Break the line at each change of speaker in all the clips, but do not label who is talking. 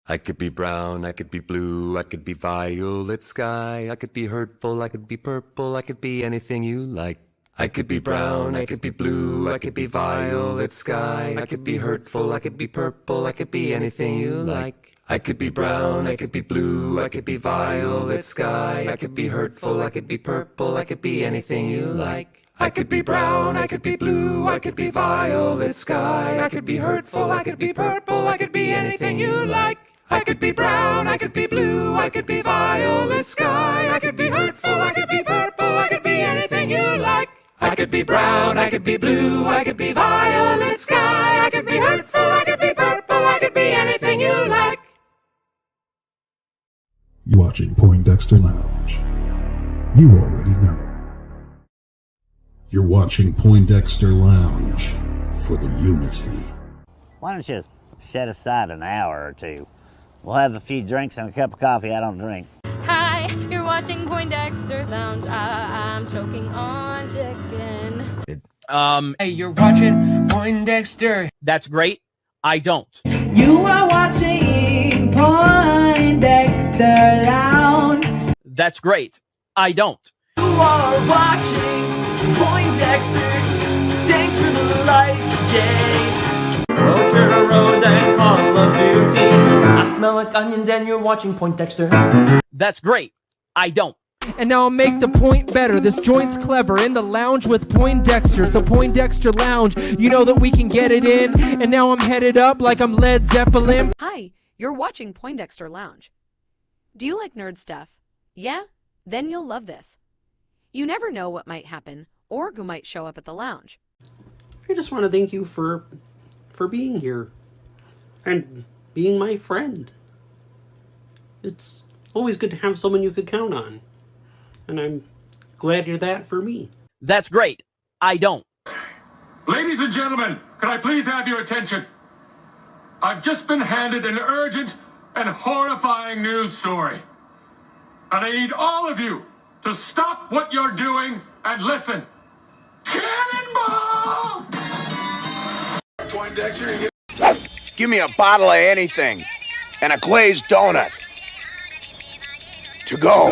I could be brown, I could be blue, I could be violet sky, I could be hurtful, I could be purple, I could be anything you like. I could be brown, I could be blue, I could be violet sky, I could be hurtful, I could be purple, I could be anything you like. I could be brown, I could be blue, I could be violet sky, I could be hurtful, I could be purple, I could be anything you like. I could be brown, I could be blue, I could be violet sky, I could be hurtful, I could be purple, I could be anything you like. I could be brown, I could be blue, I could be violet sky, I could be hurtful, I could be purple, I could be anything you like. I could be brown, I could be blue, I could be violet sky, I could be hurtful, I could be purple, I could be anything you like.
You're watching Poindexter Lounge. You already know. You're watching Poindexter Lounge for the unity.
Why don't you set aside an hour or two? We'll have a few drinks and a cup of coffee. I don't drink.
Hi, you're watching Poindexter Lounge. I'm choking on chicken.
Hey, you're watching Poindexter. That's great. I don't.
You are watching Poindexter Lounge.
That's great. I don't.
You are watching Poindexter. Thanks for the lights, Jay.
Churros and Call of Duty. I smell like onions and you're watching Poindexter.
That's great. I don't.
And now I'll make the point better. This joint's clever. In the lounge with Poindexter. So Poindexter Lounge, you know that we can get it in. And now I'm headed up like I'm Led Zeppelin.
Hi, you're watching Poindexter Lounge. Do you like nerd stuff? Yeah? Then you'll love this. You never know what might happen or who might show up at the lounge.
I just want to thank you for being here and being my friend. It's always good to have someone you could count on. And I'm glad you're that for me.
That's great. I don't.
Ladies and gentlemen, can I please have your attention? I've just been handed an urgent and horrifying news story. And I need all of you to stop what you're doing and listen. Cannonball!
Poindexter, give me a bottle of anything and a glazed donut. To go.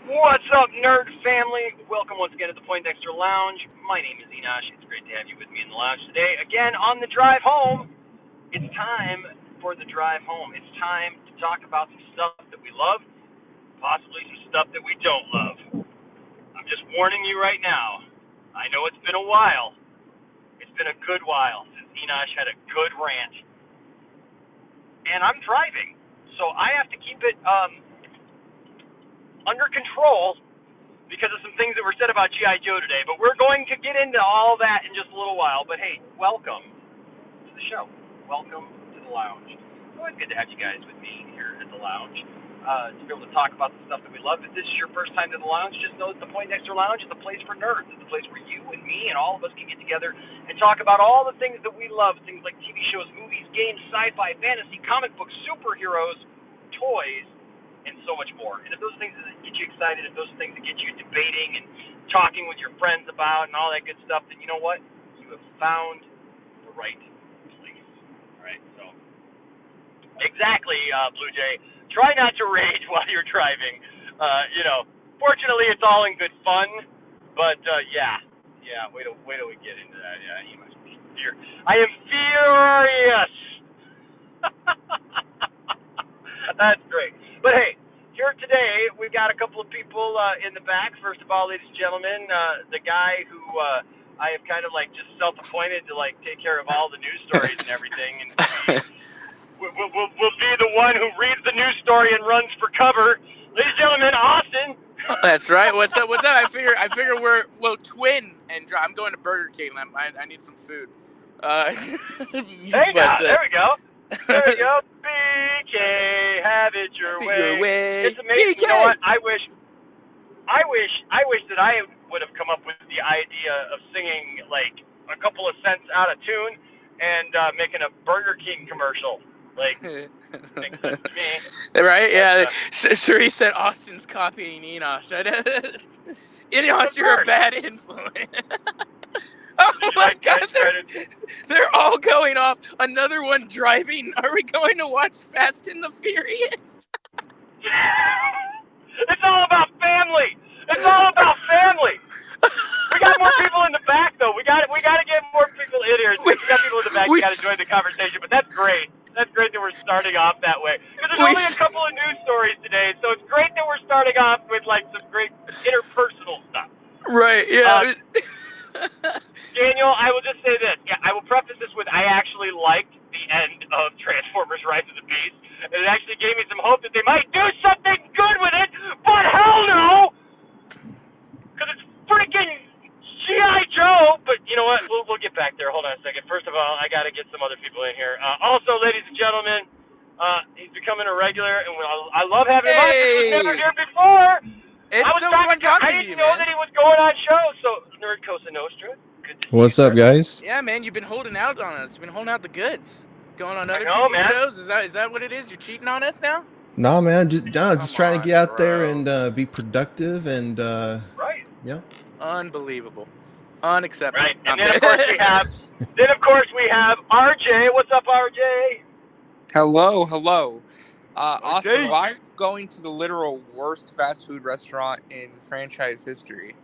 What's up, nerd family? Welcome once again to the Poindexter Lounge. My name is Enosh. It's great to have you with me in the lounge today. Again, on the drive home, it's time for the drive home. It's time to talk about some stuff that we love, possibly some stuff that we don't love. I'm just warning you right now. I know it's been a while. It's been a good while since Enosh had a good rant. And I'm driving, so I have to keep it under control because of some things that were said about G.I. Joe today. But we're going to get into all that in just a little while. But hey, welcome to the show. Welcome to the lounge. It's always good to have you guys with me here at the lounge. To be able to talk about the stuff that we love. If this is your first time to the lounge, just know that the Poindexter Lounge is a place for nerds. It's a place where you and me and all of us can get together and talk about all the things that we love. Things like TV shows, movies, games, sci-fi, fantasy, comic books, superheroes, toys, and so much more. And if those things that get you excited, if those things that get you debating and talking with your friends about and all that good stuff, then you know what? You have found the right place. All right, so exactly, Blue Jay. Try not to rage while you're driving. Fortunately, it's all in good fun. But yeah. Wait till we get into that. Yeah, you must be furious. I am furious. That's great. But hey, here today we've got a couple of people in the back. First of all, ladies and gentlemen, the guy who I have kind of like just self-appointed to like take care of all the news stories and everything, and we'll be the one who reads the news story and runs for cover. Ladies and gentlemen, Austin.
That's right. What's up? I figure we'll twin and I'm going to Burger King. I need some food. There we
go. There we go. BK, have it your way. It's amazing. BK. You know what? I wish that I would have come up with the idea of singing like a couple of cents out of tune and making a Burger King commercial. Like, makes sense to me.
Right? Yeah. Suri said Austin's copying Enosh. Enosh, you're a bad influence. Oh my God! They're all going off. Another one driving. Are we going to watch Fast and the Furious?
It's all about family. It's all about family. We got more people in the back though. We got to get more people in here. We got people in the back. We got to join the conversation. But that's great. That's great that we're starting off that way. Because there's only a couple of news stories today, so it's great that we're starting off with like some great interpersonal stuff.
Right. Yeah.
Daniel, I will just say this. Yeah, I will preface this with I actually liked the end of Transformers Rise of the Beast. And it actually gave me some hope that they might do something good with it, but hell no! Because it's freaking G.I. Joe! But you know what? We'll get back there. Hold on a second. First of all, I got to get some other people in here. Also, ladies and gentlemen, he's becoming a regular, and I love having him on. He was never here before!
It's so fun talking to you, man.
I didn't know that he was going on shows, so Nerd Cosa Nostra.
What's up, guys?
Yeah, man, you've been holding out on us. You've been holding out the goods. Going on other TV shows. Is that what it is? You're cheating on us now?
No, man, just trying to get out there and be productive and
right.
Yeah.
Unbelievable. Unacceptable.
Right. And then of course we have RJ. What's up, RJ?
Hello. Austin, why are you going to the literal worst fast food restaurant in franchise history?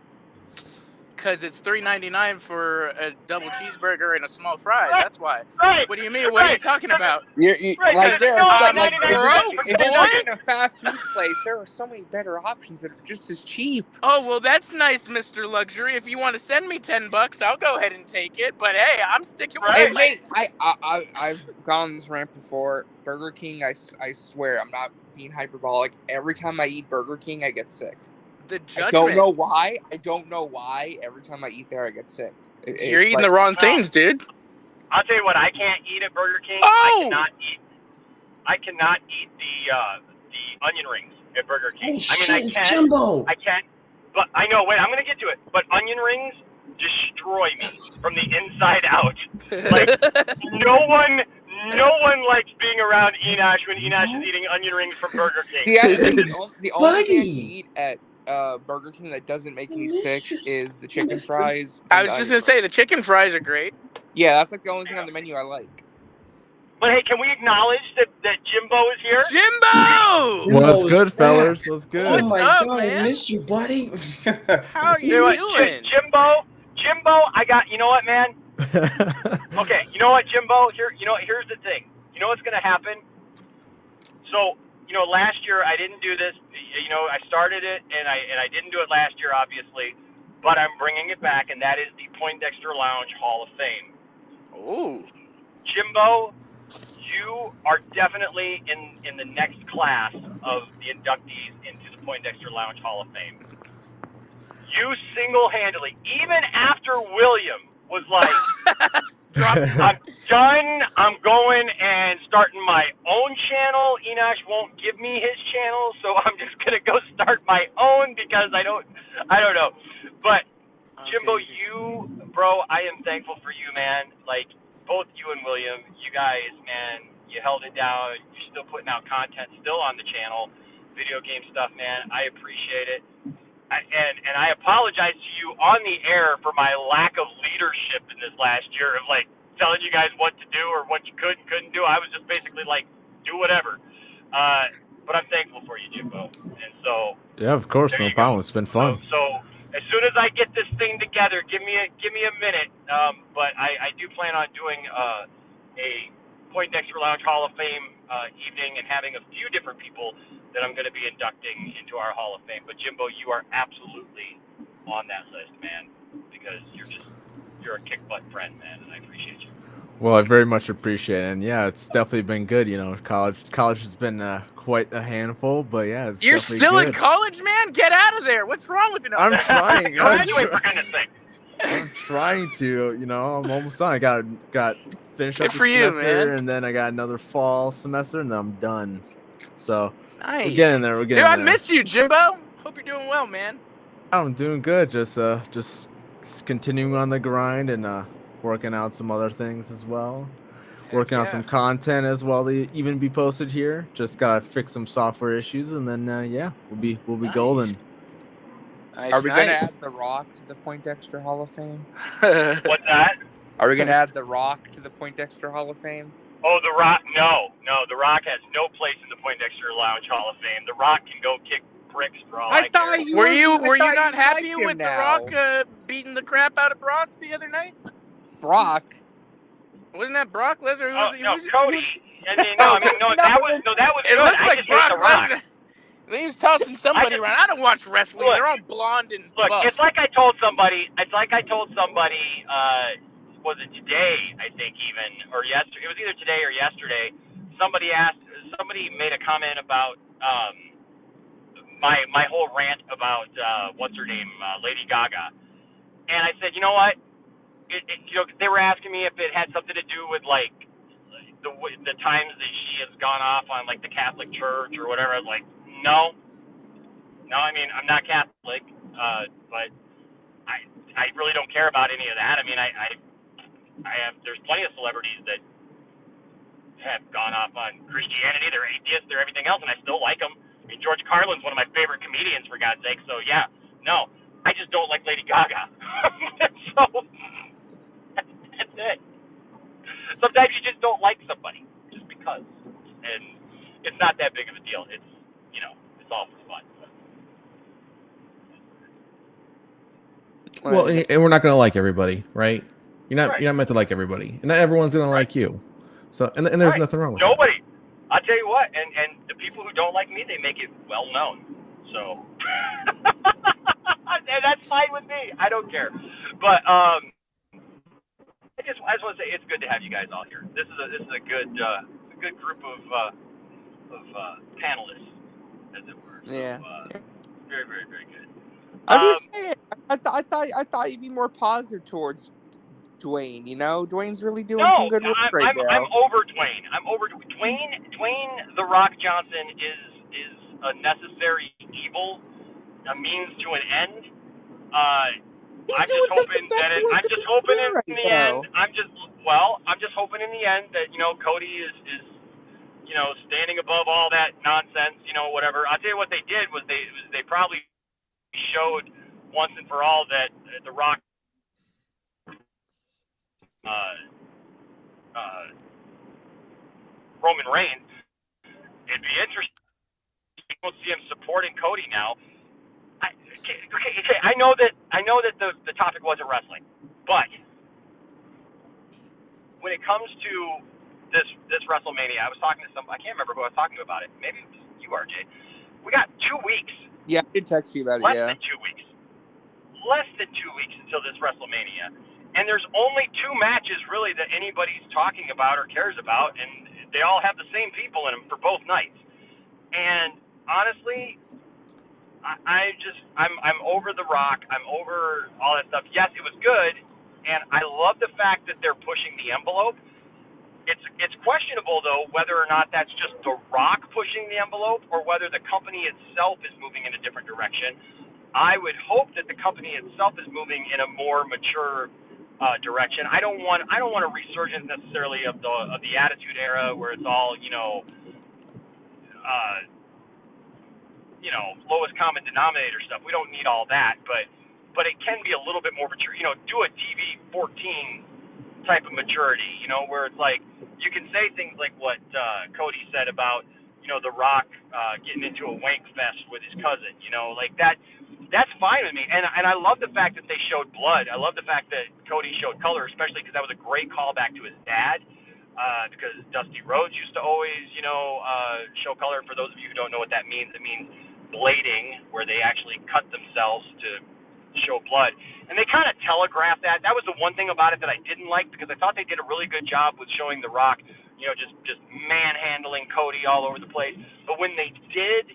Because it's $3.99 for a double cheeseburger and a small fry. That's why.
Right.
What do you mean? What are you talking about?
If you're in a fast food place, there are so many better options that are just as cheap.
Oh, well, that's nice, Mr. Luxury. If you want to send me $10, I'll go ahead and take it. But hey, I'm sticking with it.
Mate, I've gone on this rant before. Burger King, I swear, I'm not being hyperbolic. Every time I eat Burger King, I get sick.
The judgment.
I don't know why. Every time I eat there, I get sick.
You're eating the wrong things, dude.
I'll tell you what. I can't eat at Burger King.
Oh!
I cannot eat the onion rings at Burger King.
Oh,
I mean, I can.
Jumbo.
I can't. But I know. Wait, I'm gonna get to it. But onion rings destroy me from the inside out. Like no one likes being around Enosh when Enosh is eating onion rings from Burger King.
The only thing I can eat at Burger King that doesn't make me sick is the chicken fries.
I was just gonna say the chicken fries are great.
Yeah, that's like the only thing on the menu I like.
But hey, can we acknowledge that Jimbo is here?
Jimbo!
What's good, fellas? What's good?
Oh my
up,
God,
man?
I missed you, buddy.
How are you doing?
Jimbo, I got. You know what, man? Okay, you know what, Jimbo? Here's the thing. You know what's gonna happen? So, last year I didn't do this. I started it and I didn't do it last year, obviously. But I'm bringing it back, and that is the Poindexter Lounge Hall of Fame.
Oh,
Jimbo, you are definitely in the next class of the inductees into the Poindexter Lounge Hall of Fame. You single-handedly, even after William was like, I'm done, I'm going and starting my own channel. Enosh won't give me his channel, so I'm just going to go start my own because I don't know. But, Jimbo, bro, I am thankful for you, man. Like, both you and William, you guys, man, you held it down. You're still putting out content, still on the channel, video game stuff, man. I appreciate it. And I apologize to you on the air for my lack of leadership in this last year of like telling you guys what to do or what you could and couldn't do. I was just basically like, do whatever. But I'm thankful for you, Jimbo. And so
Yeah, of course, no problem. It's been fun.
So as soon as I get this thing together, give me a minute. But I do plan on doing a Poindexter Lounge Hall of Fame evening and having a few different people that I'm going to be inducting into our Hall of Fame. But Jimbo, you are absolutely on that list, man, because you're a kick butt friend, man, and I appreciate you.
Well, I very much appreciate it, and yeah, it's definitely been good. You know, college has been quite a handful, but yeah, it's
You're
definitely
still
good.
in college, man? Get out of there! What's wrong with you?
I'm trying.
Graduate, for goodness sake.
I'm trying to. You know, I'm almost done. I got finished up
Good
the
for you,
semester,
man.
and then I got another fall semester, and then I'm done. So
Nice.
we're getting there. We're getting
Dude, I
there.
miss you, Jimbo. Hope you're doing well, man.
I'm doing good. Just continuing on the grind and working out some other things as well. Working on some content as well to even be posted here. Just gotta fix some software issues, and then yeah, we'll be golden.
Are we gonna add The Rock to the Poindexter Hall of Fame?
What's that?
Are we gonna add The Rock to the Poindexter Hall of Fame?
Oh, The Rock? No. The Rock has no place in the Poindexter Lounge Hall of Fame. The Rock can go kick bricks for all I care.
Were you not happy with The Rock beating the crap out of Brock the other night?
Brock?
Wasn't that Brock Lesnar?
Cody. That was
It
good.
looks
I
like
just hate
Brock
The Rock.
Lesnar. He was tossing somebody around. I don't watch wrestling. They're all blonde and
Look,
buff.
it's like I told somebody. Was it today? I think even or yesterday. It was either today or yesterday. Somebody made a comment about my whole rant about what's her name, Lady Gaga, and I said, you know what? They were asking me if it had something to do with like the times that she has gone off on like the Catholic Church or whatever. I was like, no. I mean, I'm not Catholic, but I really don't care about any of that. I mean, there's plenty of celebrities that have gone off on Christianity. They're atheists. They're everything else, and I still like them. I mean, George Carlin's one of my favorite comedians, for God's sake. So yeah, no, I just don't like Lady Gaga. So that's it. Sometimes you just don't like somebody just because, and it's not that big of a deal. It's it's all for fun.
Well, and we're not going to like everybody, right? You're not meant to like everybody, and not everyone's going to like you. So, and there's nothing wrong with that.
Nobody. I'll tell you what, and the people who don't like me, they make it well known. So, and that's fine with me. I don't care. But I just want to say it's good to have you guys all here. This is a good group of panelists, as it were. So,
Yeah.
Very, very, very good.
I'm just saying. I thought you'd be more positive towards Dwayne. You know, Dwayne's really doing some good work right now.
I'm over Dwayne. Dwayne The Rock Johnson is a necessary evil, a means to an end. I'm just hoping in the end. I'm just hoping in the end that Cody is standing above all that nonsense. Whatever. I'll tell you what they did was they probably showed once and for all that The Rock. Roman Reigns. It'd be interesting. You don't see him supporting Cody now. I know that the topic wasn't wrestling, but when it comes to this WrestleMania, I was talking to I can't remember who I was talking to about it. Maybe it was you, RJ. We got 2 weeks.
Yeah, I did text you about it.
Less than 2 weeks. Less than 2 weeks until this WrestleMania. And there's only 2 matches really that anybody's talking about or cares about, and they all have the same people in them for both nights. And honestly, I'm over The Rock. I'm over all that stuff. Yes, it was good, and I love the fact that they're pushing the envelope. It's questionable though whether or not that's just The Rock pushing the envelope or whether the company itself is moving in a different direction. I would hope that the company itself is moving in a more mature direction. I don't want a resurgence necessarily of the Attitude Era where it's all lowest common denominator stuff. We don't need all that, but it can be a little bit more mature. Do a TV 14 type of maturity. Where it's like you can say things like what Cody said about The Rock getting into a wank fest with his cousin. Like that. That's fine with me, and I love the fact that they showed blood. I love the fact that Cody showed color, especially because that was a great callback to his dad. Because Dusty Rhodes used to always, show color. For those of you who don't know what that means, it means blading, where they actually cut themselves to show blood. And they kind of telegraphed that. That was the one thing about it that I didn't like, because I thought they did a really good job with showing The Rock, just manhandling Cody all over the place. But when they did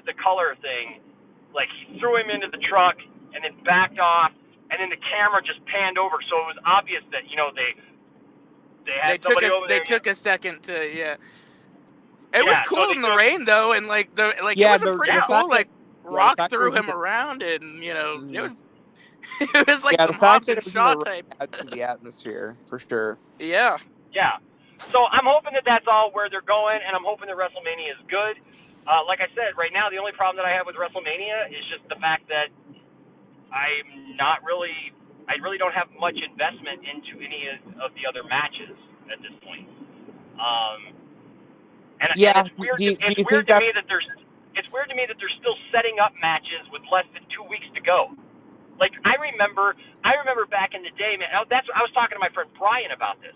the color thing, like he threw him into the truck and then backed off, and then the camera just panned over, so it was obvious that they had somebody over there.
They took a second to It was cool in the rain though, and it was pretty cool. Like Rock threw him around, and it was it was like some Hobbs and Shaw type.
To the atmosphere for sure.
Yeah.
Yeah. So I'm hoping that that's all where they're going, and I'm hoping that WrestleMania is good. Like I said, right now the only problem that I have with WrestleMania is just the fact that I really don't have much investment into any of the other matches at this point. And it's weird. It's weird to me that they're still setting up matches with less than 2 weeks to go. Like I remember back in the day, man. I was talking to my friend Brian about this.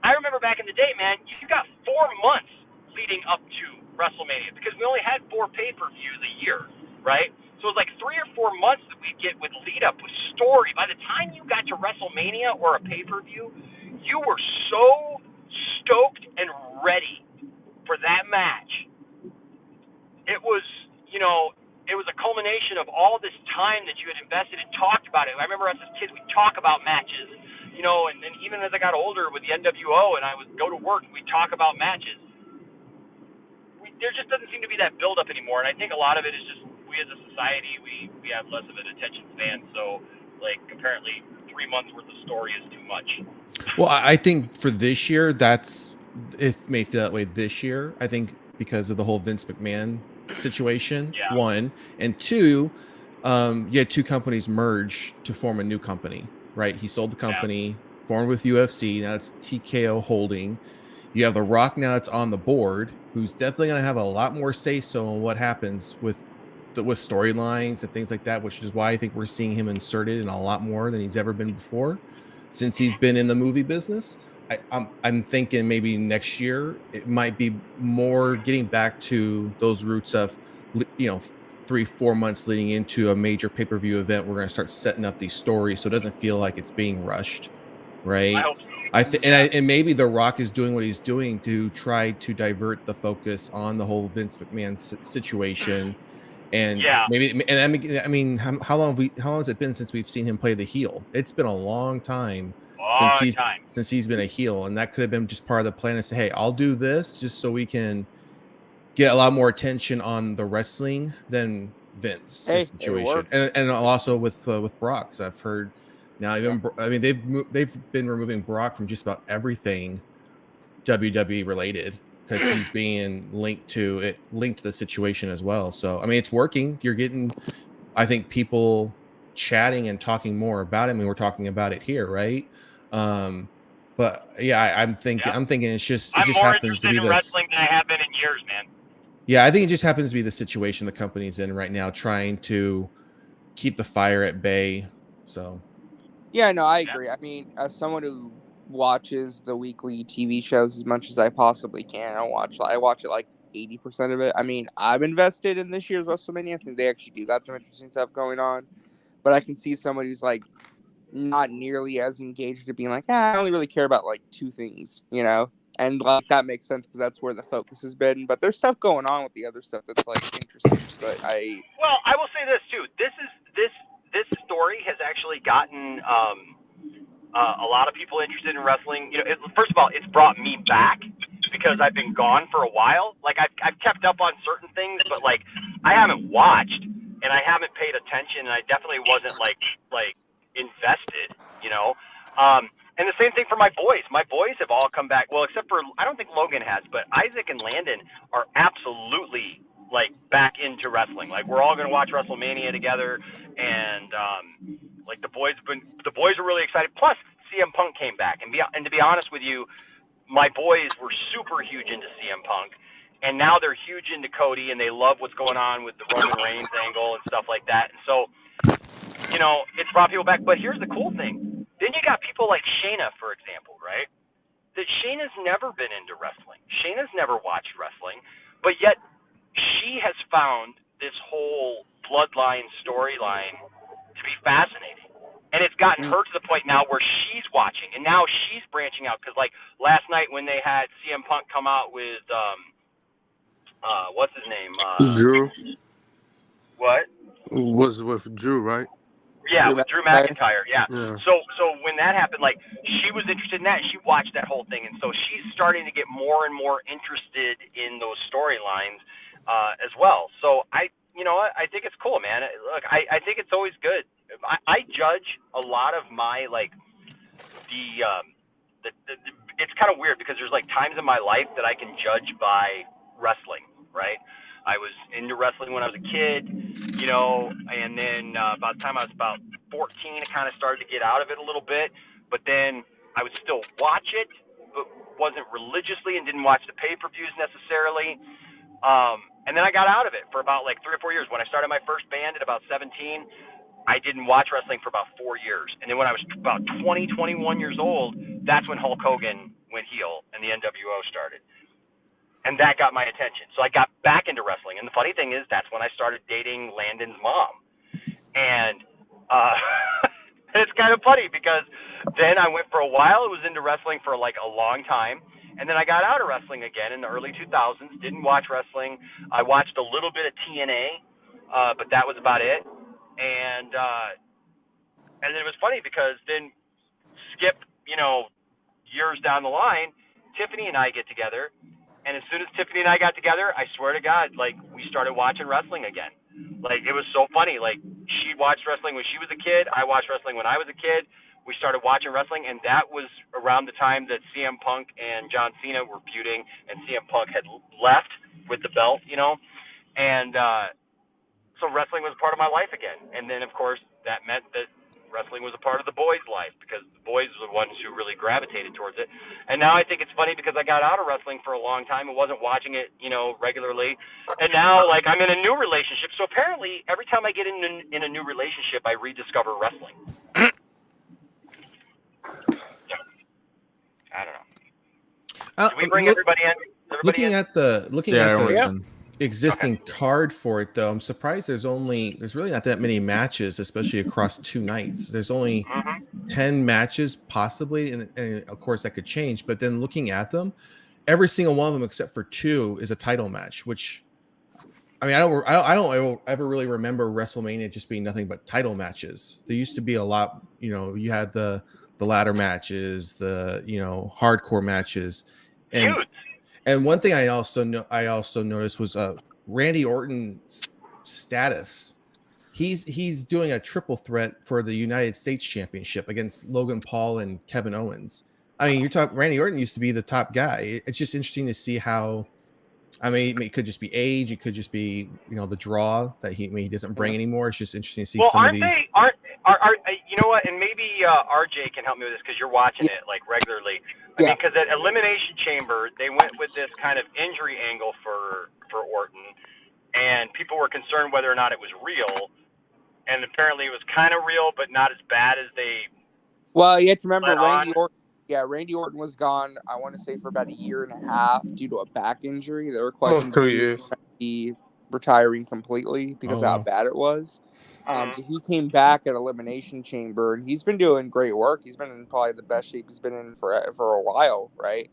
I remember back in the day, man. You got 4 months leading up to WrestleMania because we only had 4 pay-per-views a year, right? So it was like 3 or 4 months that we'd get with lead up, with story. By the time you got to WrestleMania or a pay-per-view, you were so stoked and ready for that match. It was, it was a culmination of all this time that you had invested and talked about it. I remember us as kids, we'd talk about matches, and then even as I got older with the NWO and I would go to work, we'd talk about matches. There just doesn't seem to be that build-up anymore, and I think a lot of it is just we as a society, we have less of an attention span, so apparently 3 months worth of story is too much.
Well, I think for this year, it may feel that way this year. I think because of the whole Vince McMahon situation, one, and two, you had 2 companies merge to form a new company, right? He sold the company, formed with UFC, now it's TKO Holding. You have The Rock now that's on the board, who's definitely going to have a lot more say-so on what happens with storylines and things like that, which is why I think we're seeing him inserted in a lot more than he's ever been before since he's been in the movie business. I'm thinking maybe next year it might be more getting back to those roots of 3-4 months leading into a major pay-per-view event. We're going to start setting up these stories so it doesn't feel like it's being rushed, right?
I hope so.
And maybe The Rock is doing what he's doing to try to divert the focus on the whole Vince McMahon situation. And I mean, how long has it been since we've seen him play the heel? It's been a long time since he's been a heel, and that could have been just part of the plan to say, hey, I'll do this just so we can get a lot more attention on the wrestling than Vince situation. And also with Brock, because I've heard now they've been removing Brock from just about everything WWE related because he's being linked to the situation as well. So I mean, it's working. You're getting, I think, people chatting and talking more about it. I mean, we're talking about it here, right? But yeah, I'm thinking it just happens to be
in wrestling than I have been in years, man.
Yeah, I think it just happens to be the situation the company's in right now, trying to keep the fire at bay. So
yeah, no, I agree. I mean, as someone who watches the weekly TV shows as much as I possibly can, I watch it like 80% of it. I mean, I'm invested in this year's WrestleMania. I think they actually do got some interesting stuff going on. But I can see somebody who's not nearly as engaged to being like, I only really care about 2 things, And like that makes sense because that's where the focus has been. But there's stuff going on with the other stuff that's like interesting. But
Well, I will say this too. This story has actually gotten a lot of people interested in wrestling. You know, first of all, it's brought me back because I've been gone for a while. Like I've kept up on certain things, but like I haven't watched and I haven't paid attention, and I definitely wasn't like invested. You know. And the same thing for my boys. My boys have all come back. Well, except for I don't think Logan has, but Isaac and Landon are absolutely like back into wrestling. Like we're all going to watch WrestleMania together, and like the boys are really excited. Plus, CM Punk came back, and to be honest with you, my boys were super huge into CM Punk, and now they're huge into Cody, and they love what's going on with the Roman Reigns angle and stuff like that. And so, you know, it's brought people back. But here's the cool thing. Then you got people like Shayna, for example, right? That Shayna's never been into wrestling. Shayna's never watched wrestling, but yet she has found this whole bloodline storyline to be fascinating. And it's gotten her to the point now where she's watching, and now she's branching out. Because like last night when they had CM Punk come out with what's his name?
Drew.
What?
Was with Drew, right?
Yeah, with Drew McIntyre. Yeah.
Yeah.
So when that happened, like she was interested in that. She watched that whole thing, and so she's starting to get more and more interested in those storylines as well. So I think it's cool, man. Look, I think it's always good. I judge a lot of my like it's kind of weird because there's like times in my life that I can judge by wrestling, right? I was into wrestling when I was a kid, you know, and then by the time I was about 14, I kind of started to get out of it a little bit. But then I would still watch it, but wasn't religiously and didn't watch the pay-per-views necessarily. And then I got out of it for about like 3 or 4 years. When I started my first band at about 17, I didn't watch wrestling for about 4 years. And then when I was about 20, 21 years old, that's when Hulk Hogan went heel and the NWO started. And that got my attention. So I got back into wrestling. And the funny thing is, that's when I started dating Landon's mom. And it's kind of funny because then I went for a while. I was into wrestling for like a long time. And then I got out of wrestling again in the early 2000s. Didn't watch wrestling. I watched a little bit of TNA, but that was about it. And then it was funny because then skip, you know, years down the line, Tiffany and I get together. And as soon as Tiffany and I got together, I swear to God, like, we started watching wrestling again. Like, it was so funny. Like, she watched wrestling when she was a kid. I watched wrestling when I was a kid. We started watching wrestling, and that was around the time that CM Punk and John Cena were feuding, and CM Punk had left with the belt, you know. And so wrestling was a part of my life again. And then, of course, that meant that wrestling was a part of the boys' life because the boys were the ones who really gravitated towards it. And now I think it's funny because I got out of wrestling for a long time and wasn't watching it, you know, regularly. And now, like, I'm in a new relationship. So apparently, every time I get in a new relationship, I rediscover wrestling. I don't know. Did we bring everybody in?
Looking at the existing card for it, though, I'm surprised there's really not that many matches, especially across 2 nights. There's only 10 matches possibly, and of course that could change. But then looking at them, every single one of them except for 2 is a title match. Which, I mean, I don't ever really remember WrestleMania just being nothing but title matches. There used to be a lot. You know, you had the ladder matches, the hardcore matches, and one thing I also noticed was Randy Orton's status. He's doing a triple threat for the United States Championship against Logan Paul and Kevin Owens. I mean, Randy Orton used to be the top guy. It's just interesting to see how. I mean, it could just be age. It could just be the draw that he doesn't bring anymore. It's just interesting to see some of these.
Are you know what? And maybe RJ can help me with this because you're watching it like regularly. I mean, because at Elimination Chamber they went with this kind of injury angle for Orton, and people were concerned whether or not it was real. And apparently it was kind of real, but not as bad as they.
Well, you have to remember Randy Orton was gone, I want to say, for about 1.5 years due to a back injury. There were questions if he was going to be retiring completely because of how bad it was. So he came back at Elimination Chamber, and he's been doing great work. He's been in probably the best shape he's been in for a while, right?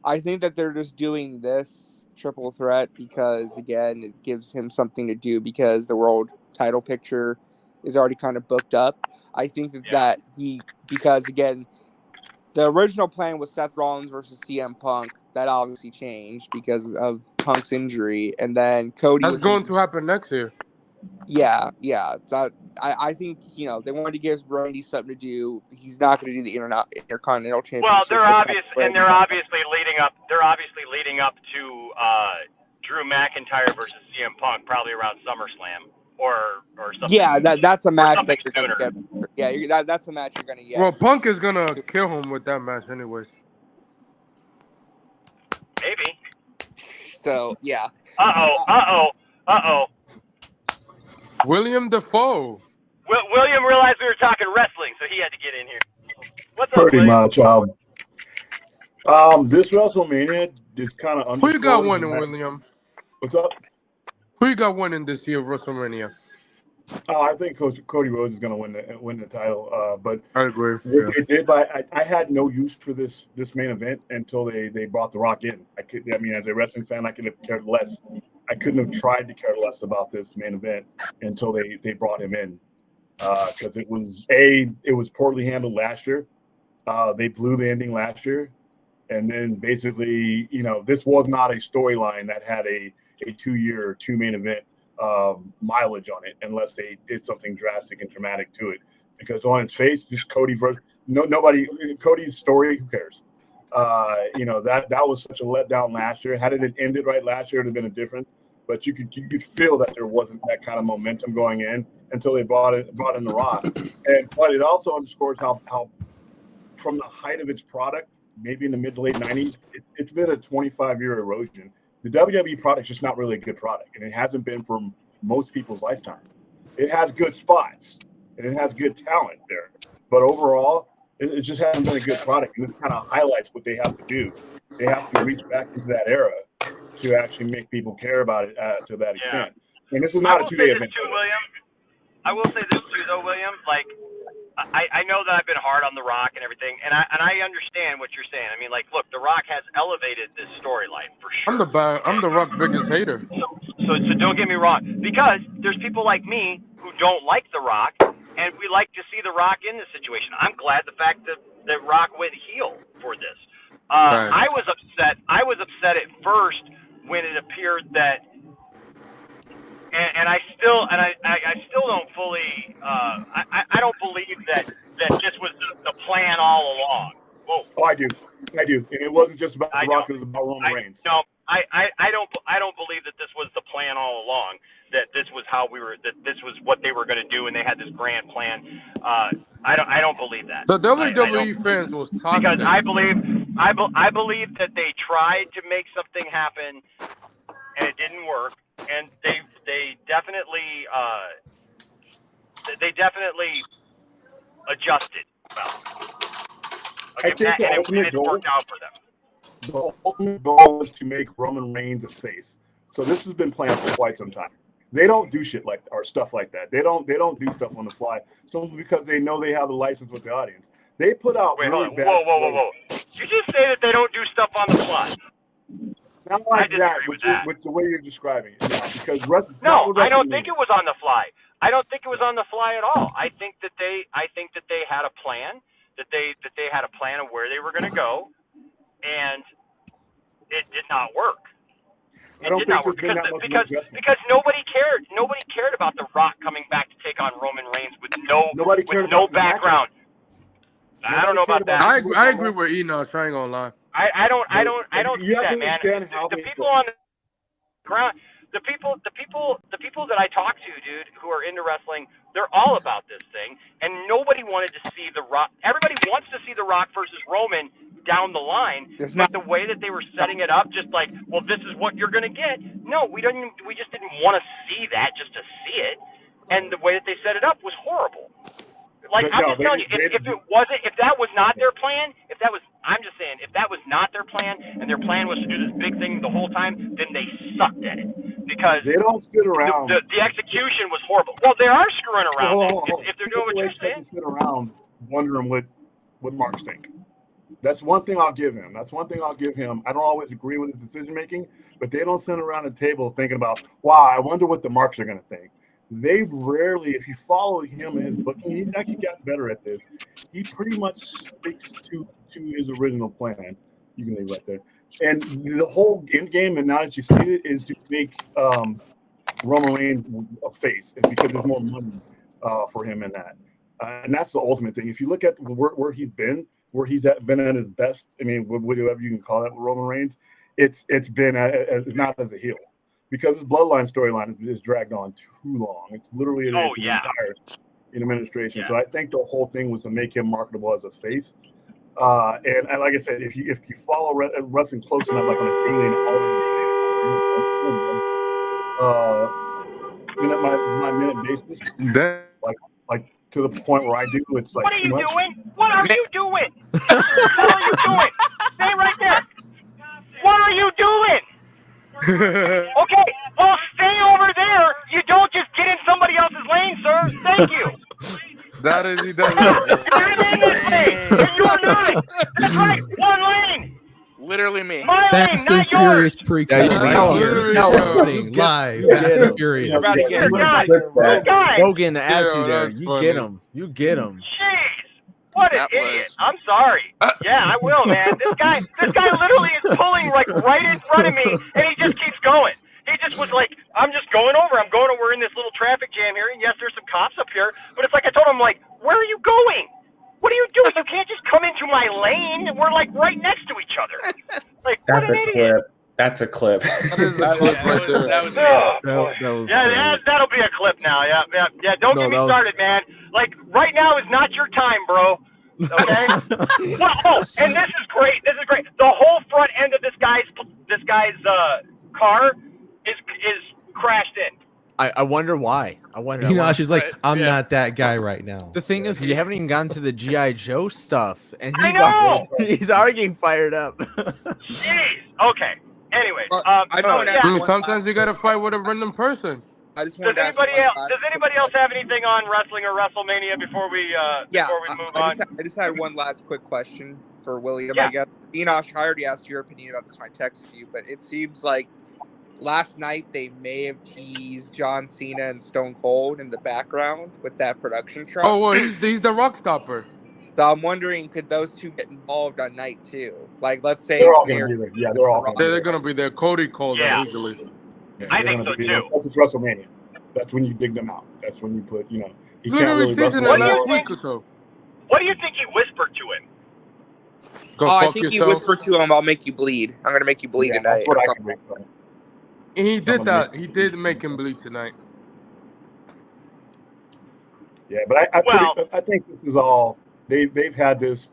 I think that they're just doing this triple threat because, again, it gives him something to do because the world title picture is already kind of booked up. I think that because, again, the original plan was Seth Rollins versus CM Punk. That obviously changed because of Punk's injury. And then Cody
That's
was
going to happen next year.
Yeah. I think, they wanted to give Randy something to do. He's not going to do the Intercontinental Championship.
Well, they're obviously leading up. They're obviously leading up to Drew McIntyre versus CM Punk, probably around SummerSlam or something.
Yeah, that's a match that you're
sooner.
going to get. Yeah, that's a match you're going to get.
Well, Punk is gonna kill him with that match, anyways.
Maybe.
So yeah.
Uh oh.
William Dafoe.
William realized we were talking wrestling, so he had to get in here. What's up,
Pretty
William?
much. This WrestleMania is kind of
Who you got winning, William?
What's up?
Who you got winning this year, WrestleMania?
I think Cody Rhodes is going to win the title. But
I agree.
What they did, I had no use for this main event until they brought The Rock in. As a wrestling fan, I could have cared less. I couldn't have tried to care less about this main event until they brought him in. Because it was poorly handled last year. They blew the ending last year, and then basically, this was not a storyline that had a 2-year, 2 main event mileage on it, unless they did something drastic and dramatic to it. Because on its face, just Cody versus Cody's story, who cares? That was such a letdown last year. Had it ended right last year, it would have been different. But you could feel that there wasn't that kind of momentum going in until they brought in The Rock. But it also underscores how from the height of its product, maybe in the mid to late 90s, it's been a 25-year erosion. The WWE product is just not really a good product, and it hasn't been for most people's lifetime. It has good spots, and it has good talent there. But overall, it just hasn't been a good product, and this kind of highlights what they have to do. They have to reach back into that era to actually make people care about it to that extent. And this is not a 2-day event.
I will say this too, though, William. Like, I know that I've been hard on The Rock and everything, and I understand what you're saying. I mean, like, look, The Rock has elevated this storyline for sure.
I'm the Rock's biggest hater.
So don't get me wrong, because there's people like me who don't like The Rock, and we like to see The Rock in this situation. I'm glad the fact that Rock went heel for this. I was upset. I was upset at first when it appeared that. And I still don't fully I don't believe that this was the plan all along. Whoa.
Oh, I do, and it wasn't just about The Rock; it was about Roman Reigns.
No, I don't believe that this was the plan all along. That this was that this was what they were going to do, and they had this grand plan. I don't believe that.
The WWE fans was toxic.
Because I believe that they tried to make something happen, and it didn't work. And they definitely adjusted well. Okay,
I think the ultimate goal
worked out for them.
The ultimate goal was to make Roman Reigns a face. So this has been planned for quite some time. They don't do shit like or stuff like that. They don't do stuff on the fly. So because they know they have the license with the audience, they put out really bad.
Whoa! You just say that they don't do stuff on the fly.
Not like that, with the way you're describing it. Because
I don't think it was on the fly. I don't think it was on the fly at all. I think that they had a plan. That they had a plan of where they were going to go, and it did not work.
I don't think there's been that much
because nobody cared. Nobody cared about The Rock coming back to take on Roman Reigns with no background. I don't know about that.
I agree with Enosh. I ain't gonna lie.
I don't see that, man. The people on the ground, the people that I talk to, dude, who are into wrestling, they're all about this thing, and nobody wanted to see The Rock. Everybody wants to see The Rock versus Roman down the line, but the way that they were setting it up, just like, well, this is what you're gonna get. No, we just didn't want to see that just to see it, and the way that they set it up was horrible. Like, I'm just telling you, if that was not their plan, I'm just saying, if that was not their plan, and their plan was to do this big thing the whole time, then they sucked at it. They because
they don't sit around.
The execution was horrible. Well, they are screwing around
Hold on.
if they're doing what you're saying.
Doesn't sit around wondering what Marks think. That's one thing I'll give him. I don't always agree with his decision making, but they don't sit around the table thinking about, wow, I wonder what the Marks are going to think. They rarely, if you follow him and his booking, he's actually gotten better at this. He pretty much sticks to his original plan. You can leave right there. And the whole end game, and now that you see it, is to make Roman Reigns a face, because there's more money for him in that. And that's the ultimate thing. If you look at where he's been, been at his best, I mean, whatever you can call that with Roman Reigns, it's been not as a heel, because his bloodline storyline is dragged on too long. It's literally the entire administration. So I think the whole thing was to make him marketable as a face. And like I said, if you follow wrestling close enough, like on a daily and my minute basis, like to the point where I do, it's like,
what are you doing? What are you doing? What are you doing? Stay right there. What are you doing? Okay, well, stay over there. You don't just get in somebody else's lane, sir. Thank you.
That is, he does.
I'm in this lane, and you're not. That's right, one lane.
Literally me.
My
Fast
lane,
and Furious pre-cut
right
here.
Happening live. Fast and Furious.
You're about to get
Rogan, the attitude there. You get him. You get him.
Jeez, what an idiot. I'm sorry. Yeah, I will, man. This guy literally is pulling like right in front of me, and he just keeps going. He just was like, I'm just going over. We're in this little traffic jam here, and yes, there's some cops up here, but it's like I told him, like, where are you going? What are you doing? You can't just come into my lane. We're like right next to each other. Like, what an idiot.
That's a clip.
That is a clip right there.
That was
that'll be a clip now. Yeah. Don't get me started, man. Like, right now is not your time, bro. Okay. And this is great. The whole front end of this guy's car is crashed in.
I wonder why.
She's like, I'm not that guy right now.
The thing is, we haven't even gotten to the G.I. Joe stuff, and
he's
already getting fired up.
Jeez. Okay. Anyways,
Dude, sometimes you gotta fight with a random person.
I just want
does anybody else have anything on wrestling or WrestleMania before we move on?
I just had one last quick question for William.
Yeah.
I guess Enosh, I already asked your opinion about this when I texted you, but it seems like last night they may have teased John Cena and Stone Cold in the background with that production truck.
Oh, well, he's the rock stopper.
So I'm wondering, could those two get involved on night 2? Like, let's say
they're all going to be there. Yeah, they're all.
They're going to be there. Cody called them easily.
Yeah,
I think so too.
Unless it's WrestleMania. That's when you dig them out. That's when you put, you
Literally
can't really
teasing
wrestle.
it last week or so.
What do you think he whispered to him?
I think he whispered to him, "I'll make you bleed. I'm going to make you bleed tonight."
That's what I can make from it.
And he did that. He did make him bleed tonight.
Yeah, but I think this is all they've had this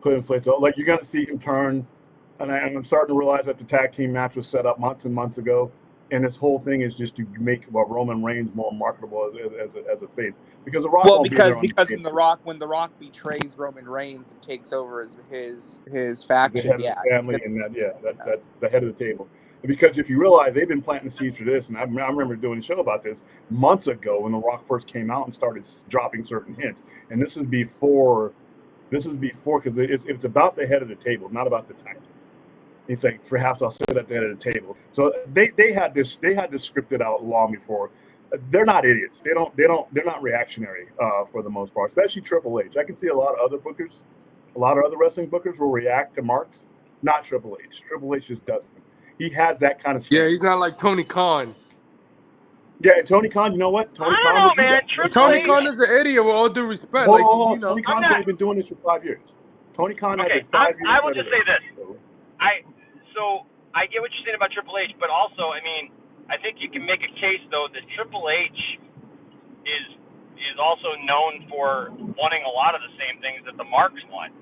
put in place. So, like, you're going to see him turn, and I'm starting to realize that the tag team match was set up months and months ago, and this whole thing is just to make Roman Reigns more marketable as a face, because the Rock.
Well, because when the Rock betrays Roman Reigns and takes over his faction,
family and that the head of the table. Because if you realize they've been planting the seeds for this, and I remember doing a show about this months ago when The Rock first came out and started dropping certain hints. And this is before because it's about the head of the table, not about the title. It's like, perhaps I'll sit at the head of the table. So they had this scripted out long before. They're not idiots. They're not reactionary for the most part, especially Triple H. I can see a lot of other wrestling bookers will react to marks, not Triple H. Triple H just doesn't. He has that kind of stuff.
Yeah, he's not like Tony Khan.
Yeah, Tony Khan, you know what? Tony
Khan is an idiot with all due respect.
Tony Khan's only been doing this for 5 years. Tony Khan has 5 years.
I will just say this. I get what you're saying about Triple H, but also, I mean, I think you can make a case, though, that Triple H is also known for wanting a lot of the same things that the marks want,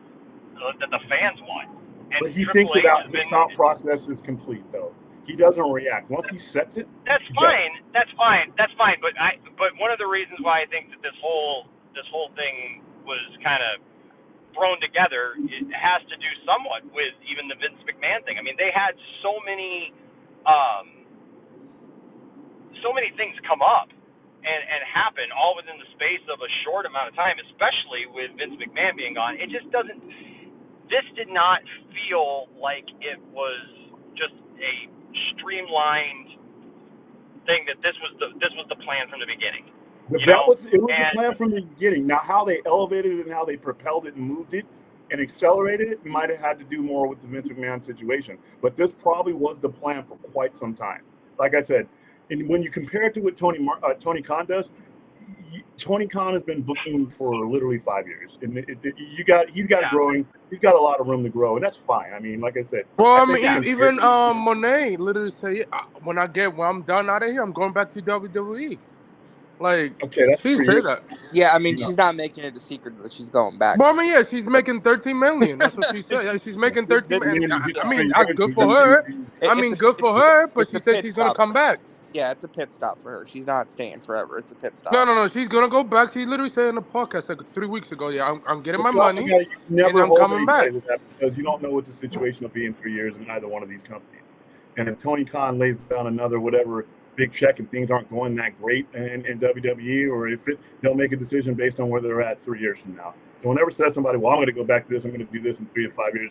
that the fans want.
But he thinks about his thought process is complete, though. He doesn't react. Once he sets it,
That's fine. But one of the reasons why I think that this whole thing was kind of thrown together, it has to do somewhat with even the Vince McMahon thing. I mean, they had so many so many things come up and happen all within the space of a short amount of time, especially with Vince McMahon being gone. It just doesn't. This did not feel like it was just a streamlined thing. That this was the plan from the beginning.
But it was the plan from the beginning. Now, how they elevated it and how they propelled it and moved it and accelerated it might have had to do more with the Vince McMahon situation. But this probably was the plan for quite some time. Like I said, and when you compare it to what Tony Khan does, Tony Khan has been booking for literally 5 years, and he's got growing. He's got a lot of room to grow, and that's fine. I mean, like I said.
Well, I mean, even Monet literally say, when I'm done out of here, I'm going back to WWE. Like, she say that.
Yeah, I mean, she's not making it a secret that she's going back.
Well, I mean, yeah, she's making $13 million. That's what she said. Yeah, she's making $13 million. I mean, that's good for her. I mean, good for her, but she said she's going to come back.
Yeah, it's a pit stop for her. She's not staying forever. It's a pit stop.
No. She's going to go back. She literally said in the podcast like 3 weeks ago, yeah, I'm getting my money, and I'm coming back.
Because you don't know what the situation will be in 3 years in either one of these companies. And if Tony Khan lays down another whatever big check and things aren't going that great in WWE, or if they'll make a decision based on where they're at 3 years from now. So whenever says somebody, well, I'm going to go back to this, I'm going to do this in 3 to 5 years,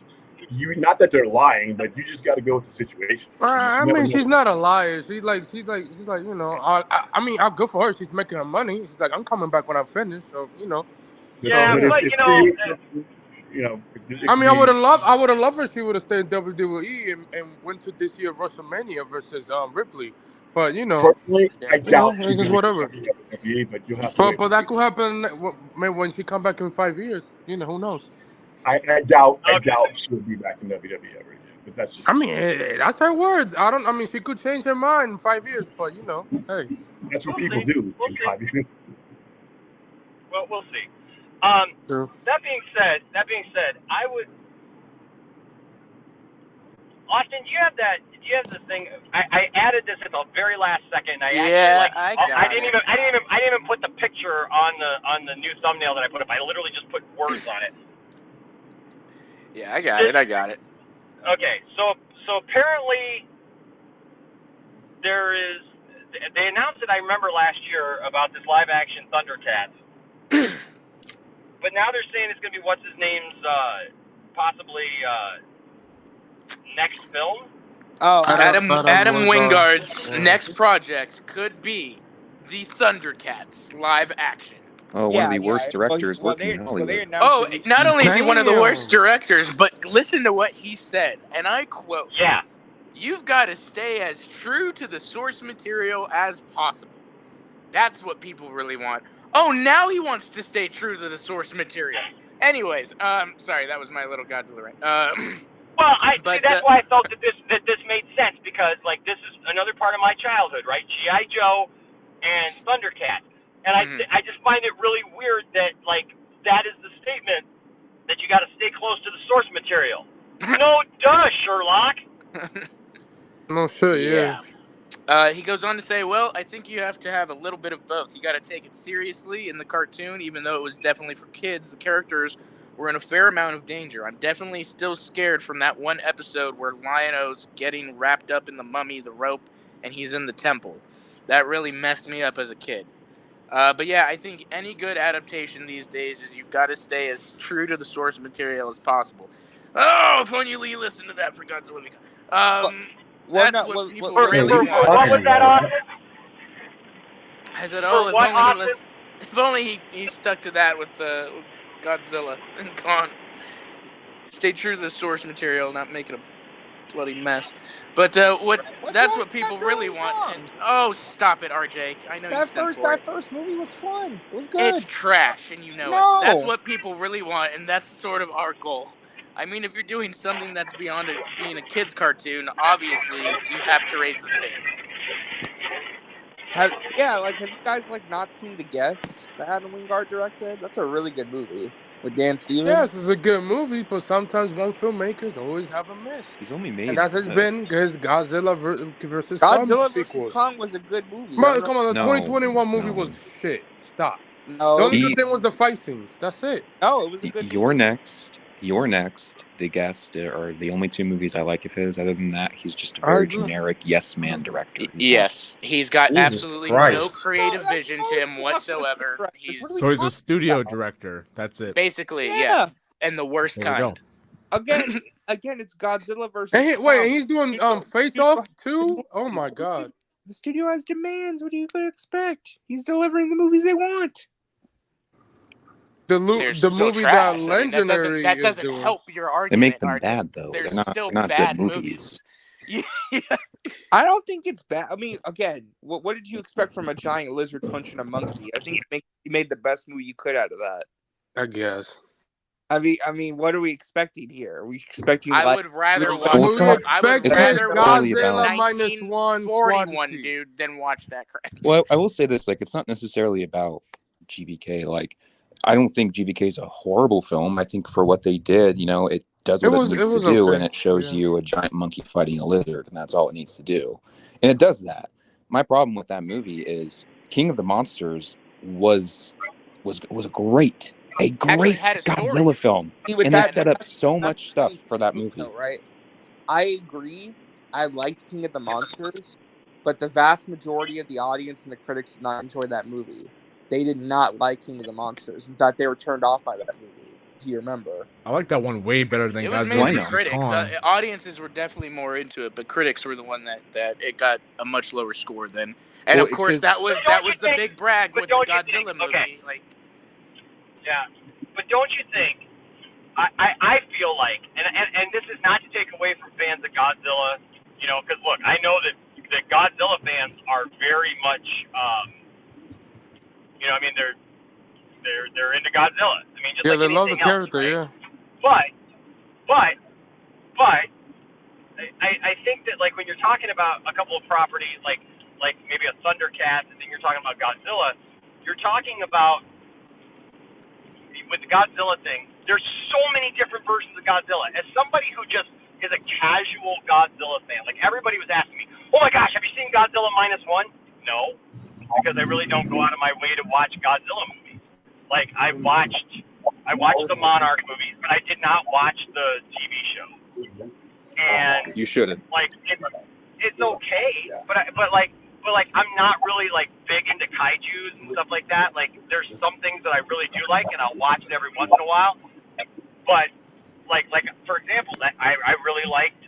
not that they're lying, but you just got to go with the situation.
I mean, she's not a liar. She's like, you know, I mean, I'm good for her. She's making her money. She's like, I'm coming back when I'm finished. So, you know.
Yeah, but
you know.
I mean, I would have loved if she would have stayed in WWE and went to this year WrestleMania versus Ripley. But you know,
personally, I doubt
it's just whatever.
But you'll have to.
But that could happen maybe when she come back in 5 years. You know, who knows?
I doubt she'll be back in WWE ever again. But that's just.
I mean, that's her words. I mean, she could change her mind in 5 years, but you know, hey.
That's what people do in 5 years.
Well, we'll see.
True.
That being said, I would. Austin, do you have the thing? I added this at the very last second. I didn't even put the picture on the new thumbnail that I put up. I literally just put words on it.
Yeah, I got it.
Okay, so apparently they announced it. I remember last year about this live action Thundercats, but now they're saying it's gonna be what's his name's possibly next film.
Oh,
Adam Wingard's next project could be the Thundercats live action.
Oh, one of the worst directors working in Hollywood.
Not only is he one of the worst directors, but listen to what he said, and I quote,
"Yeah,
you've got to stay as true to the source material as possible. That's what people really want." Oh, now he wants to stay true to the source material. Anyways, sorry, that was my little Godzilla rant.
Well, that's why I felt that this made sense, because like this is another part of my childhood, right? G.I. Joe and Thundercats. And I just find it really weird that like that is the statement that you got to stay close to the source material. No, duh, Sherlock.
No shit, yeah.
He goes on to say, well, I think you have to have a little bit of both. You got to take it seriously in the cartoon, even though it was definitely for kids. The characters were in a fair amount of danger. I'm definitely still scared from that one episode where Lion-O's getting wrapped up in the mummy, the rope, and he's in the temple. That really messed me up as a kid. But yeah, I think any good adaptation these days is you've got to stay as true to the source material as possible. Oh, if only you listen to that for God's living. That's what people really want.
What was that, Austin?
I said, if only he stuck to that with the Godzilla and gone. Stay true to the source material, not make it a bloody mess. But that's what people really want. And, oh, stop it, RJ. I know you said
that first movie was fun. It was good.
It's trash, and you know it. That's what people really want, and that's sort of our goal. I mean, if you're doing something that's beyond it being a kid's cartoon, obviously you have to raise the stakes.
Have you guys not seen The Guest that Adam Wingard directed? That's a really good movie with Dan Stevens.
Yes, it's a good movie, but sometimes one filmmakers always have a miss.
He's only made.
And that's been his Godzilla versus
Godzilla
Kong
versus Kong was a good movie.
Come on, the 2021 movie was shit. Stop.
No,
the only good thing was the fight scenes. That's it.
No, it was a good
You're next. You're Next, The Guest, are the only two movies I like of his. Other than that, he's just a
I
very
agree.
generic yes man director.
Yes, he's got
Jesus
absolutely
Christ.
no creative vision to him whatsoever.
So he's a studio director. That's it.
Basically,
Yeah.
yes, and the worst
There we go.
kind.
Again, it's Godzilla versus.
And
Kong.
and he's doing Face Off too. Oh my god.
The studio has demands. What do you expect? He's delivering the movies they want.
The
They're
movie
trash.
that
I mean,
Legendary
that
is
doesn't
doing.
help your
They
argument.
make them
Arden.
bad though.
They're
They're
still
not
bad
good movies.
I don't think it's bad. I mean, again, what did you expect from a giant lizard punching a monkey? I think you made the best movie you could out of that.
I guess.
I mean, what are we expecting here? Are we expecting?
I would rather watch.
Well, it's not-
I would
it's not
rather watch
necessarily about-
1941, dude, than watch that crap.
Well, I will say this: like, it's not necessarily about GVK. Like, I don't think GVK is a horrible film. I think for what they did, it does what it needs to do,
okay.
and it shows you a giant monkey fighting a lizard, and that's all it needs to do, and it does that. My problem with that movie is King of the Monsters was a great Godzilla film, and they set up so much stuff for that movie.
Right? I agree. I liked King of the Monsters, but the vast majority of the audience and the critics did not enjoy that movie. They did not like King of the Monsters. In fact, they were turned off by that movie. Do you remember?
I like that one way better than
It was
Godzilla
mainly
vs.
critics.
Kong.
Audiences were definitely more into it, but critics were the one that it got a much lower score than. And
Well,
of course, that was the big brag with the Godzilla movie.
Okay.
Like,
Yeah, but don't you think? I feel like, and this is not to take away from fans of Godzilla, because look, I know that the Godzilla fans are very much, I mean, they're into Godzilla. I mean, just
Yeah,
like
they love the
anything else,
character.
right?
Yeah.
But I think that like when you're talking about a couple of properties like maybe a Thundercats, and then you're talking about Godzilla, you're talking about with the Godzilla thing. There's so many different versions of Godzilla. As somebody who just is a casual Godzilla fan, like everybody was asking me, "Oh my gosh, have you seen Godzilla -1?" No, because I really don't go out of my way to watch Godzilla movies. Like I watched the Monarch movies, but I did not watch the TV show. And
You shouldn't.
like it's okay, but I'm not really like big into kaijus and stuff like that. Like there's some things that I really do like, and I'll watch it every once in a while. But like for example, I really liked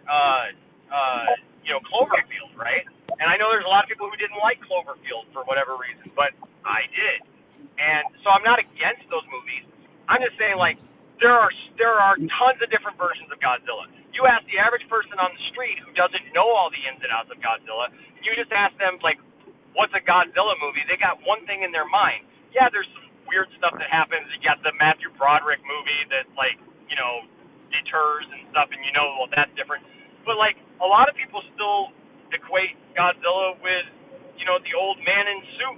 Cloverfield, right? And I know there's a lot of people who didn't like Cloverfield for whatever reason, but I did. And so I'm not against those movies. I'm just saying like there are tons of different versions of Godzilla. You ask the average person on the street who doesn't know all the ins and outs of Godzilla, you just ask them like, what's a Godzilla movie? They got one thing in their mind. Yeah, there's some weird stuff that happens. You got the Matthew Broderick movie that like, deters and stuff, and well, that's different. But like a lot of people still equate Godzilla with, the old man in suit,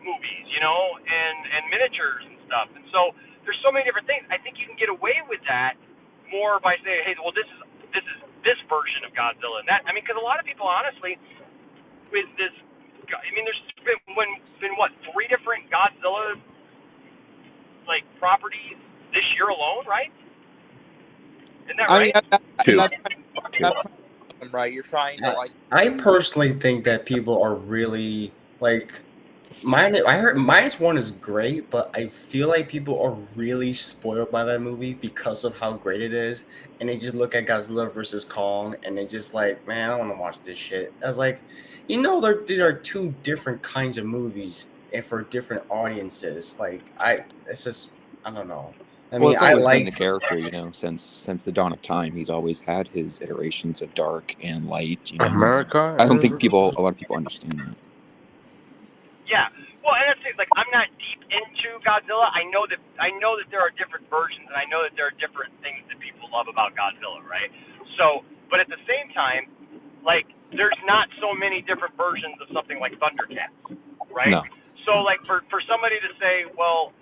movies, and miniatures and stuff. And so there's so many different things. I think you can get away with that more by saying, hey, well, this is this version of Godzilla, and that. I mean, because a lot of people, honestly, with this, I mean, there's been what 3 different Godzilla like properties this year alone, right? Isn't that right?
That's right. You're trying to like.
I personally think that people are really like. I heard -1 is great, but I feel like people are really spoiled by that movie because of how great it is, and they just look at Godzilla vs. Kong and they just like, man, I don't want to watch this shit. I was like, there are 2 different kinds of movies and for different audiences. Like, I don't know. I mean,
It's always been the character, since the dawn of time. He's always had his iterations of dark and light.
America.
I don't think a lot of people understand that.
Yeah. Well, and that's it. Like, I'm not deep into Godzilla. I know that there are different versions, and I know that there are different things that people love about Godzilla, right? So, but at the same time, like, there's not so many different versions of something like Thundercats, right?
No.
So, like, for somebody to say, well,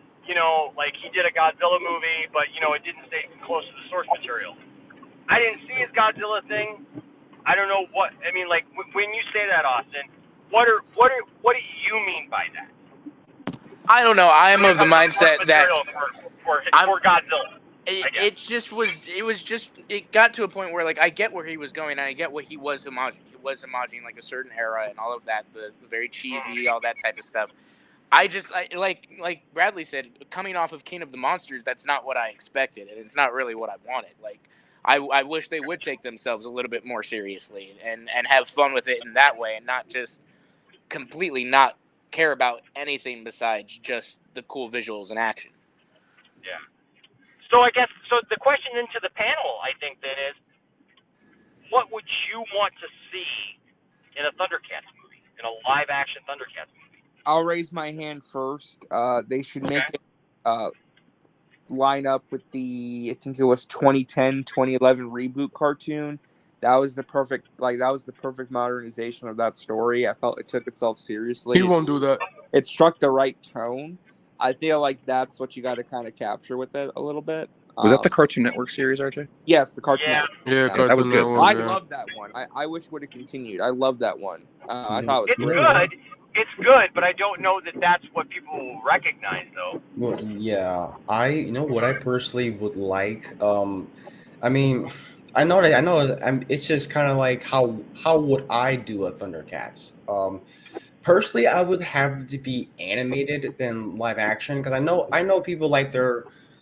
like he did a Godzilla movie, but it didn't stay close to the source material. I didn't see his Godzilla thing. I don't know what I mean. Like when you say that, Austin, what do you mean by that?
I don't know. I am of the mindset that
for Godzilla.
It got to a point where, like, I get where he was going, and I get what he was homaging. He was homaging, like, a certain era and all of that, the very cheesy, all that type of stuff. Like Bradley said, coming off of King of the Monsters, that's not what I expected, and it's not really what I wanted. Like, I wish they would take themselves a little bit more seriously and have fun with it in that way, and not just completely not care about anything besides just the cool visuals and action.
Yeah. So I guess the question into the panel, I think, then is, what would you want to see in a Thundercats movie, in a live-action Thundercats movie?
I'll raise my hand first. They should make it line up with I think it was 2010, 2011 Reboot cartoon. That was the perfect modernization of that story. I felt it took itself seriously.
He won't do that.
It struck the right tone. I feel like that's what you got to kind of capture with it a little bit.
Was that the Cartoon Network series, RJ?
Yes, the Cartoon Network.
Yeah,
that was good.
I love that one. I wish it would have continued. I love that one. I thought it was great.
Good. It's good, but I don't know that that's what people will recognize, though.
Well, yeah, you know what I personally would like. I mean, I know. It's just kind of like how would I do a Thundercats? Personally, I would have to be animated than live action, because I know people like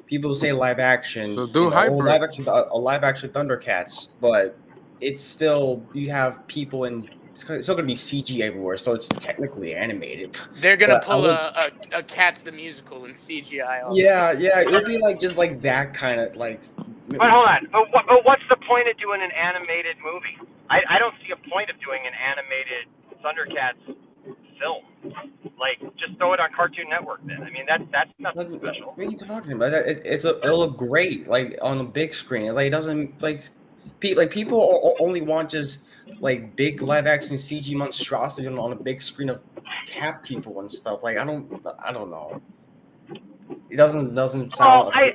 people say live action.
So do hybrid.
Live action Thundercats, but it's still, you have people in. It's still gonna be CG everywhere, so it's technically animated.
They're gonna pull a Cats the Musical in CGI.
Yeah, it'll be like just like that kind of like.
But hold on. But what's the point of doing an animated movie? I don't see a point of doing an animated Thundercats film. Like, just throw it on Cartoon Network then. I mean, that's nothing special.
What are you talking about? It'll look great, like, on a big screen. Like, it doesn't, like people only want just like big live action CG monstrosities on a big screen of cat people and stuff. Like, I don't know. It doesn't sound.
I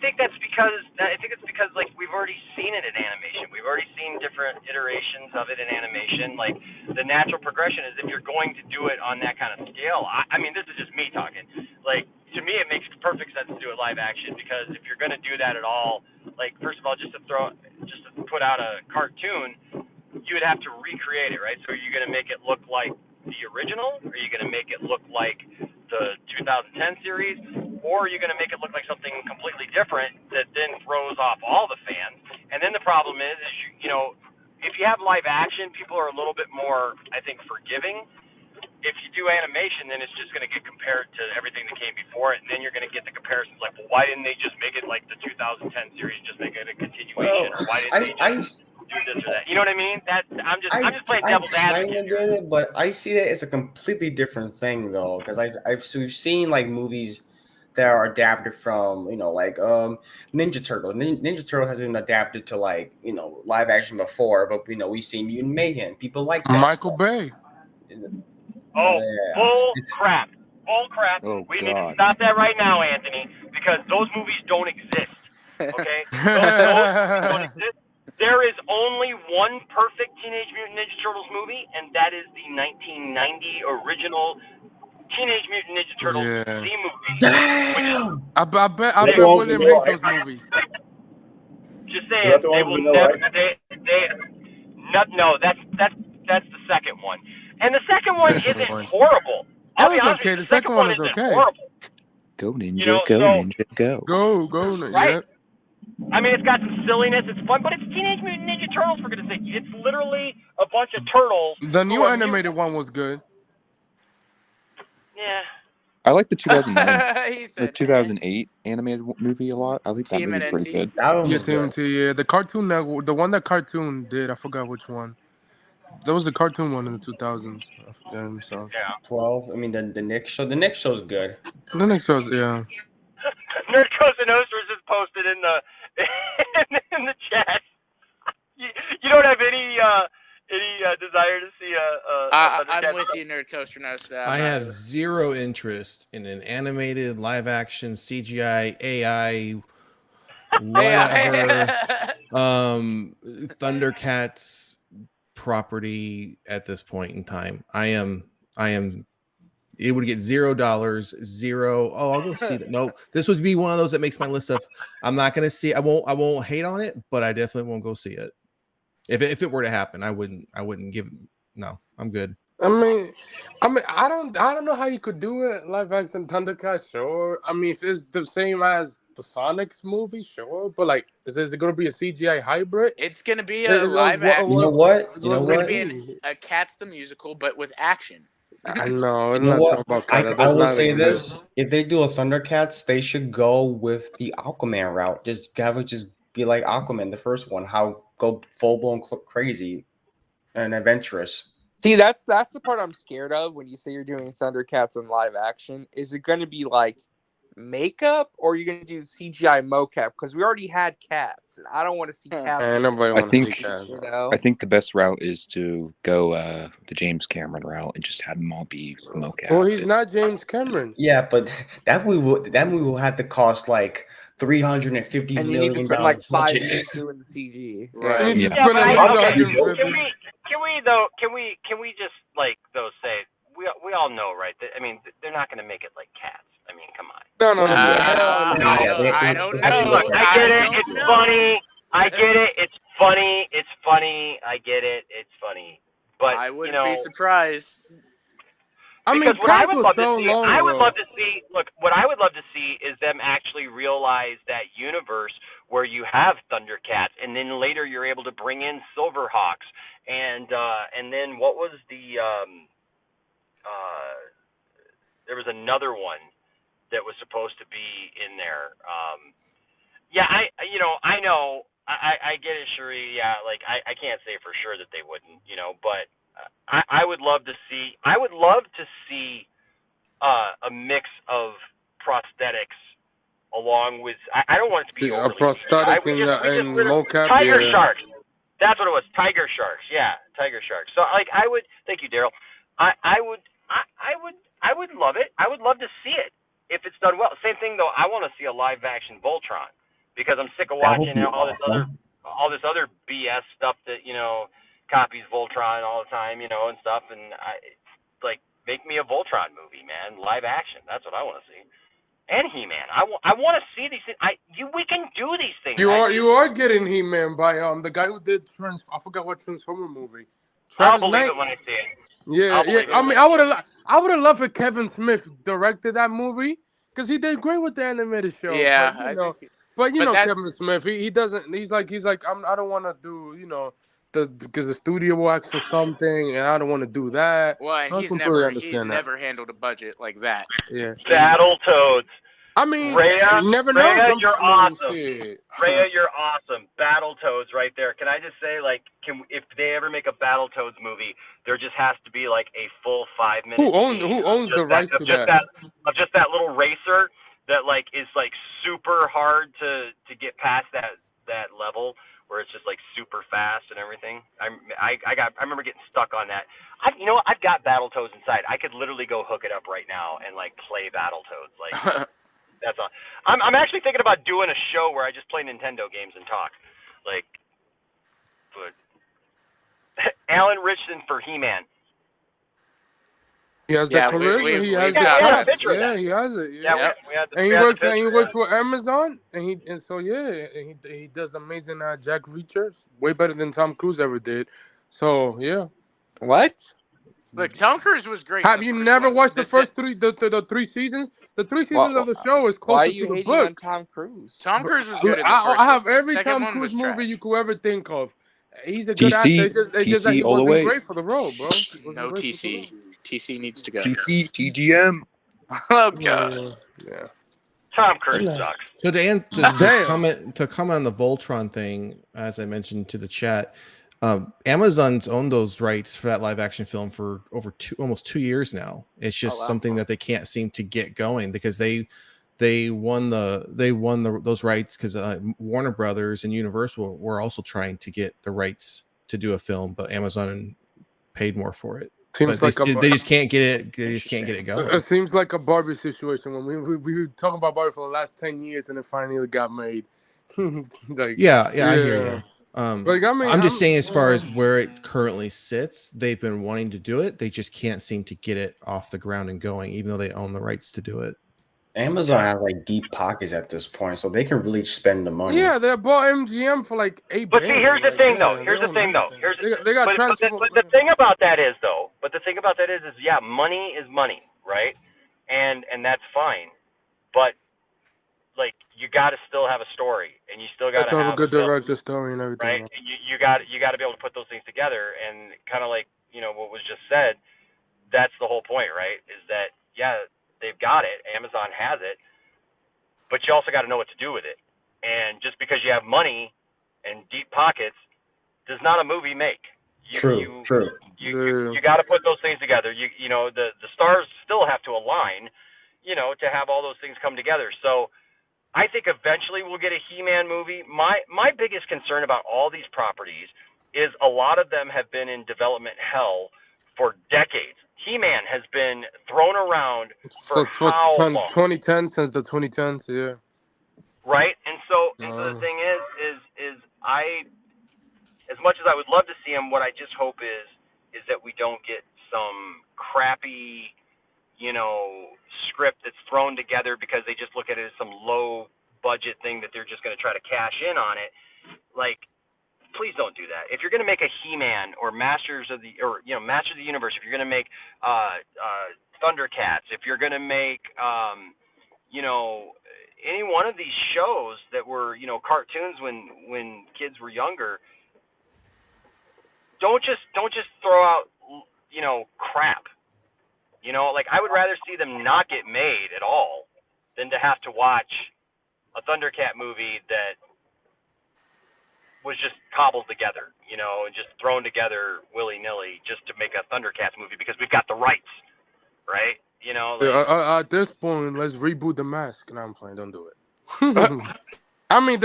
think that's because like we've already seen it in animation. We've already seen different iterations of it in animation. Like, the natural progression is, if you're going to do it on that kind of scale. I mean, this is just me talking. Like, to me, it makes perfect sense to do it live action, because if you're going to do that at all, like, first of all, just to put out a cartoon, you would have to recreate it, right? So are you going to make it look like the original? Or are you going to make it look like the 2010 series? Or are you going to make it look like something completely different that then throws off all the fans? And then the problem is you know, if you have live action, people are a little bit more, I think, forgiving. If you do animation, then it's just going to get compared to everything that came before it, and then you're going to get the comparisons like, well, why didn't they just make it like the 2010 series, just make it a continuation, or why didn't they just do this or that? You know what I mean? I'm just playing devil's advocate.
I did it, but I see it as a completely different thing, though, because we've seen like movies that are adapted from, you know, like Ninja Turtle. Ninja Turtle has been adapted to, like, you know, live action before, but, you know, we've seen Mutant Mayhem. People like that
Michael Bay.
Oh, bull crap.
Oh,
we need to stop that right now, Anthony, because those movies don't exist. Okay? those don't exist. There is only one perfect Teenage Mutant Ninja Turtles movie, and that is the 1990 original Teenage Mutant Ninja Turtles Z movie.
Damn!
I bet William hates those movies.
Just saying, they will never. No, that's the second one, and the second one isn't horrible. I'll be honest with you,
the second one is okay.
Horrible.
Go Ninja,
You know,
go
so-
Ninja, go.
Go,
Right.
yeah.
I mean, it's got some silliness, it's fun, but it's Teenage Mutant Ninja Turtles, for goodness sake. It's literally a bunch of turtles.
The new
who are
animated one was good.
Yeah.
I like the 2009, the 2008 animated movie a lot. I think that movie's pretty good.
Yeah, TMNT, yeah. The Cartoon Network, the one that Cartoon did, I forgot which one. That was the cartoon one in the 2000s. So.
Yeah.
12. I mean, the Nick show. The Nick show's good.
The Nick show's, yeah.
Nerd Coast and Oasters is posted in the chat. You don't have any desire to see a
I'm with you, Nerd Coaster Noster.
I have zero interest in an animated live action CGI AI whatever Thundercats property at this point in time. I am It would get $0, zero. Oh, I'll go see that. No, this would be one of those that makes my list of. I'm not going to see. I won't hate on it, but I definitely won't go see it. If it were to happen, I wouldn't give. No, I'm good.
I mean, I don't know how you could do it live action Thundercats. Sure. I mean, if it's the same as the Sonic's movie, sure. But like, is it going to be a CGI hybrid?
It's going to be a live action.
You know what?
It's going to be a Cats the musical, but with action.
I know.
You know what? I will say this: if they do a Thundercats, they should go with the Aquaman route. Just have it just be like Aquaman, the first one. How go full blown crazy and adventurous.
See, that's the part I'm scared of when you say you're doing Thundercats in live action. Is it going to be like makeup, or are you going to do CGI mocap? Because we already had cats, and I don't want to see cats.
I think the best route is to go the James Cameron route and just have them all be mocap.
Well, he's not James Cameron.
Yeah, but that movie will have to cost like $350
and you
million.
need to spend like 5 years doing the CG.
Right.
Yeah, but can we just like though say we all know, right? That, I mean, they're not going to make it like Cats. I mean, come on.
No.
I don't know.
Look, I get it. It's funny. I get it. It's funny. It's funny. I get it. It's funny. But
I wouldn't be surprised.
I mean,
what I would
was
love
so
to see,
long
I would
ago.
love to see. Look, what I would love to see is them actually realize that universe where you have Thundercats, and then later you're able to bring in Silverhawks, and then what was the there was another one that was supposed to be in there. Yeah, I know. I get it, Sheree. Yeah, like I can't say for sure that they wouldn't, but I would love to see. I would love to see a mix of prosthetics along with. I don't want it to be
A
overly.
prosthetic and mocap.
Tiger
Yeah.
sharks. That's what it was. Tiger sharks. Yeah, tiger sharks. So like I would. Thank you, Daryl. I would love it. I would love to see it if it's done well. Same thing though. I want to see a live action Voltron because I'm sick of watching all this other BS stuff that copies Voltron all the time, and stuff. And like make me a Voltron movie, man, live action. That's what I want to see. And He-Man. I want to see these things. We can do these things.
You are getting He-Man by the guy who did I forgot what Transformer movie.
I'll
Travis
believe
Knight.
it when I see it.
Yeah. I mean, I would have loved if Kevin Smith directed that movie because he did great with the animated show.
Yeah,
but you know
that's-
Kevin Smith, he doesn't. He's like I don't want to do because the studio will ask for something and I don't want to do that.
Well, and
I
he's
completely
never handled a budget like that.
Yeah.
Battletoads.
I mean,
Rhea,
you never know.
Rhea, you're awesome.
Shit.
Rhea, you're awesome. Battletoads right there. Can I just say, like, if they ever make a Battletoads movie, there just has to be like a full 5 minute.
Who owns the rights to that?
Of just that little racer that like is like super hard to get past that level where it's just like super fast and everything. I remember getting stuck on that. I've got Battletoads inside. I could literally go hook it up right now and like play Battletoads. Like that's all. I'm actually thinking about doing a show where I just play Nintendo games and talk. Like, but Alan Richardson for He-Man.
He has the charisma. He has the talent. Yeah, he has it. Yeah. And he works for Amazon, and he does amazing Jack Reacher, way better than Tom Cruise ever did. So yeah.
What?
Look, Tom Cruise was great.
Have you never watched the first three seasons? The 3 seasons of the show is closer to the book.
On Tom Cruise?
Tom Cruise was good.
I have every Tom Cruise movie you could ever think of. He's a good actor. It's just that he wasn't great for the role, bro.
No TC. TC needs to go.
TC, TGM.
Oh god.
Yeah.
Tom Cruise sucks.
So to comment on the Voltron thing, as I mentioned to the chat, Amazon's owned those rights for that live action film for over almost 2 years now. It's just something that they can't seem to get going because they won those rights because Warner Brothers and Universal were also trying to get the rights to do a film, but Amazon paid more for it. But they just can't get it. They just can't get it going.
It seems like a Barbie situation when we were talking about Barbie for the last 10 years and it finally got made.
I hear you.
Like, I mean,
I'm just saying, as far as where it currently sits, they've been wanting to do it. They just can't seem to get it off the ground and going, even though they own the rights to do it.
Amazon has like deep pockets at this point, so they can really spend the money.
Yeah, they bought MGM for like $8
But see,
billion.
here's the
Like,
thing,
yeah,
though.
they
Here's the
own
thing, though.
everything. They got
But the thing about that is, though. But the thing about that is, yeah, money is money, right? And that's fine. But like, you got to still have a story, and you still got
That's
to
have a
have
good
a film,
director story and everything.
right? You got to be able to put those things together, and kind of like, you know, what was just said. That's the whole point, right? Is that, yeah, they've got it. Amazon has it, but you also got to know what to do with it. And just because you have money and deep pockets does not a movie make.
True.
You got to put those things together. You know, the stars still have to align, you know, to have all those things come together. So I think eventually we'll get a He-Man movie. My biggest concern about all these properties is a lot of them have been in development hell for decades. He-Man has been thrown around for how long?
2010, since the 2010s, yeah.
Right? And so the thing is I, as much as I would love to see him, what I just hope is that we don't get some crappy, you know, script that's thrown together because they just look at it as some low budget thing that they're just going to try to cash in on it. Like, please don't do that. If you're going to make a He-Man or Masters of the Universe, if you're going to make Thundercats, if you're going to make you know, any one of these shows that were, you know, cartoons when kids were younger, don't just throw out, you know, crap. You know, like, I would rather see them not get made at all than to have to watch a Thundercat movie that was just cobbled together, you know, and just thrown together willy-nilly just to make a Thundercats movie because we've got the rights, right? You know, like,
Yeah, at this point, let's reboot The Mask. No, I'm playing. Don't do it. I mean,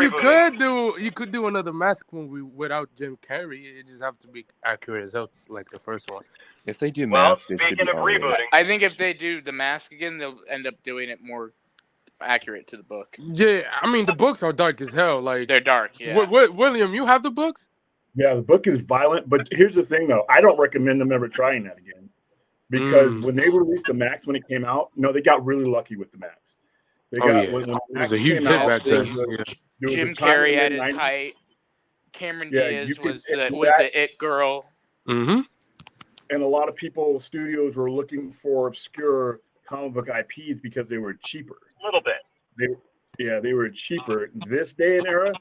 you could do another Mask movie without Jim Carrey. It just have to be accurate as hell, like the first one.
If they do Mask, it should be
rebooting,
I think if they do The Mask again, they'll end up doing it more accurate to the book.
Yeah, I mean, the books are dark as hell. Like,
they're dark. Yeah.
William, you have the books?
Yeah, the book is violent, but here's the thing, though. I don't recommend them ever trying that again because when they released the Max when it came out, they got really lucky with the Max. They got
it was a huge hit back then.
Jim Carrey at his height. Cameron Diaz was the it girl.
Mm-hmm.
And a lot of people, studios were looking for obscure comic book IPs because they were cheaper.
a little bit.
They were cheaper. This day and era,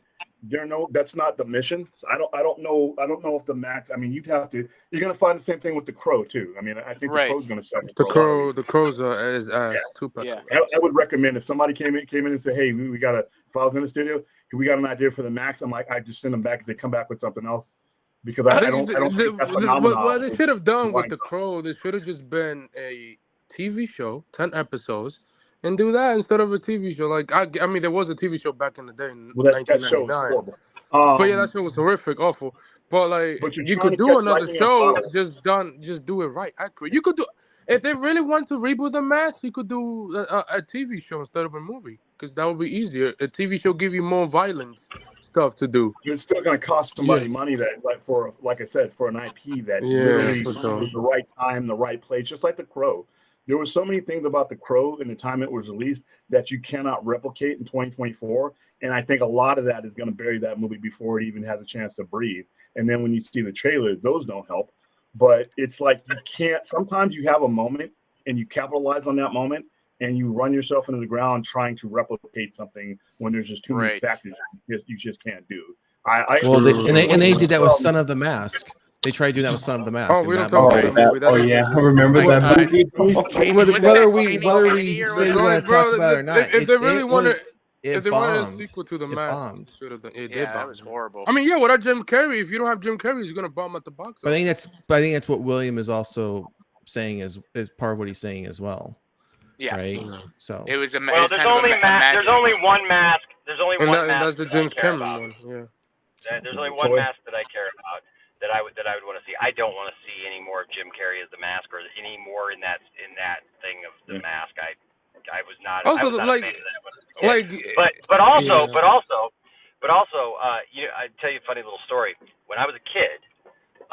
that's not the mission. So I don't know if the Max. I mean, you're gonna find the same thing with the Crow too. I mean, I think the Crow's gonna suffer.
The Crow's is ass too.
Yeah. I would recommend if somebody came in and said, "Hey, if I was in the studio, we got an idea for the Max," I'm like, I just send them back because they come back with something else. Because I don't think that's
what they should have done with the Crow, they should have just been a TV show, 10 episodes, and do that instead of a TV show. Like, I mean, there was a TV show back in the day in 1999. But yeah, that show was horrific, awful. But like, you could do another show, just do it right, accurate. You could do, if they really want to reboot The Mask, you could do a TV show instead of a movie, because that would be easier. A TV show give you more violence stuff to do.
It's still going to cost somebody money that, like I said, for an IP that literally was the right time, the right place, just like the Crow. There were so many things about the Crow in the time it was released that you cannot replicate in 2024. And I think a lot of that is going to bury that movie before it even has a chance to breathe. And then when you see the trailer, those don't help. But it's like you can't. Sometimes you have a moment and you capitalize on that moment and you run yourself into the ground trying to replicate something when there's just too many factors you just can't do.
They did that with Son of the Mask. They tried doing that with Son of the Mask.
Oh, we don't talk about that movie. Oh yeah, I remember that movie.
Whether we want to talk about it or not,
if they really wanted a sequel to The Mask,
that was horrible.
I mean, without Jim Carrey, if you don't have Jim Carrey, he's gonna bomb at the box office.
I think that's what William is also saying is part of what he's saying as well.
Yeah.
Right. So
it was a.
Well, there's only one mask. There's only one mask.
That's the James Cameron one. Yeah.
There's only one mask that I care about. That I would want to see. I don't want to see any more of Jim Carrey as the Mask or any more in that thing of the Mask. I was not.
Also,
I was not a fan of that one. But But also, I tell you a funny little story. When I was a kid,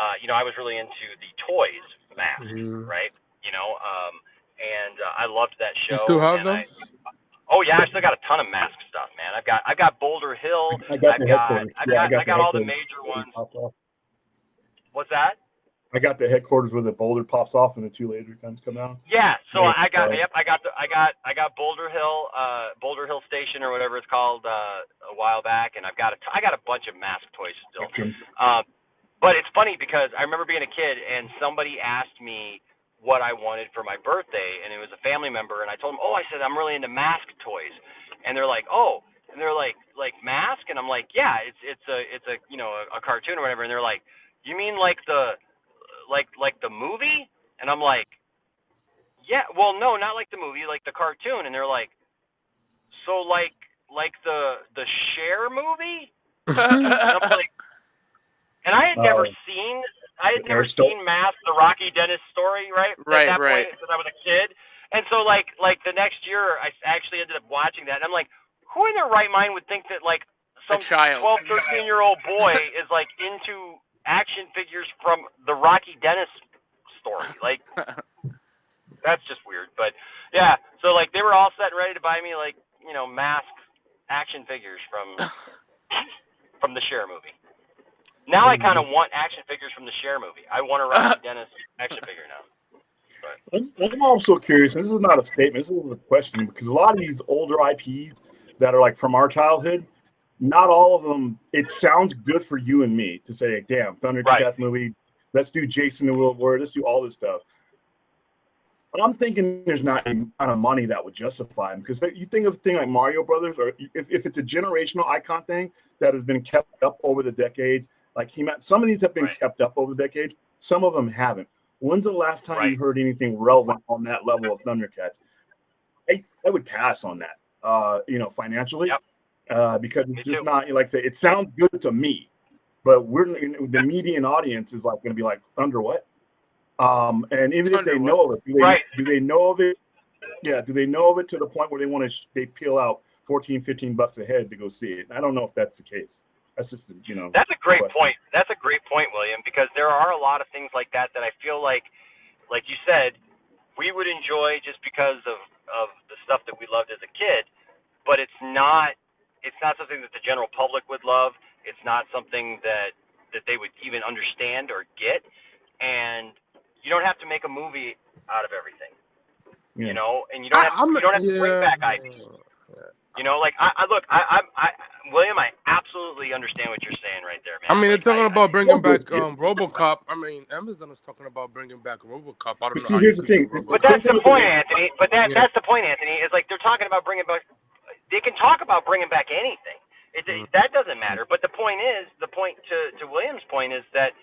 I was really into the toys mask, right? And I loved that
You
show.
still have
And
them?
oh yeah, I still got a ton of mask stuff, man. I've got Boulder Hill.
I got the headquarters.
I got all the major ones. What's that?
I got the headquarters where the boulder pops off and the 2 laser guns come out.
Yeah, so I got Boulder Hill Station or whatever it's called a while back, and I got a bunch of mask toys still. But it's funny because I remember being a kid and somebody asked me what I wanted for my birthday, and it was a family member, and I told them, I said I'm really into mask toys, and they're like, and they're like mask, and I'm like, yeah, it's a cartoon or whatever, and they're like, you mean like the movie? And I'm like, yeah, well, no, not like the movie, like the cartoon. And they're like, so like the Cher movie? And I'm like, and I had never seen Mask, the Rocky Dennis story, right?
Right,
At that
right.
point, because I was a kid. And so like the next year, I actually ended up watching that. And I'm like, who in their right mind would think that like some 12, 13-year-old boy is like into action figures from the Rocky Dennis story? Like, that's just weird. But yeah, so like they were all set and ready to buy me like Mask action figures from the Cher movie. Now I kind of want action figures from the Cher movie. I want a Rocky Dennis action figure now.
I'm also curious, and this is not a statement, this is a question, because a lot of these older IPs that are like from our childhood, not all of them, it sounds good for you and me to say, damn, Thundercats movie, let's do Jason the World War, let's do all this stuff. But I'm thinking there's not any amount of money that would justify them, because you think of a thing like Mario Brothers, or if it's a generational icon thing that has been kept up over the decades, like some of these have been kept up over the decades, some of them haven't. When's the last time you heard anything relevant on that level of Thundercats? I would pass on that, financially, because it's just not, like I say, it sounds good to me, but the median audience is like going to be like, Thunder what? And even if they know of it, do they know of it? Yeah, do they know of it to the point where they peel out $14-15 a head to go see it? I don't know if that's the case. That's just
That's a great point. That's a great point, William, because there are a lot of things like that I feel like you said, we would enjoy just because of the stuff that we loved as a kid, but it's not something that the general public would love. It's not something that they would even understand or get, and you don't have to make a movie out of everything, and you don't have to bring back IP. Like William, I absolutely understand what you're saying right there, man.
I mean, they're talking about bringing back RoboCop. I mean, Amazon is talking about bringing back RoboCop. I don't know.
Here's the thing.
But that's the point, Anthony. That's the point, Anthony. Is like they're talking about bringing back. They can talk about bringing back anything. That doesn't matter. But the point to William's point is that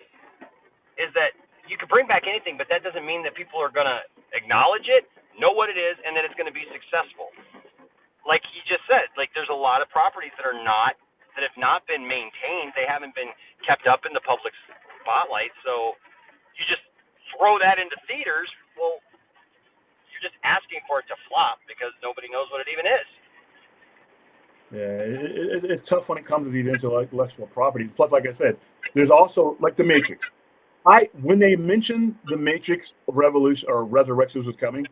you can bring back anything, but that doesn't mean that people are gonna acknowledge it, know what it is, and that it's gonna be successful. Like he just said, like there's a lot of properties that have not been maintained. They haven't been kept up in the public spotlight. So you just throw that into theaters. Well, you're just asking for it to flop because nobody knows what it even is.
Yeah, it's tough when it comes to these intellectual properties. Plus, like I said, there's also like the Matrix. When they mentioned the Matrix Revolution or Resurrections was coming,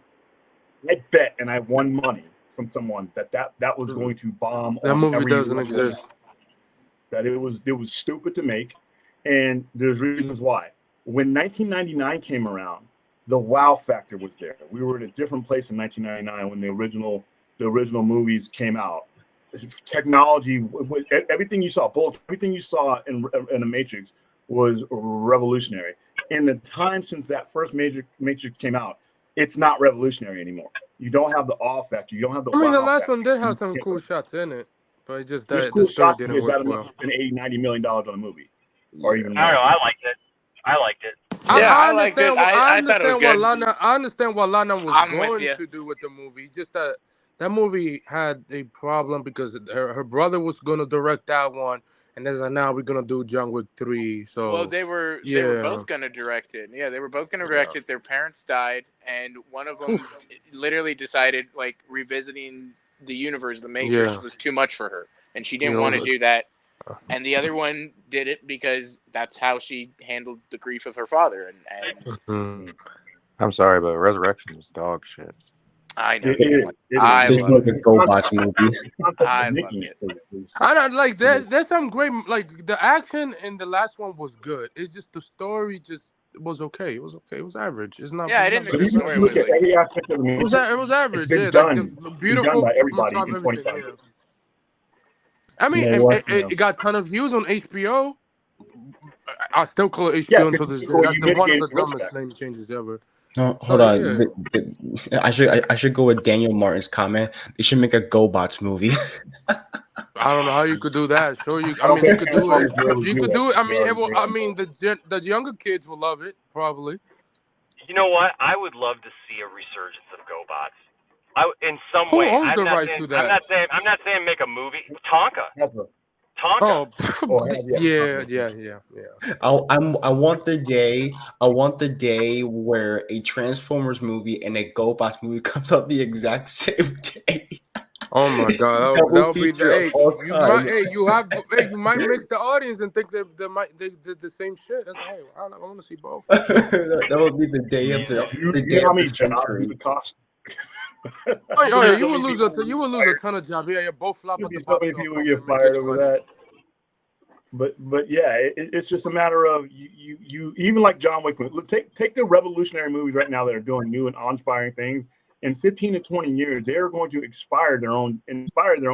I bet and I won money from someone that was going to bomb.
That movie doesn't exist.
That it was stupid to make, and there's reasons why. When 1999 came around, the wow factor was there. We were at a different place in 1999 when the original movies came out. Technology, everything you saw, everything you saw in the Matrix was revolutionary. In the time since that first Matrix came out, it's not revolutionary anymore. You don't have the awe factor. You don't have the.
I mean, the
wow
last
factor.
one did have some cool shots in it, but it just
There's
the
cool
story
shots
didn't work well.
Spend $80-90 million on a movie, or even more.
I don't know. I liked it.
I
liked it. I thought it was good.
I understand what Lana was
I'm
going
with
to do with the movie. Just that movie had a problem because her brother was going to direct that one, and there's now we're going to do John Wick 3. So
well, they were both going to direct it. Yeah, they were both going to direct it. Their parents died, and one of them literally decided like revisiting the universe, the Matrix, was too much for her, and she didn't want to do that. and the other one did it because that's how she handled the grief of her father. And
I'm sorry, but Resurrection was dog shit.
I know.
I love it. GoBots movie.
I loved it.
I don't like that. There's some great, like the action in the last one was good. It's just the story just was okay. It was okay. It was average. It's not.
Yeah, I
it's
didn't
not
think the
bad.
story was like.
Every aspect of the movie.
It was average.
It's been
Yeah,
done.
like the
Been
beautiful
done by everybody
on top
in
of
25
everything.
years.
Yeah. I mean,
You know what?
it got a ton of views on HBO. I still call it HBO
Yeah,
until this day.
well,
That's
you
one of
mitigate
the
risk
dumbest
factor.
name changes ever.
No,
So,
hold on.
yeah.
I should go with Daniel Martin's comment. They should make a GoBots movie.
I don't know how you could do that. Sure, you.
I
I
don't
mean, you
think
could do it.
Transformers will
You
do
could
it.
do it. I
They
mean, it
already
will.
did
I
it.
mean, the younger kids will love it probably.
You know what? I would love to see a resurgence of GoBots. In some
Who
way.
owns the
I'm not
rights
saying.
to that?
I'm not saying make a movie. Tonka. Tonka.
Oh, yeah.
I want the day where a Transformers movie and a GoBots movie comes out the exact same day.
Oh my God,
Double
that'll be
feature
the.
of
Hey,
all
you
time.
might. Hey, you might mix the audience and think they did the same shit. That's hey, I want to see both.
That would be the day of the
You
day
know how
of
many
the
jobs it
century.
would cost?
Oh yeah, you would lose a ton of jobs. Yeah, both flop at the
So
box
many
office
people
and
get
make
fired
any
over
money.
that. But yeah, it's just a matter of you even like John Wick. Take the revolutionary movies right now that are doing new and awe-inspiring things. In 15 to 20 years, they are going to inspire their own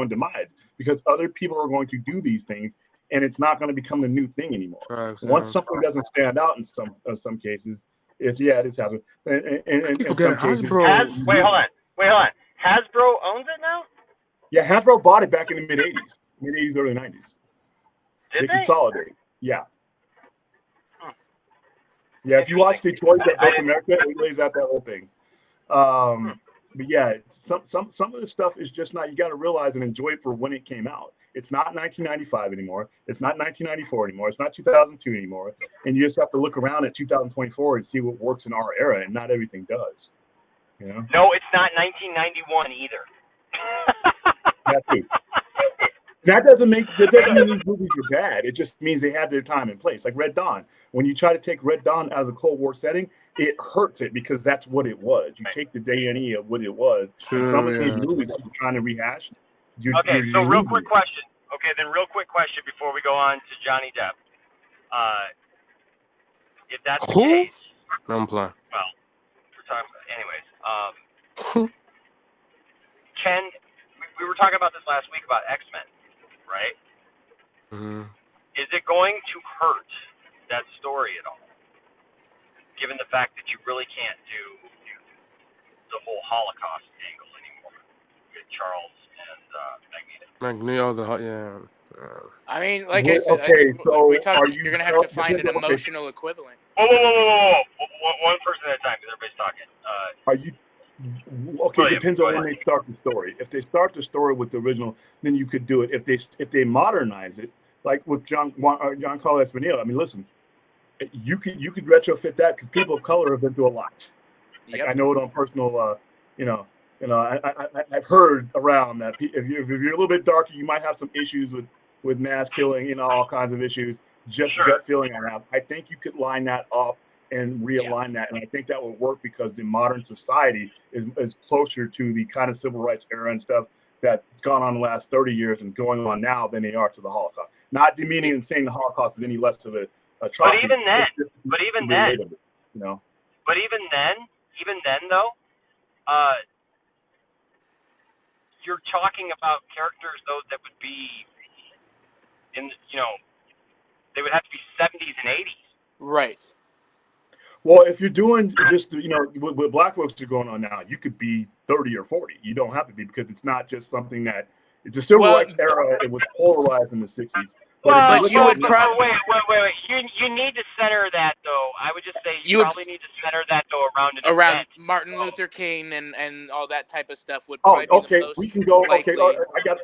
demise because other people are going to do these things, and it's not going to become the new thing anymore. Once something doesn't stand out in some cases, it is happening. In some cases,
Wait, hold on. Hasbro owns it now?
Yeah, Hasbro bought it back in the mid 80s, early 90s.
Did they?
Consolidated. Yeah. Yeah, if you watch the Toys That Built America, it lays out that whole thing. But yeah, some of the stuff is just not. You got to realize and enjoy it for when it came out. It's not 1995 anymore. It's not 1994 anymore. It's not 2002 anymore. And you just have to look around at 2024 and see what works in our era, and not everything does. You know?
No, it's not 1991 either.
That too. That doesn't mean these movies are bad. It just means they had their time and place. Like Red Dawn. When you try to take Red Dawn as a Cold War setting, it hurts it because that's what it was. You take the D&E of what it was. And some of these movies that you're trying to rehash.
Real quick question. Real quick question before we go on to Johnny Depp. If that's the case,
No, I'm playing.
well, we're talking about anyways. We were talking about this last week about X-Men, right?
Mm-hmm.
Is it going to hurt that story at all? Given the fact that you really can't do the whole Holocaust angle anymore with Charles and Magneto.
Yeah.
I mean, like I said, we talked. You're gonna have to find an emotional equivalent.
Whoa! One person at a time because everybody's talking.
Are you okay? Depends on when they start the story. If they start the story with the original, then you could do it. If they modernize it, like with Giancarlo Esposito, I mean, listen, you could retrofit that because people of color have been through a lot. Like, I know it on personal, I've heard around that if you're a little bit darker, you might have some issues with mass killing, all kinds of issues. Just gut feeling I have. I think you could line that up and realign that, and I think that would work because the modern society is closer to the kind of civil rights era and stuff that's gone on the last 30 years and going on now than they are to the Holocaust. Not demeaning and saying the Holocaust is any less of a atrocity.
But even then, though, you're talking about characters though that would be they would have to be 70s and 80s.
Right.
Well, if you're doing just what black folks are going on now, you could be 30 or 40. You don't have to be because it's not just something that it's a civil rights era. It was polarized in the 60s.
But you would probably
wait. You need to center that though. I would just say you probably need to center that though around
Martin Luther King and all that type of stuff would probably be the most
we can go.
likely.
Okay,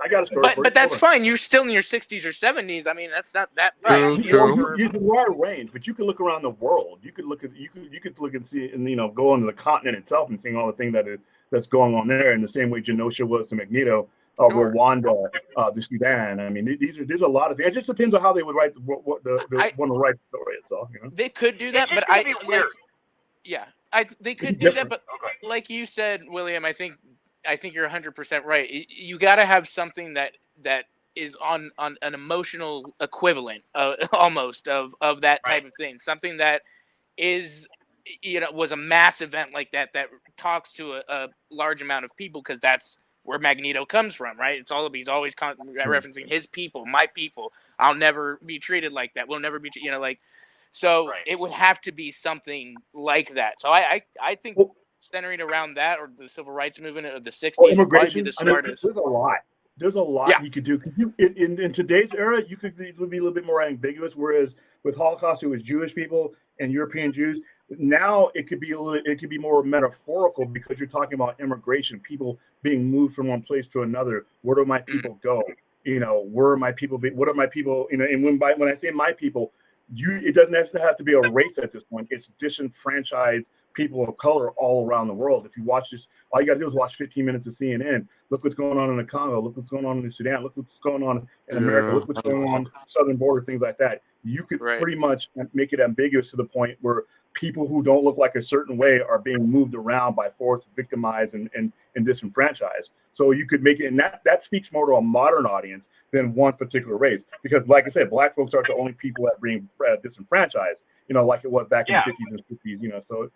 I got a story.
But that's fine. You're still in your 60s or 70s. I mean, that's not that big.
You are range, but you could look around the world. You could look and see and go into the continent itself and seeing all the things that's going on there. In the same way Genosha was to Magneto, Rwanda, the Sudan. I mean, there's a lot of things. It just depends on how they would write want to write the story. It's all, you know.
They could do that, but they could do that, but like you said, William, I think you're 100% right. You got to have something that is on an emotional equivalent, almost of that type of thing. Something that is, was a mass event like that talks to a large amount of people, because that's where Magneto comes from, right? It's all he's always referencing his people, my people. I'll never be treated like that. We'll never be, So it would have to be something like that. So I think centering around that, or the civil rights movement of the 60s, would probably be the smartest.
There's a lot. There's a lot you could do. In today's era, you could be a little bit more ambiguous. Whereas with Holocaust, it was Jewish people and European Jews. Now it could be more metaphorical, because you're talking about immigration, people being moved from one place to another. Where do my people go? Where are my people? What are my people? And when I say my people, it doesn't have to be a race at this point. It's disenfranchised people of color all around the world. If you watch this, all you got to do is watch 15 minutes of CNN. Look what's going on in the Congo. Look what's going on in the Sudan. Look what's going on in America. Look what's going on southern border, things like that. You could pretty much make it ambiguous to the point where people who don't look like a certain way are being moved around by force, victimized, and disenfranchised. So you could make it, and that speaks more to a modern audience than one particular race. Because, like I said, black folks aren't the only people that bring disenfranchised, like it was back in the 50s and 50s, So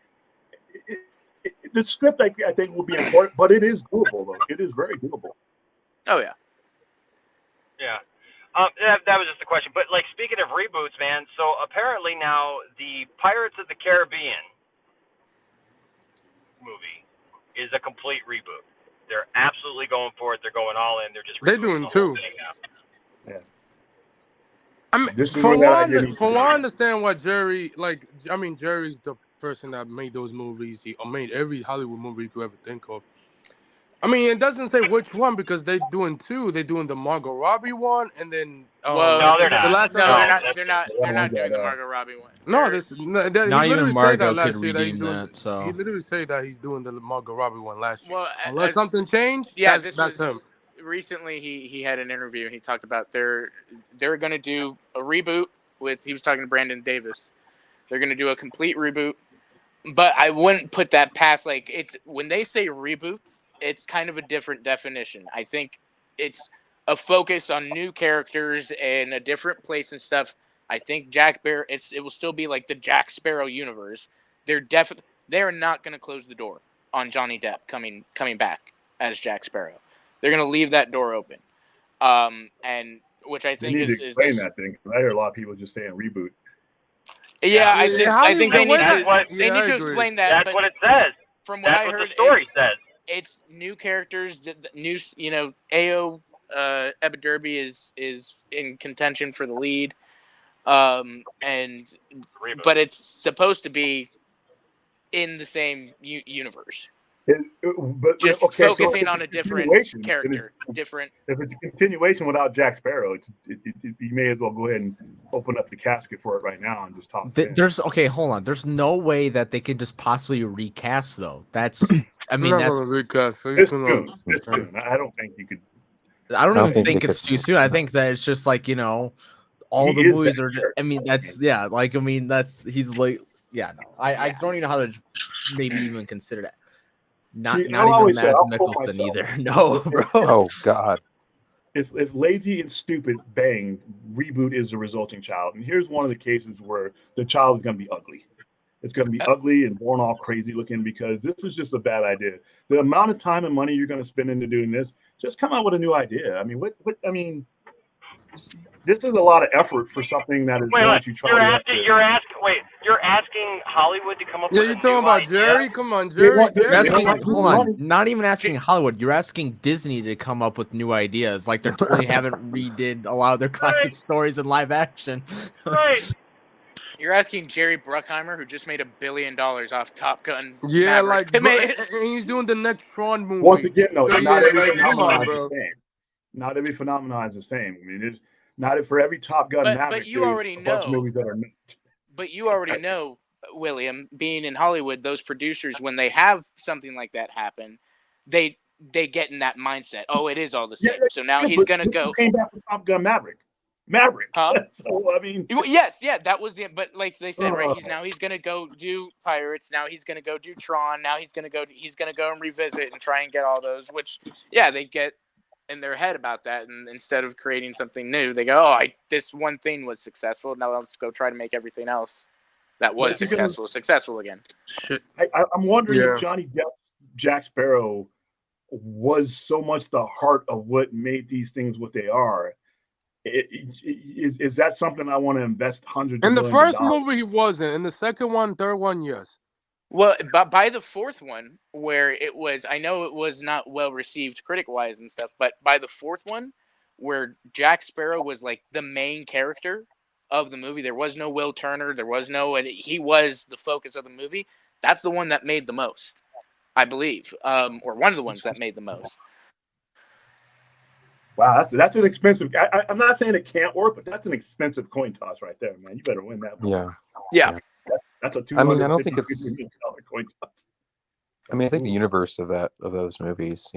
the script, I think, will be important, but it is doable, though. It is very doable.
Oh, yeah.
Yeah. That was just a question. But, speaking of reboots, man, so apparently now the Pirates of the Caribbean movie is a complete reboot. They're absolutely going for it. They're going all in. They're
doing two.
Yeah.
I mean, from what I understand, what Jerry, Jerry's the person that made those movies. He made every Hollywood movie you could ever think of. I mean, it doesn't say which one, because they're doing two. They're doing the Margot Robbie one, and then
no, they're not.
The last
they're not doing the Margot Robbie one.
No, he
Not even
literally said
Margot
that last
could
year that he's
redeem
doing.
that. So
He literally said that he's doing the Margot Robbie one last year.
Well,
unless something changed, that's him.
Recently, he had an interview, and he talked about they're going to do a reboot with. He was talking to Brandon Davis. They're going to do a complete reboot, but I wouldn't put that past it's when they say reboots. It's kind of a different definition. I think it's a focus on new characters and a different place and stuff. I think Jack Sparrow, it will still be like the Jack Sparrow universe. They are not going to close the door on Johnny Depp coming back as Jack Sparrow. They're going to leave that door open. And which I think
they need to explain that thing. I hear a lot of people just saying reboot.
Yeah, I think they need to explain that.
That's what it says.
From what I heard,
the story says.
It's new characters. New, Ayo Ebiderby is in contention for the lead, but it's supposed to be in the same universe. Focusing on a different character, different.
If it's a continuation without Jack Sparrow, you may as well go ahead and open up the casket for it right now and just toss it in.
Hold on. There's no way that they could just possibly recast though. That's I mean that's
recast.
It's soon. I don't think you could.
I don't even think it's too soon. I think that it's just all the movies are. I mean that's he's like I don't even know how to maybe even consider that. Not even Matt Nicholson either. No, bro.
Oh God.
If lazy and stupid, bang, reboot is the resulting child. And here's one of the cases where the child is going to be ugly. It's going to be ugly and born all crazy looking, because this is just a bad idea. The amount of time and money you're going to spend into doing this, just come out with a new idea. I mean, this is a lot of effort for something that is going to try.
You're asking Hollywood to come up
with
a
you're talking about
idea?
Jerry? Come on, Jerry.
Hold on. Not even asking Hollywood. You're asking Disney to come up with new ideas. Like they totally haven't redid a lot of their classic stories in live action.
Right.
You're asking Jerry Bruckheimer, who just made $1 billion off Top Gun.
Yeah,
Maverick,
and he's doing the next Tron movie.
Once again, though,
so,
not every
phenomenon
is the same. Not every phenomenon is the same. I mean, there's not for every Top Gun Maverick.
But you already know.
Bunch of movies that are not.
But you already know, William, being in Hollywood, those producers, when they have something like that happen, they they get in that mindset. Oh, it is all the same. So now he's
but
gonna
look
go.
who came back with Top Gun Maverick.
Huh?
So I mean,
Yes, yeah, that was the. But like they said, right? He's gonna go do Pirates. Now he's gonna go do Tron. Now he's gonna go and revisit and try and get all those. Which, yeah, they get in their head about that, and instead of creating something new, they go, "Oh, this one thing was successful. Now let's go try to make everything else that was successful again."
I'm wondering
Yeah.
if Johnny Depp's Jack Sparrow was so much the heart of what made these things what they are. Is that something I want to invest hundreds
In
of
the
millions of
first
dollars?
movie, he wasn't. In the second one, third one, yes.
Well, by the fourth one, where it was, I know it was not well received critic-wise and stuff, but by the fourth one, where Jack Sparrow was like the main character of the movie, there was no Will Turner, he was the focus of the movie. That's the one that made the most, I believe, or one of the ones that made the most.
Wow, that's an expensive. I'm not saying it can't work, but that's an expensive coin toss right there, man. You better win that one.
Yeah.
That's a $250
I mean, I don't think it's.
million coin toss.
I mean, I think the universe of those movies,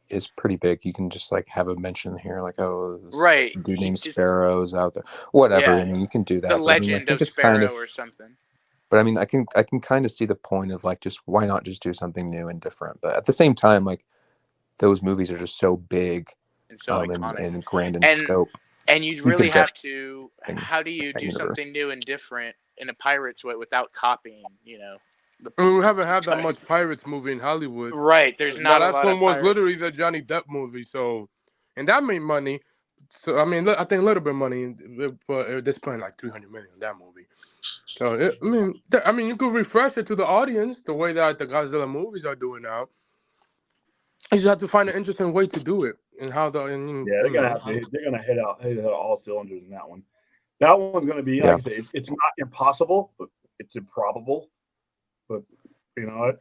is pretty big. You can just like have a mention here, like, oh, this
Right.
dude named Sparrow's out there, whatever.
Yeah.
I mean, you can do that.
The
but I mean, I
Legend
think
of
it's kind
Sparrow
of,
or something.
but I mean, I can kind of see the point of like, just why not just do something new and different? But at the same time, like, those movies are just so big,
and so iconic
and grand in scope.
And you'd really have to. How do you do something new and different in a Pirates way without copying?
We haven't had that much Pirates movie in Hollywood.
Right, there's not a
last
lot
one
of
was
Pirates.
literally the Johnny Depp movie, so and that made money. So I mean, I think a little bit of money, but they spent like $300 million on that movie. So I mean, you could refresh it to the audience the way that the Godzilla movies are doing now. You just have to find an interesting way to do it, and how
Yeah, they're gonna hit out all cylinders in that one. That one's gonna be like I say, it's not impossible, but it's improbable. But you know what?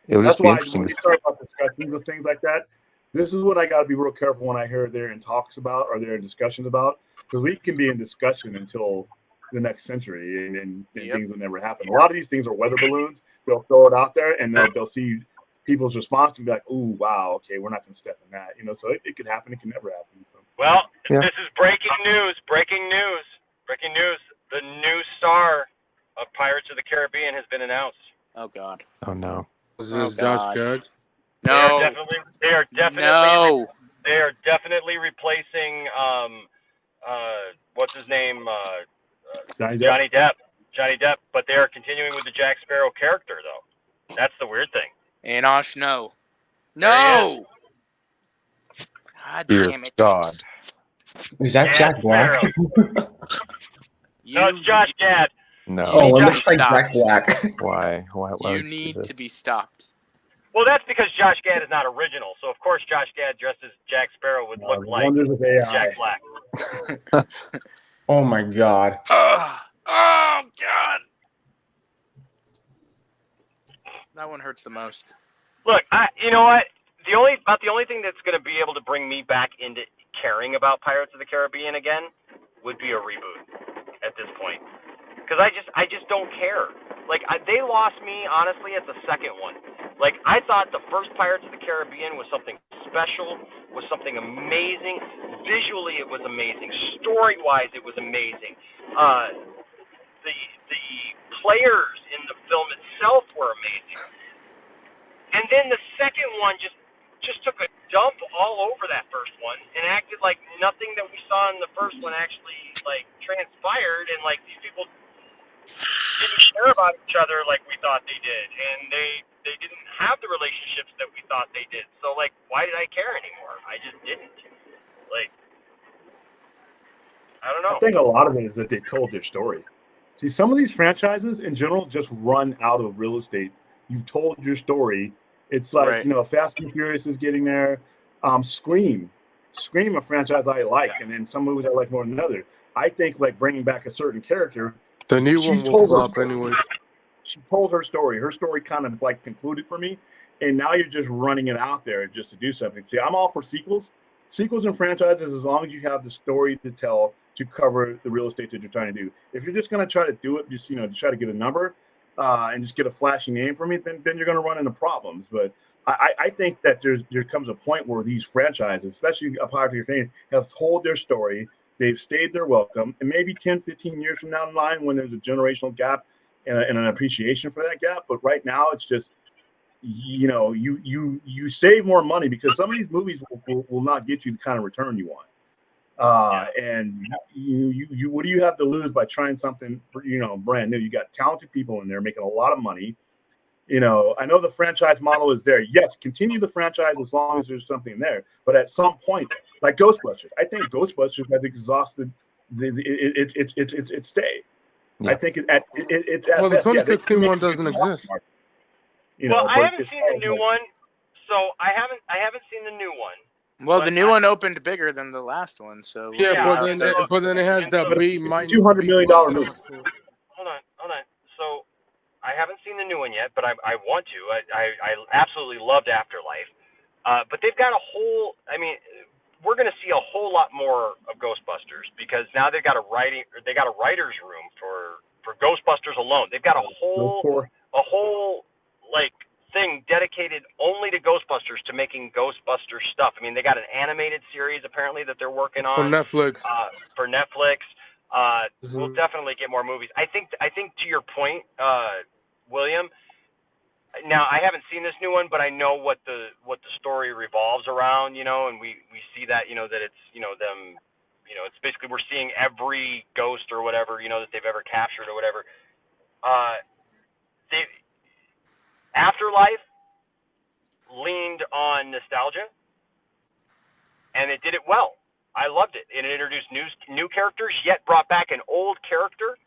It would
That's
just be
why
interesting
when
to
you start about discussions of things like that, this is what I got to be real careful when I hear they're in talks about or they're in discussions about, because we can be in discussion until the next century and things will never happen. A lot of these things are weather balloons. They'll throw it out there and they'll see people's response and be like, "Ooh, wow, okay, we're not going to step in that." So it could happen. It can never happen. So.
Well, This is breaking news. Breaking news. Breaking news. The new star of Pirates of the Caribbean has been announced.
Oh God.
Oh no.
Is this Josh Gad?
No.
They are definitely replacing what's his name? Johnny Depp. Johnny Depp, but they are continuing with the Jack Sparrow character though. That's the weird thing.
Enosh, no. God damn it.
God.
Is that Jack Black?
No, it's Josh Gad.
No.
Oh, it looks like Jack Black.
Why
You need to be stopped.
Well, that's because Josh Gad is not original. So, of course, Josh Gad dressed as Jack Sparrow would look like
Wonders of AI.
Jack Black.
Oh, my God.
Oh, God. That one hurts the most.
Look, you know what? The only thing that's going to be able to bring me back into caring about Pirates of the Caribbean again would be a reboot at this point. Because I just don't care. Like, they lost me, honestly, at the second one. Like, I thought the first Pirates of the Caribbean was something special, was something amazing. Visually, it was amazing. Story-wise, it was amazing. The players in the film itself were amazing. And then the second one just took a dump all over that first one and acted like nothing that we saw in the first one actually, like, transpired, and, like, these people didn't care about each other like we thought they did, and they didn't have the relationships that we thought they did. So, like, why did I care anymore? I just didn't. Like, I don't know.
I think a lot of it is that they told their story. See, some of these franchises in general just run out of real estate. You've told your story. It's like, Fast and Furious is getting there. Scream, a franchise I like, and then some movies I like more than others. I think, like, bringing back a certain character.
The new one will flop anyway.
She told her story. Her story kind of like concluded for me, and now you're just running it out there just to do something. See, I'm all for sequels and franchises as long as you have the story to tell to cover the real estate that you're trying to do. If you're just going to try to do it, just to try to get a number and just get a flashy name for me, then you're going to run into problems. But I think that there comes a point where these franchises, especially a popular fan, have told their story. They've stayed their welcome, and maybe 10, 15 years from down the line, when there's a generational gap and an appreciation for that gap. But right now, it's just, you save more money because some of these movies will not get you the kind of return you want. And you what do you have to lose by trying something brand new? You got talented people in there making a lot of money. I know the franchise model is there. Yes, continue the franchise as long as there's something there. But at some point, like Ghostbusters, I think Ghostbusters has exhausted its stay.
Yeah.
I think it's at
Well, the
best.
2016 one doesn't exist.
Well, I haven't seen the new one, so I haven't seen the new one.
Well, the new one opened bigger than the last one, so we'll see
Yeah,
how
but then it has the B minus
$200 million movie.
Hold on. So I haven't seen the new one yet, but I want to. I absolutely loved Afterlife. But they've got a whole. I mean, we're going to see a whole lot more of Ghostbusters because now they've got a writers room for Ghostbusters alone. They've got a whole like thing dedicated only to Ghostbusters, to making Ghostbusters stuff. I mean, they got an animated series apparently that they're working on
For Netflix.
We'll definitely get more movies. I think to your point, William. Now I haven't seen this new one, but I know what the story revolves around, and we see that, that it's, them, it's basically we're seeing every ghost or whatever, that they've ever captured or whatever. Afterlife leaned on nostalgia, and it did it well. I loved it. It introduced new characters, yet brought back an old character,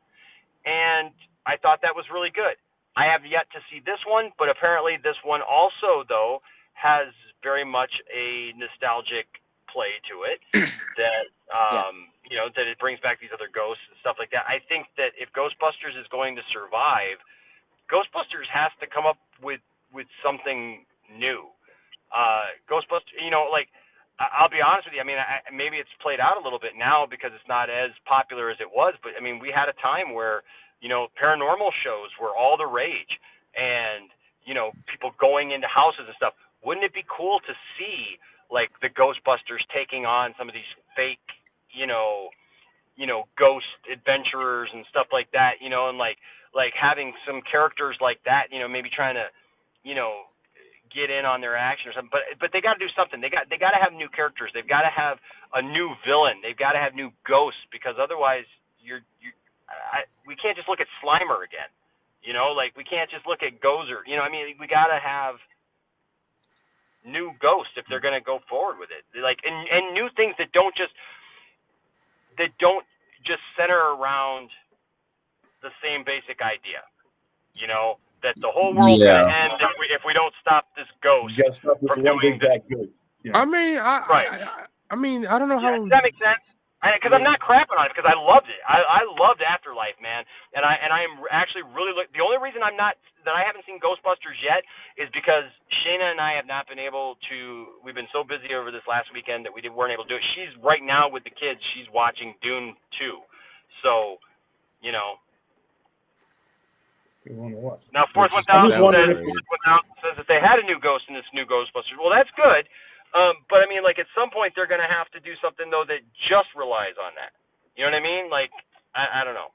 and I thought that was really good. I have yet to see this one, but apparently this one also, though, has very much a nostalgic play to it that, that it brings back these other ghosts and stuff like that. I think that if Ghostbusters is going to survive, Ghostbusters has to come up with something new. Ghostbusters, I'll be honest with you. I mean, maybe it's played out a little bit now because it's not as popular as it was. But I mean, we had a time where, paranormal shows were all the rage, and people going into houses and stuff. Wouldn't it be cool to see like the Ghostbusters taking on some of these fake, ghost adventurers and stuff like that, and like having some characters like that, maybe trying to, get in on their action or something. But they got to do something. They got to have new characters. They've got to have a new villain. They've got to have new ghosts, because otherwise we can't just look at Slimer again. We can't just look at Gozer. We got to have new ghosts if they're going to go forward with it. And new things that don't just center around the same basic idea. That the whole world's going to end if we don't stop this ghost from doing this.
Yeah.
I mean, I don't know how.
Does that make sense? Because I'm not crapping on it, because I loved it. I loved Afterlife, man, and I am actually really the only reason I haven't seen Ghostbusters yet is because Shayna and I have not been able to. We've been so busy over this last weekend that we weren't able to do it. She's right now with the kids. She's watching Dune 2, so
You want to watch?
Now, Fourth 1000 says that they had a new ghost in this new Ghostbusters. Well, that's good. But I mean, at some point they're going to have to do something though that just relies on that. You know what I mean? I don't know.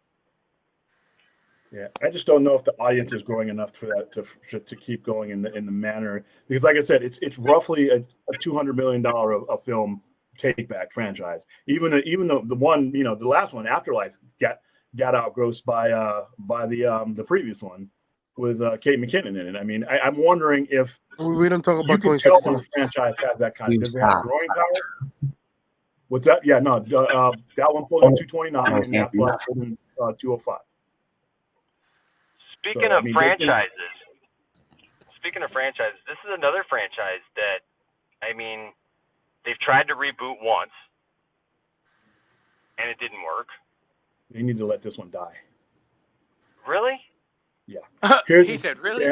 Yeah, I just don't know if the audience is growing enough for that to keep going in the manner, because, like I said, it's roughly a $200 million a film take back franchise. Even though the one, the last one, Afterlife, got outgrossed by the previous one with Kate McKinnon in it. I mean, I'm wondering if
we don't talk about
you can tell when a franchise has that kind of. Does it have growing power? What's that? Yeah, no, that one pulled in 229 and that one pulled in 205.
Speaking of franchises, this is another franchise that, they've tried to reboot once, and it didn't work.
You need to let this one die.
Really?
Yeah.
He said, really?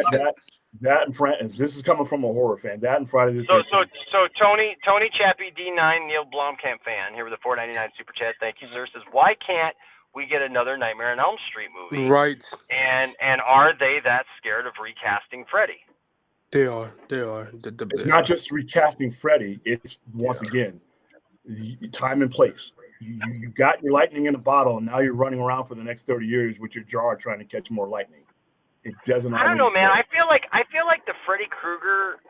That and Friday. This is coming from a horror fan. That and Friday the
13th. So Tony Chappie D9 Neil Blomkamp fan here with a $4.99 super chat. Thank you, sir. Says, why can't we get another Nightmare on Elm Street movie?
Right.
And are they that scared of recasting Freddy?
They are.
It's not just recasting Freddy. It's once again the time and place. You got your lightning in a bottle, and now you're running around for the next 30 years with your jar trying to catch more lightning. It doesn't.
I don't know, man. I feel like the Freddy Krueger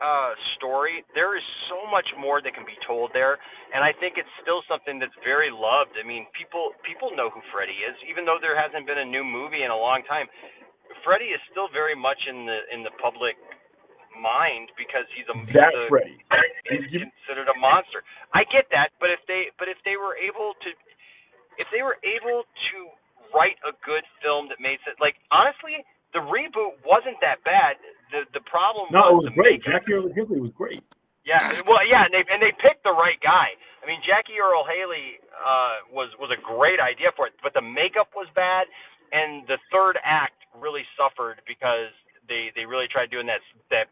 story. There is so much more that can be told there, and I think it's still something that's very loved. I mean, people know who Freddy is, even though there hasn't been a new movie in a long time. Freddy is still very much in the public mind because he's
Freddy.
considered a monster. I get that, but if they were able to write a good film that made sense, like honestly. The reboot wasn't that bad. The problem
it was
the
great.
makeup.
Jackie Earle Haley was great.
Yeah, well, yeah, and they picked the right guy. I mean, Jackie Earle Haley was a great idea for it, but the makeup was bad, and the third act really suffered because they really tried doing that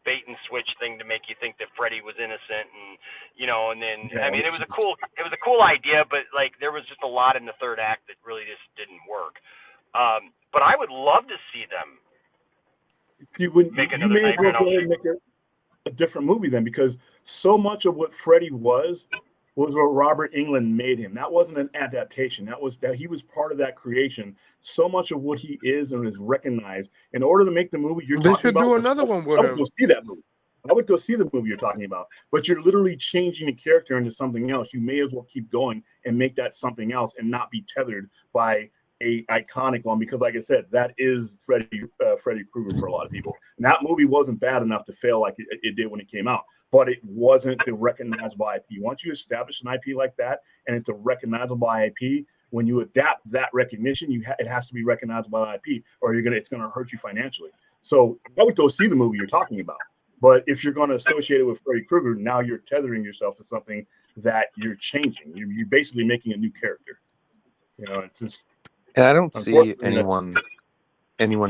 bait and switch thing to make you think that Freddy was innocent, and and then I mean it was a cool idea, but like there was just a lot in the third act that really just didn't work. But I would love to see them.
You may as well go ahead and make a different movie then, because so much of what Freddy was what Robert Englund made him. That wasn't an adaptation. That he was part of that creation. So much of what he is and is recognized. In order to make the movie you're talking about,
they should do another one with him.
I would go see that movie. I would go see the movie you're talking about. But you're literally changing the character into something else. You may as well keep going and make that something else and not be tethered by a iconic one, because like I said, that is Freddy Krueger for a lot of people. And that movie wasn't bad enough to fail like it did when it came out, but it wasn't the recognizable IP. Once you establish an IP like that and it's a recognizable IP, when you adapt that recognition, it has to be recognizable IP, or it's gonna hurt you financially. So I would go see the movie you're talking about. But if you're going to associate it with Freddy Krueger, now you're tethering yourself to something that you're changing. You're basically making a new character. It's just.
And I don't see anyone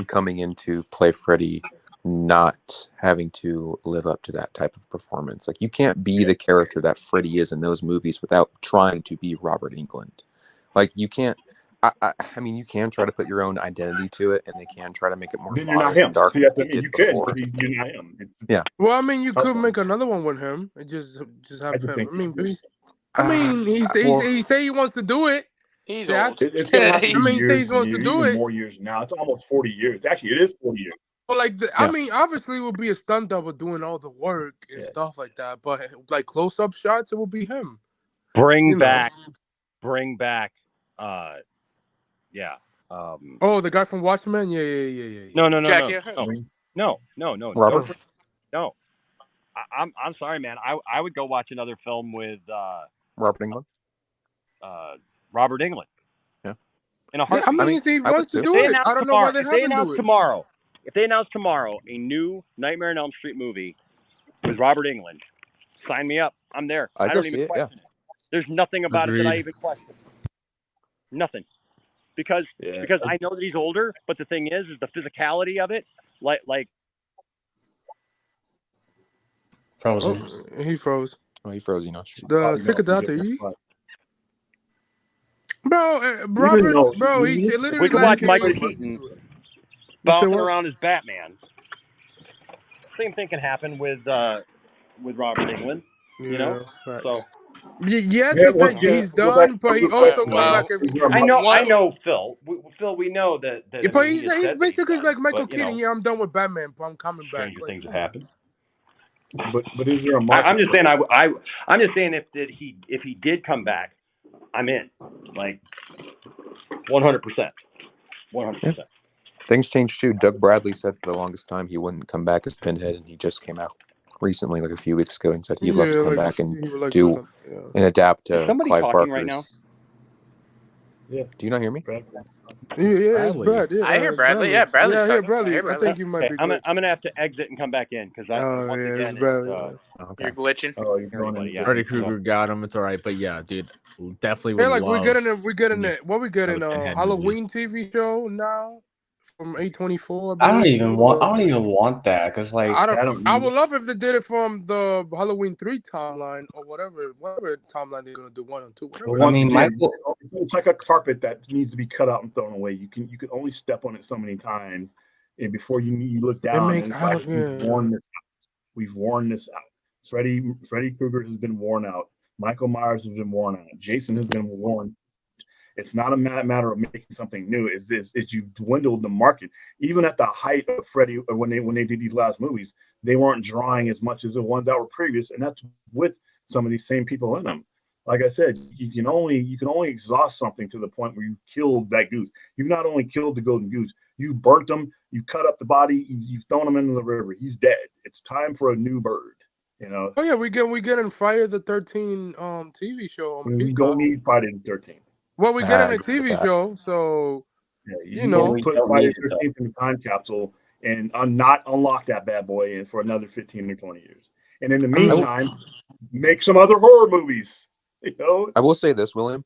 coming in to play Freddy not having to live up to that type of performance. Like, you can't be the character that Freddy is in those movies without trying to be Robert Englund. Like, you can't. I mean, you can try to put your own identity to it, and they can try to make it more.
Then you're not him.
Dark.
See, you could, but you're not him.
Yeah.
Well, I mean, you could make another one with him. And just have him. I mean, he say he wants to do it.
He's old.
It's gonna have to be
he says he wants to do it.
More years now. It's almost 40 years. Actually, it is 40 years.
Well, I mean, obviously, it would be a stunt double doing all the work and stuff like that. But like close-up shots, it will be him.
Bring back.
Oh, the guy from Watchmen. Yeah.
No.
Robert.
No. I'm sorry, man. I would go watch another film with
Robert Englund.
Robert Englund.
Yeah.
In a heartbeat.
I mean, he wants to do it. I don't know why they haven't do it.
If they announce tomorrow a new Nightmare on Elm Street movie with Robert Englund, sign me up. I'm there. I don't even question it. There's nothing about it that I even question. Nothing. Because I know that he's older, but the thing is the physicality of it, like
frozen.
Oh, he froze.
Oh, he froze, Enosh.
The Sikadata. Bro, he literally.
We can watch Michael Keaton bouncing around as Batman. Same thing can happen with Robert Englund. So.
Yes, he's done, but he also comes back every year.
I know, Phil. Phil, we know that.
But he's basically like Michael Keaton. Yeah, I'm done with Batman, but I'm coming back.
Stranger things have happened.
But is there a market?
I'm just saying. I'm just saying if he did come back, I'm in. Like 100%. 100%.
Things changed too. Doug Bradley said for the longest time he wouldn't come back as Pinhead, and he just came out recently, like a few weeks ago, and said he'd love to come back and do and adapt to Clive Barker's.
Right now?
Yeah.
Do you not hear me?
Yeah, it's Brad. Yeah,
I hear Bradley. Yeah, Bradley's
I hear
talking.
Bradley. I think you might be.
I'm gonna have to exit and come back in because
it's Bradley.
You're glitching.
Oh, you're going in.
Freddy Krueger got him. It's all right, but yeah, dude, definitely.
Hey, like we're getting it. What we getting? Halloween TV show now from A24.
I don't even want that because like
I would love if they did it from the Halloween 3 timeline or whatever timeline they're gonna do, 1 and 2.
I mean, it's like a carpet that needs to be cut out and thrown away. You can only step on it so many times, and before you look down, and it's like you've worn this. We've worn this out. Freddy Krueger has been worn out. Michael Myers has been worn out. Jason has been worn. It's not a matter of making something new. It's you've dwindled the market. Even at the height of Freddy, when they did these last movies, they weren't drawing as much as the ones that were previous, and that's with some of these same people in them. Like I said, you can only exhaust something to the point where you killed that goose. You've not only killed the golden goose, you burnt him, you cut up the body, you've thrown him into the river. He's dead. It's time for a new bird. You know.
Oh yeah, we getting Friday the 13th TV show on Peacock.
We don't need Friday the 13th.
Well, we getting a TV show, so
you know, put Friday the 13th in the time capsule and not unlock that bad boy for another 15 or 20 years. And in the meantime, make some other horror movies. You know?
I will say this, William.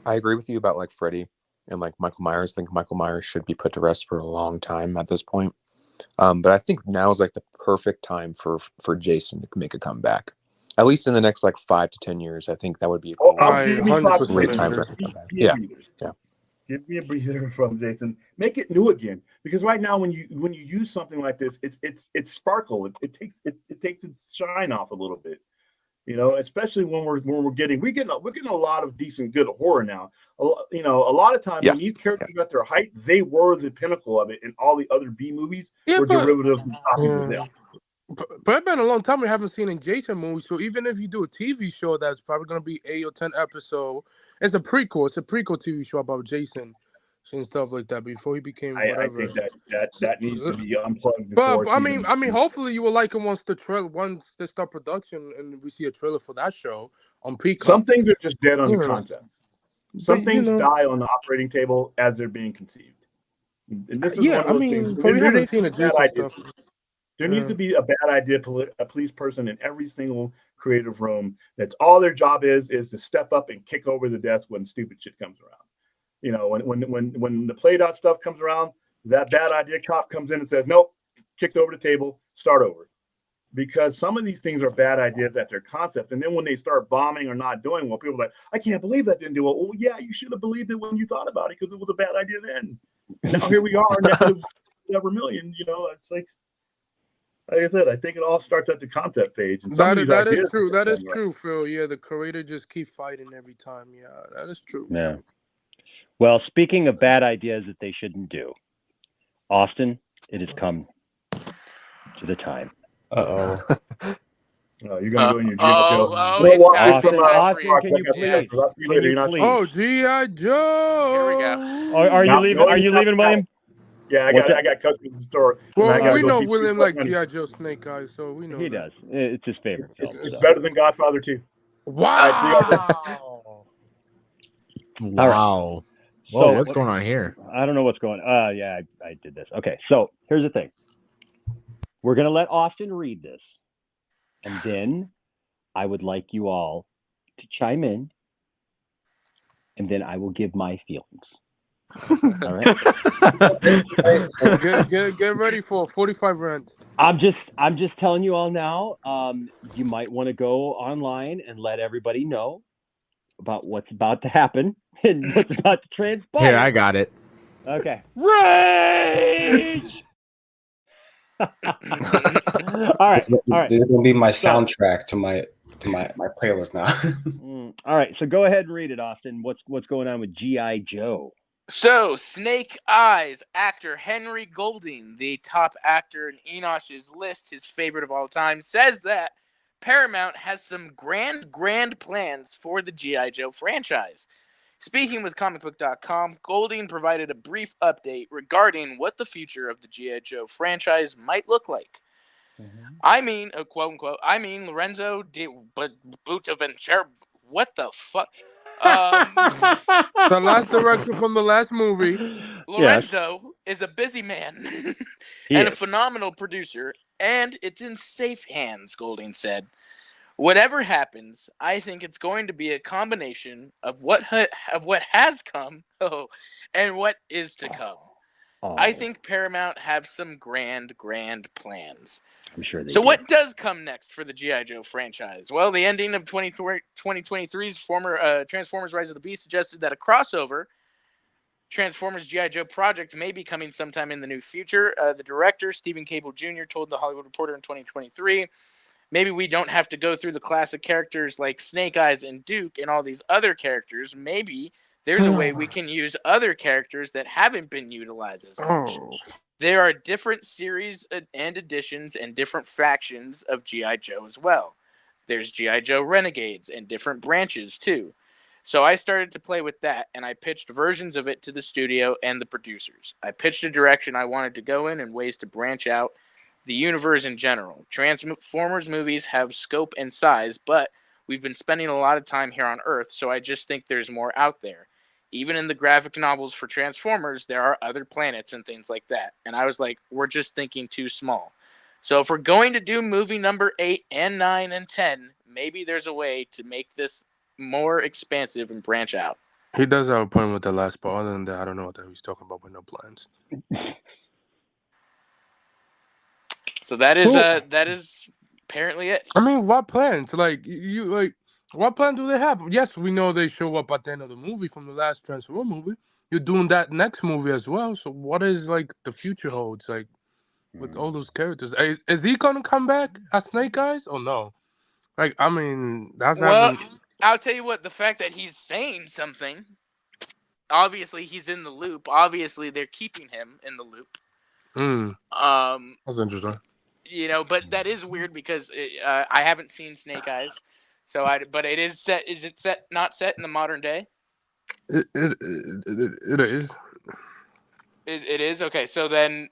I agree with you about like Freddy and like Michael Myers. I think Michael Myers should be put to rest for a long time at this point. But I think now is like the perfect time for Jason to make a comeback. At least in the next like 5 to 10 years, I think that would be a great time for him to come back. Yeah.
Give me a breather from Jason. Make it new again, because right now when you use something like this, it's sparkle. It takes its shine off a little bit. You know, especially when we're getting a lot of decent good horror now. A lot of times when these characters at their height, they were the pinnacle of it, and all the other B movies were derivatives and copies of them.
But it's been a long time we haven't seen a Jason movie. So even if you do a TV show that's probably going to be 8 or 10 episodes, it's a prequel. It's a prequel TV show about Jason and stuff like that before he became whatever.
I think that needs to be unplugged.
But I mean, hopefully you will like it once they start production and we see a trailer for that show on Peacock.
Some things are just dead on the concept. Some things die on the operating table as they're being conceived. And this is one of those things.
But we haven't seen a Jason stuff.
There needs to be a bad idea, a police person in every single creative room. That's all their job is to step up and kick over the desk when stupid shit comes around. You know, when the played out stuff comes around, that bad idea cop comes in and says, nope, kicks over the table, start over. Because some of these things are bad ideas at their concept. And then when they start bombing or not doing well, people are like, I can't believe that didn't do well. Well, yeah, you should have believed it when you thought about it because it was a bad idea then. Now here we are, never million, you know, it's like I said, I think it all starts at the concept page. And
that is true. That is true, Phil. Yeah, the creator just keep fighting every time. Yeah, that is true.
Yeah. Well, speaking of bad ideas that they shouldn't do, Austin, it has come to the time.
You're gonna go in your
Austin, can you please?
Oh, G.I. Joe.
Here we go. Are you leaving? Are you leaving, William?
Yeah, I got customers in the store.
Well, we know William like G.I. Joe Snake Eyes, so we know
he does. It's his favorite.
It's better than Godfather 2.
Wow.
Wow. Whoa, what's going on here?
I don't know what's going on. Yeah, I did this. Okay, so here's the thing. We're going to let Austin read this, and then I would like you all to chime in, and then I will give my feelings. All right.
Get ready for 45 Rant.
I'm just telling you all now. You might want to go online and let everybody know about what's about to happen and what's about to transpire.
Here, I got it.
Okay. Rage. All right.
This is gonna be my soundtrack to my playlist now.
All right. So go ahead and read it, Austin. What's going on with G.I. Joe?
So, Snake Eyes actor Henry Golding, the top actor in Enosh's list, his favorite of all time, says that Paramount has some grand plans for the G.I. Joe franchise. Speaking with comicbook.com, Golding provided a brief update regarding what the future of the G.I. Joe franchise might look like. Mm-hmm. I mean, quote unquote, Lorenzo de Bonaventura. What the fuck?
The last director from the last movie.
Lorenzo is a busy man and a phenomenal producer, and it's in safe hands, Golding said. Whatever happens, I think it's going to be a combination of what has come and what is to come. I think Paramount have some grand plans.
I'm sure they
So
do.
what does come next for the G.I. Joe franchise? Well, the ending of 2023's former Transformers Rise of the Beast suggested that a crossover Transformers G.I. Joe project may be coming sometime in the near future. The director, Stephen Cable Jr., told The Hollywood Reporter in 2023, maybe we don't have to go through the classic characters like Snake Eyes and Duke and all these other characters. Maybe there's a way we can use other characters that haven't been utilized as much. There are different series and editions and different factions of G.I. Joe as well. There's G.I. Joe Renegades and different branches too. So I started to play with that, and I pitched versions of it to the studio and the producers. I pitched a direction I wanted to go in and ways to branch out the universe in general. Transformers movies have scope and size, but we've been spending a lot of time here on Earth, so I just think there's more out there. Even in the graphic novels for Transformers, there are other planets and things like that. And I was like, we're just thinking too small. So if we're going to do movie number 8 and 9 and 10, maybe there's a way to make this more expansive and branch out.
He does have a point with the last part. Other than that, I don't know what the hell he's talking about with no plans.
So that is apparently it.
I mean, what plans? What plan do they have? Yes, we know they show up at the end of the movie from the last Transformer movie. You're doing that next movie as well. So what is the future holds with all those characters? Is he gonna come back as Snake Eyes or no? I mean, that's
well.
not.
I'll tell you what. The fact that he's saying something, obviously he's in the loop. Obviously they're keeping him in the loop.
That's interesting.
But that is weird because I haven't seen Snake Eyes, but it is set. Is it not set in the modern day?
It is.
It is okay. So then,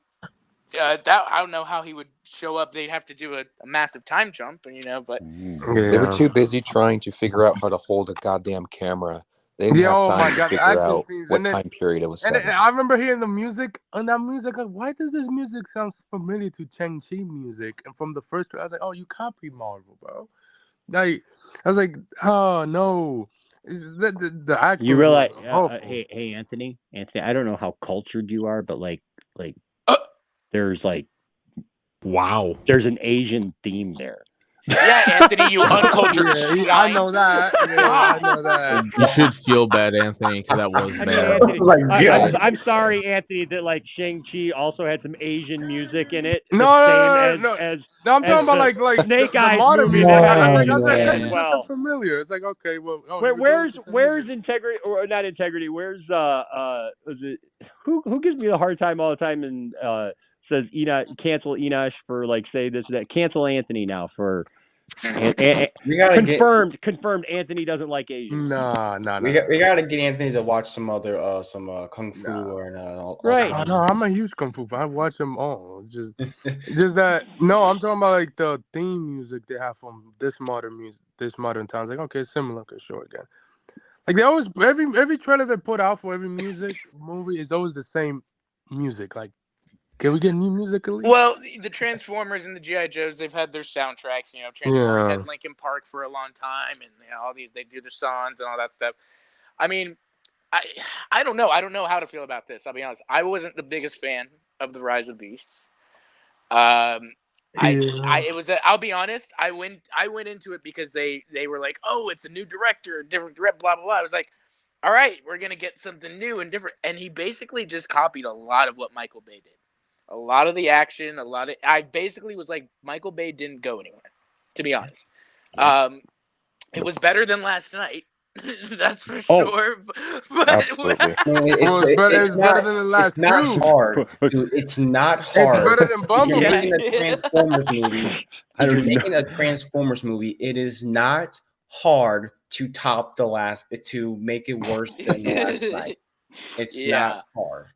I don't know how he would show up. They'd have to do a massive time jump, but
they were too busy trying to figure out how to hold a goddamn camera. They didn't have time to figure out what time period it was set.
And I remember hearing the music, and that music, why does this music sound familiar to Shang-Chi music? And from the first, I was like, oh, you copy Marvel, bro. I was like, oh, no. The actor
You realize,
was awful.
hey, Anthony, I don't know how cultured you are, but there's
wow,
there's an Asian theme there.
Yeah, Anthony, you uncultured swine.
I know that. Yeah, I know that.
You should feel bad, Anthony, because that was bad.
Anthony, I'm sorry, Anthony, that Shang-Chi also had some Asian music in it.
No, I'm talking about like
Snake Eyes
modern
movie.
music. I was like, hey, this sounds familiar. It's like, okay, well,
where's integrity or not integrity? Where's who gives me a hard time all the time and says Enosh, cancel Enosh for say this that, cancel Anthony now for confirmed Anthony doesn't like Asian.
No.
We gotta get Anthony to watch some other kung fu or
right.
Oh, no, I'm a huge kung fu fan. I watch them all. Just that. No, I'm talking about the theme music they have from this modern times. Like, okay, similar. Okay, sure again. Like they always every trailer they put out for every music movie is always the same music. Like, can we get new music at least?
Well, the Transformers and the G.I. Joes, they've had their soundtracks. Transformers had Linkin Park for a long time, and all these they do their songs and all that stuff. I mean, I don't know. I don't know how to feel about this. I'll be honest. I wasn't the biggest fan of the Rise of the Beasts. I'll be honest. I went into it because they were like, oh, it's a new director, different direct, blah blah blah. I was like, all right, we're gonna get something new and different. And he basically just copied a lot of what Michael Bay did. A lot of the action, I basically was like, Michael Bay didn't go anywhere, to be honest. It was better than last night. That's for sure. But
absolutely.
It's better than the last two.
It's not hard. Dude, it's not hard.
It's better than Bumblebee.
You're making a Transformers movie. If you're making a Transformers movie, it is not hard to top to make it worse than the last night. It's not hard.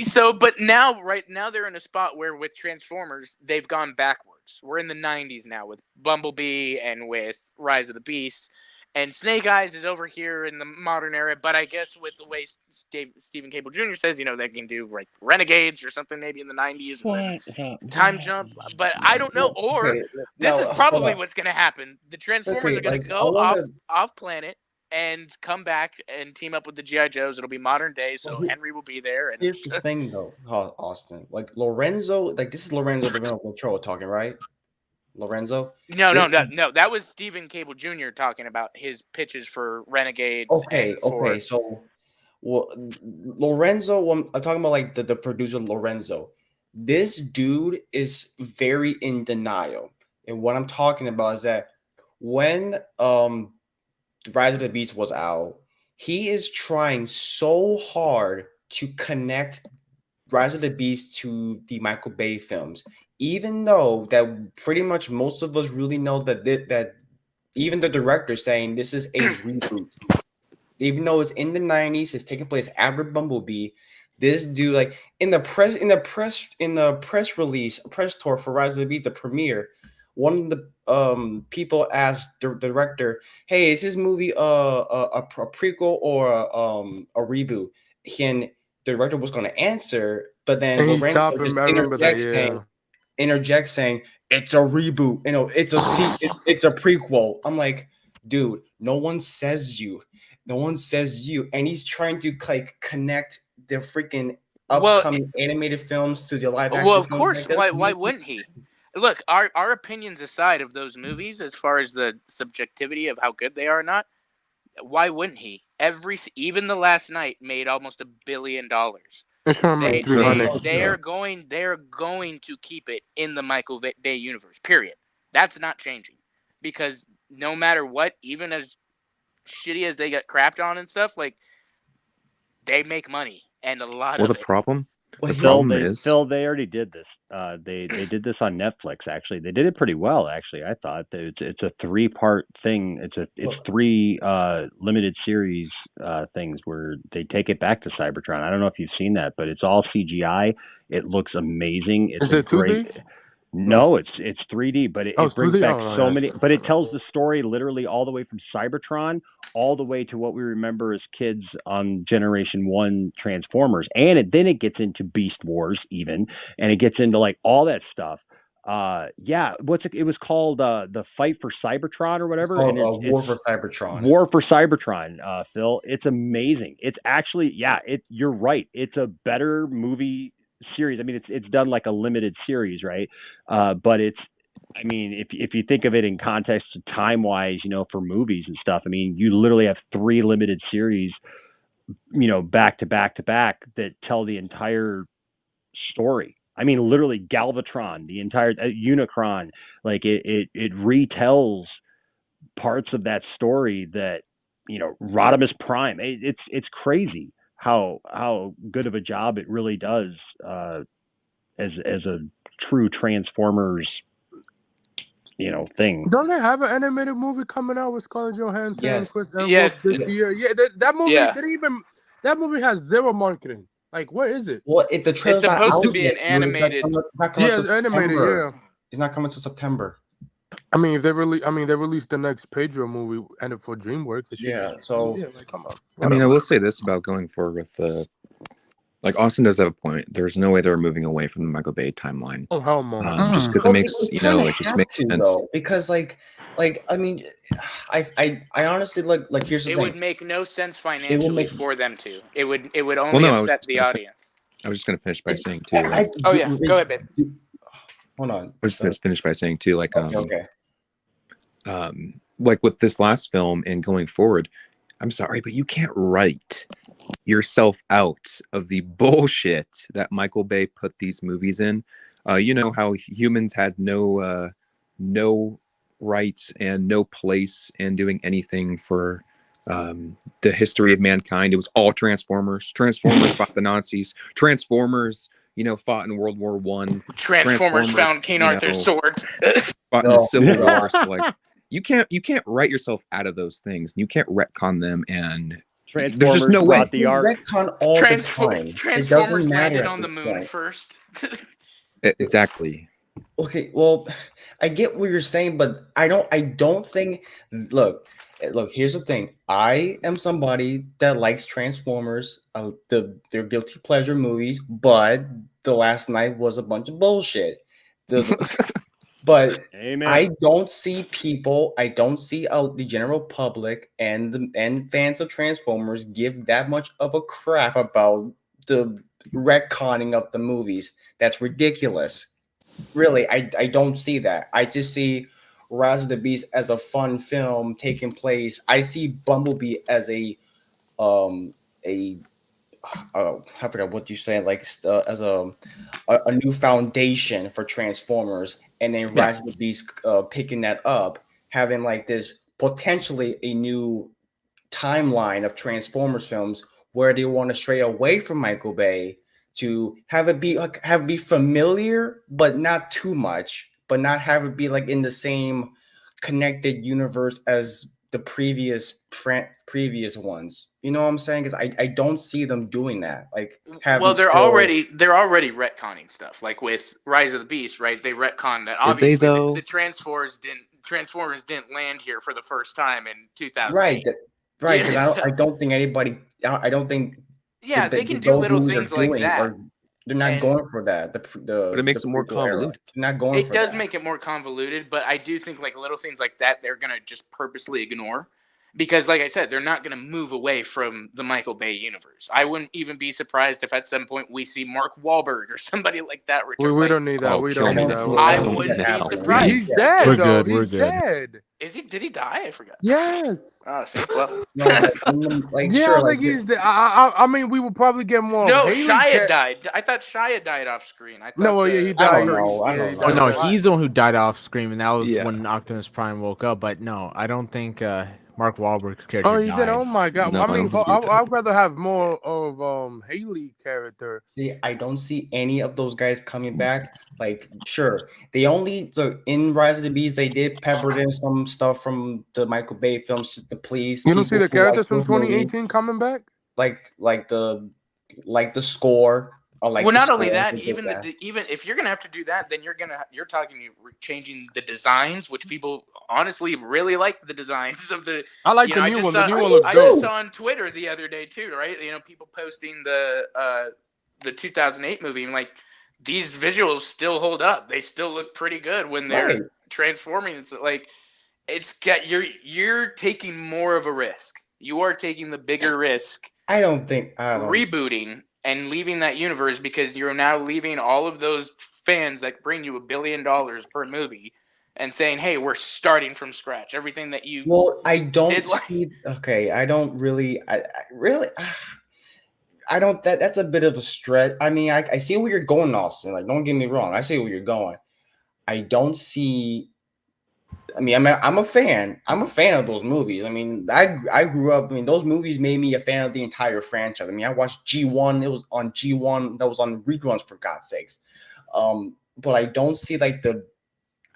So, but right now they're in a spot where with Transformers, they've gone backwards. We're in the 90s now with Bumblebee and with Rise of the Beast. And Snake Eyes is over here in the modern era. But I guess with the way Stephen Cable Jr. says, they can do Renegades or something maybe in the 90s. And then time jump. But I don't know. Or this is probably what's going to happen. The Transformers are going to go off planet and come back and team up with the G.I. Joes. It'll be modern day, so Henry will be there. And
here's the thing, though, Austin. Lorenzo, this is Lorenzo the Remote Control talking, right? Lorenzo?
No. That was Stephen Cable Jr. talking about his pitches for Renegades.
Okay. So Well, Lorenzo, I'm talking about like the producer Lorenzo. This dude is very in denial. And what I'm talking about is that when Rise of the Beast was out, he is trying so hard to connect Rise of the Beast to the Michael Bay films, even though that pretty much most of us really know that even the director saying this is a reboot, even though it's in the 90s, it's taking place after Bumblebee. This dude, like in the press release, press tour for Rise of the Beast, the premiere, one of the people asked the director, "Hey, is this movie a prequel or a reboot?" And the director was going to answer, but then
And he
Lorenzo
stopped
just
him. I remember that.
interjects saying it's a reboot. You know, it's it's a prequel. I'm like, dude, no one says you, and he's trying to like connect the freaking upcoming animated films to the live action.
Well, of course. Why wouldn't he? Look, our opinions aside of those movies, as far as the subjectivity of how good they are or not, why wouldn't he? Even The Last Night made almost $1 billion. They're going to keep it in the Michael Bay universe. Period. That's not changing, because no matter what, even as shitty as they get crapped on and stuff, like, they make money, and a lot of it.
The problem is
Phil, they already did this. They did this on Netflix. Actually, they did it pretty well. Actually, I thought it's a 3-part thing. It's 3 limited series things where they take it back to Cybertron. I don't know if you've seen that, but it's all CGI. It looks amazing. It's
Is it 2D?
No, it's 3D, but it brings
3D?
back
Oh,
so
yeah.
many. But it tells the story literally all the way from Cybertron all the way to what we remember as kids on Generation 1 Transformers, and then it gets into Beast Wars even, and it gets into like all that stuff. It was called the Fight for Cybertron or whatever.
It's called War for Cybertron.
War for Cybertron, Phil. It's amazing. It's actually, you're right. It's a better movie series. I mean, it's done like a limited series, right? But I mean, if you think of it in context time wise, for movies and stuff, I mean, you literally have 3 limited series, back to back to back that tell the entire story. I mean, literally Galvatron, the entire Unicron, like it retells parts of that story that, Rodimus Prime. It's crazy how good of a job it really does as a true Transformers thing.
Don't they have an animated movie coming out with Scarlett Johansson?
Yes.
Chris Evans this year? Yeah, that movie.
Yeah.
That movie has 0 marketing. Like, where is it?
Well, the trailer's not
supposed to
out
be
yet,
an animated.
It's animated. Yeah.
It's not coming to September.
I mean, if they released the next Pedro movie and for DreamWorks.
Like,
come on.
I mean, I will say this about going forward with like Austin does have a point. There's no way they're moving away from the Michael Bay timeline.
Oh hell no!
Just because it makes it just makes sense.
Though, because like I mean, I honestly like here's the thing.
It would make no sense financially for them to. It would only upset the audience.
I was just gonna finish by saying too.
Go ahead, babe.
Hold on.
I was just gonna finish by saying too, like
okay.
Like with this last film and going forward, I'm sorry, but you can't write yourself out of the bullshit that Michael Bay put these movies in. You know how humans had no rights and no place in doing anything for the history of mankind. It was all Transformers. Transformers fought the Nazis. Transformers, fought in World War I.
Transformers found King Arthur's sword.
Fought in the Civil War. So like, you can't write yourself out of those things. You can't retcon them, and there's just no way.
Transformers landed on the moon first.
Exactly.
Okay, well, I get what you're saying, but I don't think. Look. Here's the thing. I am somebody that likes Transformers, their guilty pleasure movies, but The Last Night was a bunch of bullshit. But
Amen.
I don't see the general public and fans of Transformers give that much of a crap about the retconning of the movies. That's ridiculous. Really, I don't see that. I just see Rise of the Beast as a fun film taking place. I see Bumblebee as a I forgot what you said, like as a new foundation for Transformers, and then Rise of the Beast picking that up, having like this potentially a new timeline of Transformers films where they want to stray away from Michael Bay to have it be familiar, but not too much, but not have it be like in the same connected universe as the previous ones. You know what I'm saying? Because I don't see them doing that. Like
Well, they're already retconning stuff. Like with Rise of the Beast, right? They retconned that. Obviously, the Transformers didn't land here for the first time in 2008.
Right. Because I don't think anybody. I don't think.
Yeah, they can do little things like that.
They're not going for that.
But it makes it more convoluted.
They're not going for that.
It does make it more convoluted, but I do think like little things like that they're gonna just purposely ignore. Because, like I said, they're not going to move away from the Michael Bay universe. I wouldn't even be surprised if at some point we see Mark Wahlberg or somebody like that return.
We don't need that. We don't need that.
I wouldn't be surprised.
He's dead,
We're
though.
good. We're
He's
good.
dead.
Is he? Did he die? I forgot.
Yes.
Oh, see, well.
He's dead. I mean, we would probably get more.
No, Shia died. I thought Shia died off screen. I thought
he died.
No, he's the one who died off screen, and that was when Optimus Prime woke up. But no, I don't think Mark Wahlberg's character.
Oh, he
died.
did. Oh my God!
No,
I mean, I'd rather have more of Haley character.
See, I don't see any of those guys coming back. Like, sure, in Rise of the Beast, they did pepper in some stuff from the Michael Bay films just to please.
You don't see the characters from 2018 coming back,
like the score.
Well, not only that, even if you're gonna have to do that, then you're talking changing the designs, which people honestly really like the designs of the.
I like the new one. The new one looks dope.
I just saw on Twitter the other day too, right? You know, people posting the 2008 movie, and like these visuals still hold up. They still look pretty good when they're transforming. It's like you're taking more of a risk. You are taking the bigger risk. Rebooting and leaving that universe because you're now leaving all of those fans that bring you $1 billion per movie and saying, hey, we're starting from scratch. Everything that you
I don't see. Okay, I don't really. I don't. That's a bit of a stretch. I mean, I see where you're going, Austin. Like, don't get me wrong. I see where you're going. I don't see. I mean, I'm a fan. I'm a fan of those movies. I mean, I grew up. I mean, those movies made me a fan of the entire franchise. I mean, I watched G1. It was on G1. That was on reruns, for God's sakes. But I don't see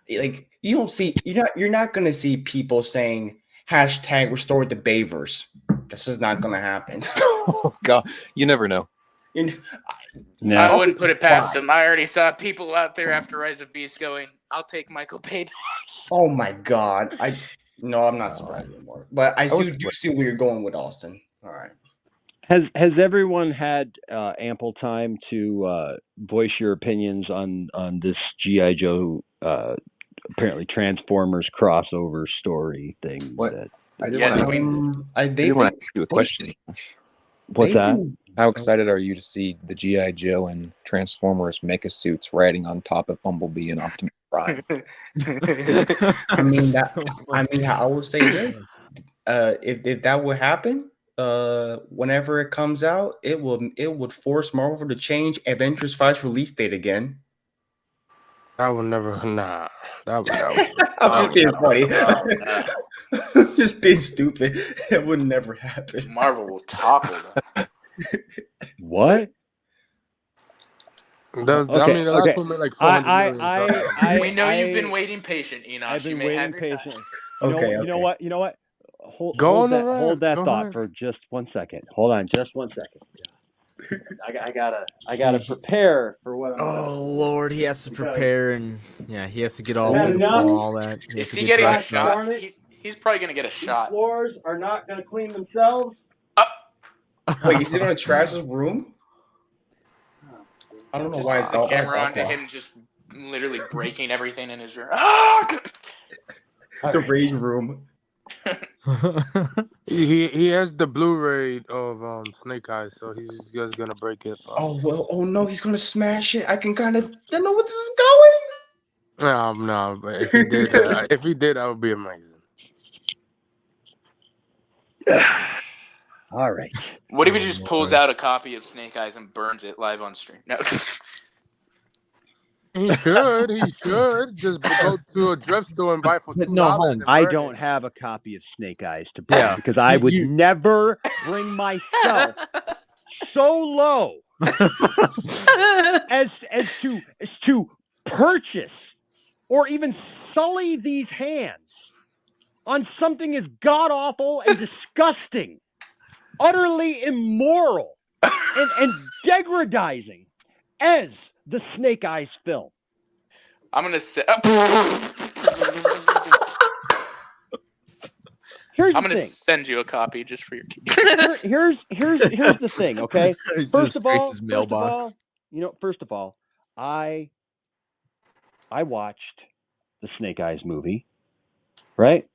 you don't see. You're not gonna see people saying #restore the Bayverse. This is not gonna happen.
Oh God, you never know.
I wouldn't put it past him. I already saw people out there after Rise of Beast going, I'll take Michael Bay.
Oh my God. I'm not surprised anymore. But I do see where you're going with Austin. All right.
Has everyone had ample time to voice your opinions on this G.I. Joe apparently Transformers crossover story thing?
I did want to ask you a question.
What's that?
How excited are you to see the G.I. Joe and Transformers mecha-suits riding on top of Bumblebee and Optimus Prime?
I mean, I would say this. If that would happen, whenever it comes out, it would force Marvel to change Avengers 5's release date again.
I would never. Nah. That
I'm just being funny. Just being stupid. It would never happen.
Marvel will topple them.
What?
I mean, that's like 400
we know you've been waiting patient, Enosh.
I've been
waiting
patient.
You
know what? Hold that thought for just 1 second. Hold on, just 1 second. I gotta prepare for what I'm.
Oh Lord, he has to prepare and he has to get all that.
Is he getting a shot? He's probably gonna get a shot.
Floors are not gonna clean themselves.
Wait, you sitting on Trash's room? I don't know why it's
the camera onto him, just literally breaking everything in his room.
The rage room.
He has the Blu-ray of Snake Eyes, so he's just gonna break it.
Oh no, he's gonna smash it. I can kind of don't know what this is going.
No, but if he did, that would be amazing.
All right.
What if he just pulls out a copy of Snake Eyes and burns it live on stream? No.
He should just go to a thrift store and buy it for $2.
I don't have a copy of Snake Eyes to burn because I would never bring myself so low as to purchase or even sully these hands on something as god awful and disgusting, utterly immoral, and degradizing as the Snake Eyes film.
I'm gonna say.
Here's
I'm
the
gonna
thing.
send you a copy just for your key.
Here's the thing, okay? First of all, I watched the Snake Eyes movie, right?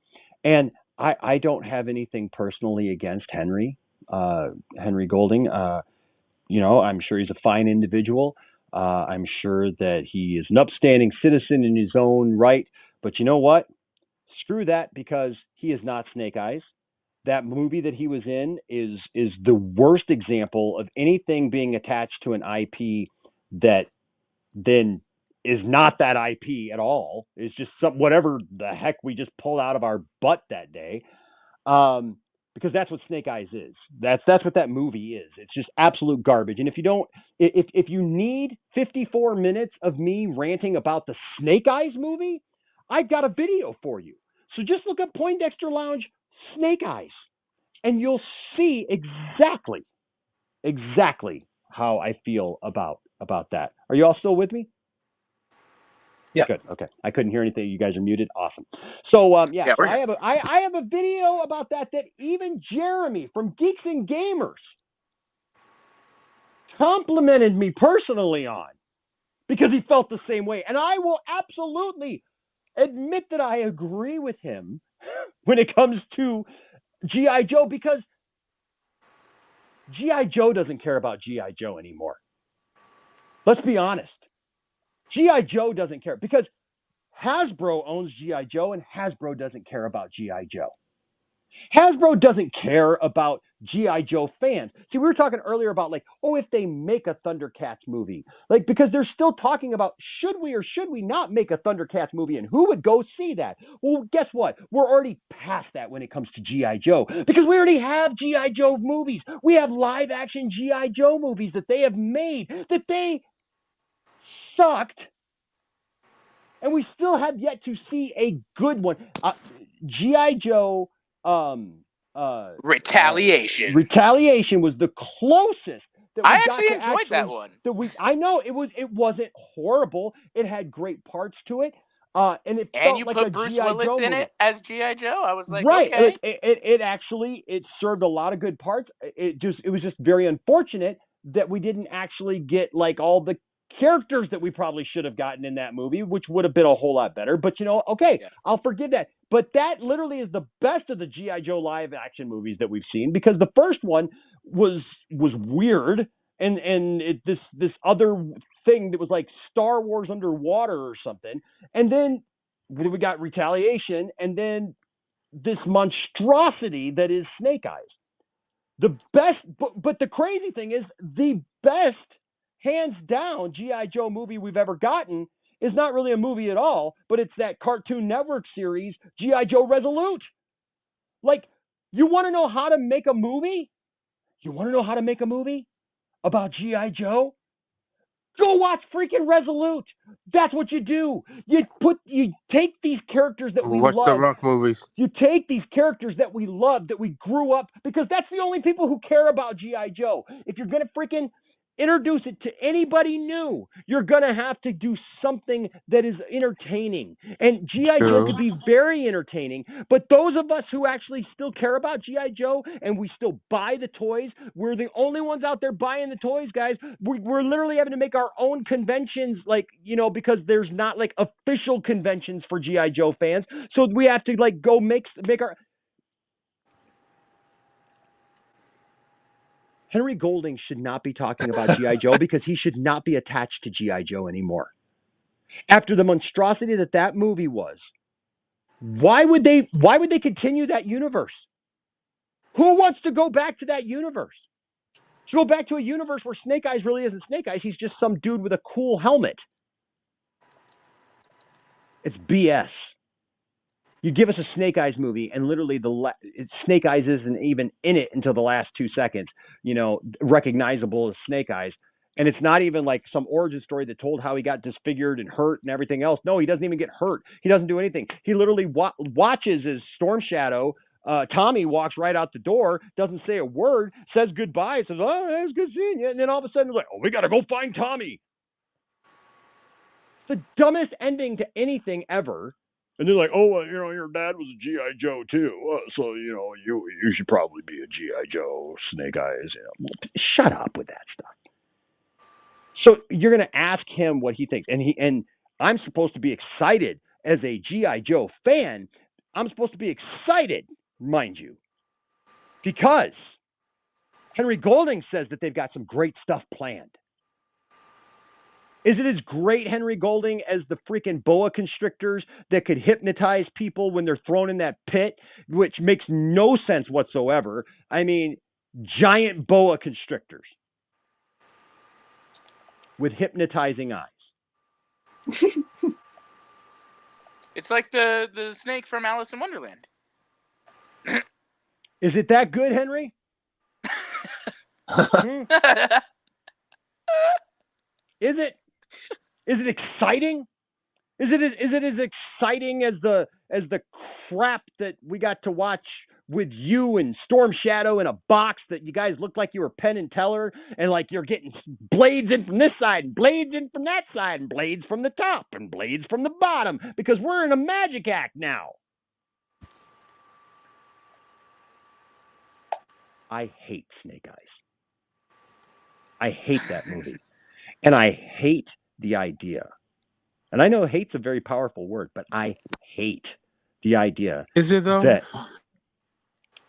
And I don't have anything personally against Henry Golding. I'm sure he's a fine individual. I'm sure that he is an upstanding citizen in his own right. But you know what? Screw that, because he is not Snake Eyes. That movie that he was in is the worst example of anything being attached to an IP that then is not that IP at all. It's just whatever the heck we just pulled out of our butt that day. Because that's what Snake Eyes is. That's what that movie is. It's just absolute garbage. And if you need 54 minutes of me ranting about the Snake Eyes movie, I've got a video for you. So just look up Poindexter Lounge Snake Eyes, and you'll see exactly how I feel about that. Are you all still with me?
Yeah.
Good. Okay. I couldn't hear anything. You guys are muted. Awesome. So I have a video about that even Jeremy from Geeks and Gamers complimented me personally on, because he felt the same way. And I will absolutely admit that I agree with him when it comes to G.I. Joe, because G.I. Joe doesn't care about G.I. Joe anymore. Let's be honest. G.I. Joe doesn't care, because Hasbro owns G.I. Joe, and Hasbro doesn't care about G.I. Joe. Hasbro doesn't care about G.I. Joe fans. See, we were talking earlier about if they make a Thundercats movie, because they're still talking about should we or should we not make a Thundercats movie, and who would go see that? Well, guess what? We're already past that when it comes to G.I. Joe, because we already have G.I. Joe movies. We have live action G.I. Joe movies that they have made that they sucked. And we still have yet to see a good one. G.I. Joe
Retaliation.
Retaliation was the closest that we
I
got
actually
to
enjoyed that one.
I know it wasn't horrible. It had great parts to it. And
you
like
put Bruce Willis in it as G.I. Joe. I was like,
right.
okay.
It served a lot of good parts. It was just very unfortunate that we didn't actually get all the characters that we probably should have gotten in that movie, which would have been a whole lot better. But I'll forgive that. But that literally is the best of the G.I. Joe live action movies that we've seen, because the first one was weird, and this other thing that was like Star Wars underwater or something. And then we got Retaliation, and then this monstrosity that is Snake Eyes. The best, but the crazy thing is, the best, hands down, G.I. Joe movie we've ever gotten is not really a movie at all, but it's that Cartoon Network series, G.I. Joe Resolute. You want to know how to make a movie? You want to know how to make a movie about G.I. Joe? Go watch freaking Resolute. That's what you do. You take these characters that we
watch
love.
the Rock movies.
You take these characters that we love, that we grew up, because that's the only people who care about G.I. Joe. If you're going to freaking introduce it to anybody new, you're going to have to do something that is entertaining. And G.I. Joe could be very entertaining, but those of us who actually still care about G.I. Joe and we still buy the toys, we're the only ones out there buying the toys, guys. We're literally having to make our own conventions, because there's not official conventions for G.I. Joe fans. So we have to go make our... Henry Golding should not be talking about G.I. Joe, because he should not be attached to G.I. Joe anymore. After the monstrosity that movie was, why would they continue that universe? Who wants to go back to that universe? To go back to a universe where Snake Eyes really isn't Snake Eyes. He's just some dude with a cool helmet. It's BS. You give us a Snake Eyes movie, and literally Snake Eyes isn't even in it until the last 2 seconds, recognizable as Snake Eyes. And it's not even like some origin story that told how he got disfigured and hurt and everything else. No, he doesn't even get hurt. He doesn't do anything. He literally watches as Storm Shadow, Tommy walks right out the door, doesn't say a word, says goodbye, says, "Oh, it was good seeing you." And then all of a sudden, it's like, "Oh, we got to go find Tommy." The dumbest ending to anything ever. And they're like, "Oh, your dad was a G.I. Joe too, so you should probably be a G.I. Joe, Snake Eyes." Shut up with that stuff. So you're going to ask him what he thinks, and I'm supposed to be excited as a G.I. Joe fan. I'm supposed to be excited, mind you, because Henry Golding says that they've got some great stuff planned. Is it as great, Henry Golding, as the freaking boa constrictors that could hypnotize people when they're thrown in that pit, which makes no sense whatsoever? I mean, giant boa constrictors with hypnotizing eyes.
It's like the snake from Alice in Wonderland.
Is it that good, Henry? Is it? Is it exciting? Is it as exciting as the crap that we got to watch with you and Storm Shadow in a box that you guys looked like you were Penn and Teller, and like you're getting blades in from this side and blades in from that side and blades from the top and blades from the bottom because we're in a magic act now? I hate Snake Eyes. I hate that movie. And I hate the idea. And I know hate's a very powerful word, but I hate the idea.
Is it though?
That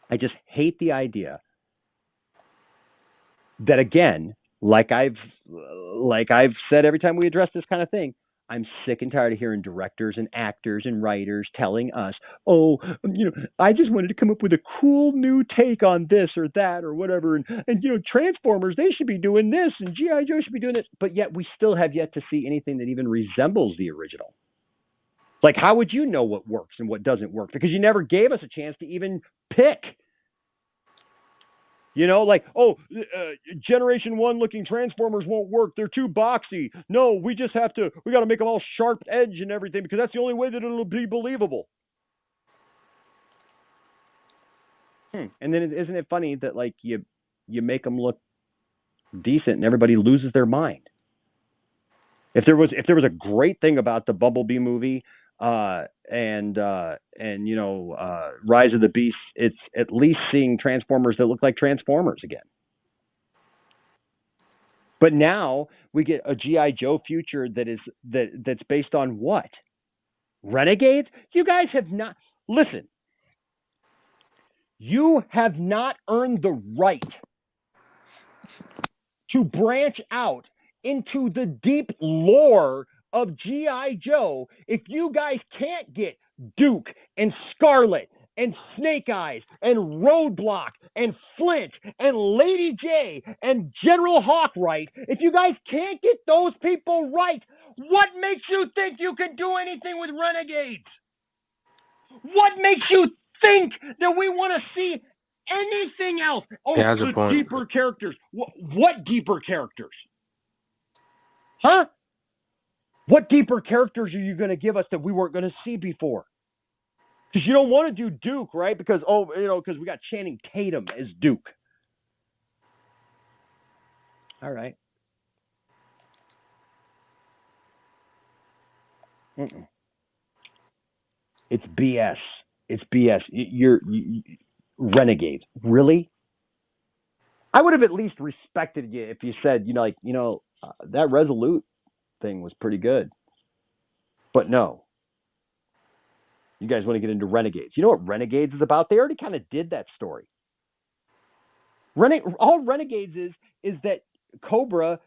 I just hate the idea that, again, like I've said every time we address this kind of thing, I'm sick and tired of hearing directors and actors and writers telling us, "Oh, I just wanted to come up with a cool new take on this or that or whatever, and Transformers, they should be doing this, and G.I. Joe should be doing this," but yet we still have yet to see anything that even resembles the original. Like, how would you know what works and what doesn't work? Because you never gave us a chance to even pick. Generation 1 looking Transformers won't work. They're too boxy. No, we got to make them all sharp edge and everything because that's the only way that it'll be believable. And then isn't it funny that like you make them look decent and everybody loses their mind? If there was a great thing about the Bumblebee movie, Rise of the Beast, it's at least seeing Transformers that look like Transformers again. But now we get a G.I. Joe future that's based on what? Renegades? You guys have not listen. You have not earned the right to branch out into the deep lore of G.I. Joe if you guys can't get Duke and Scarlet and Snake Eyes and Roadblock and Flint and Lady J and General Hawk right. If you guys can't get those people right, what makes you think you can do anything with Renegades? What makes you think that we want to see anything else? Oh, the deeper characters. What deeper characters? Huh? What deeper characters are you going to give us that we weren't going to see before? Because you don't want to do Duke, right? Because we got Channing Tatum as Duke. All right. It's BS. It's BS. You're Renegades. Really? I would have at least respected you if you said, that Resolute thing was pretty good. But no. You guys want to get into Renegades. You know what Renegades is about? They already kind of did that story. All Renegades is that Cobra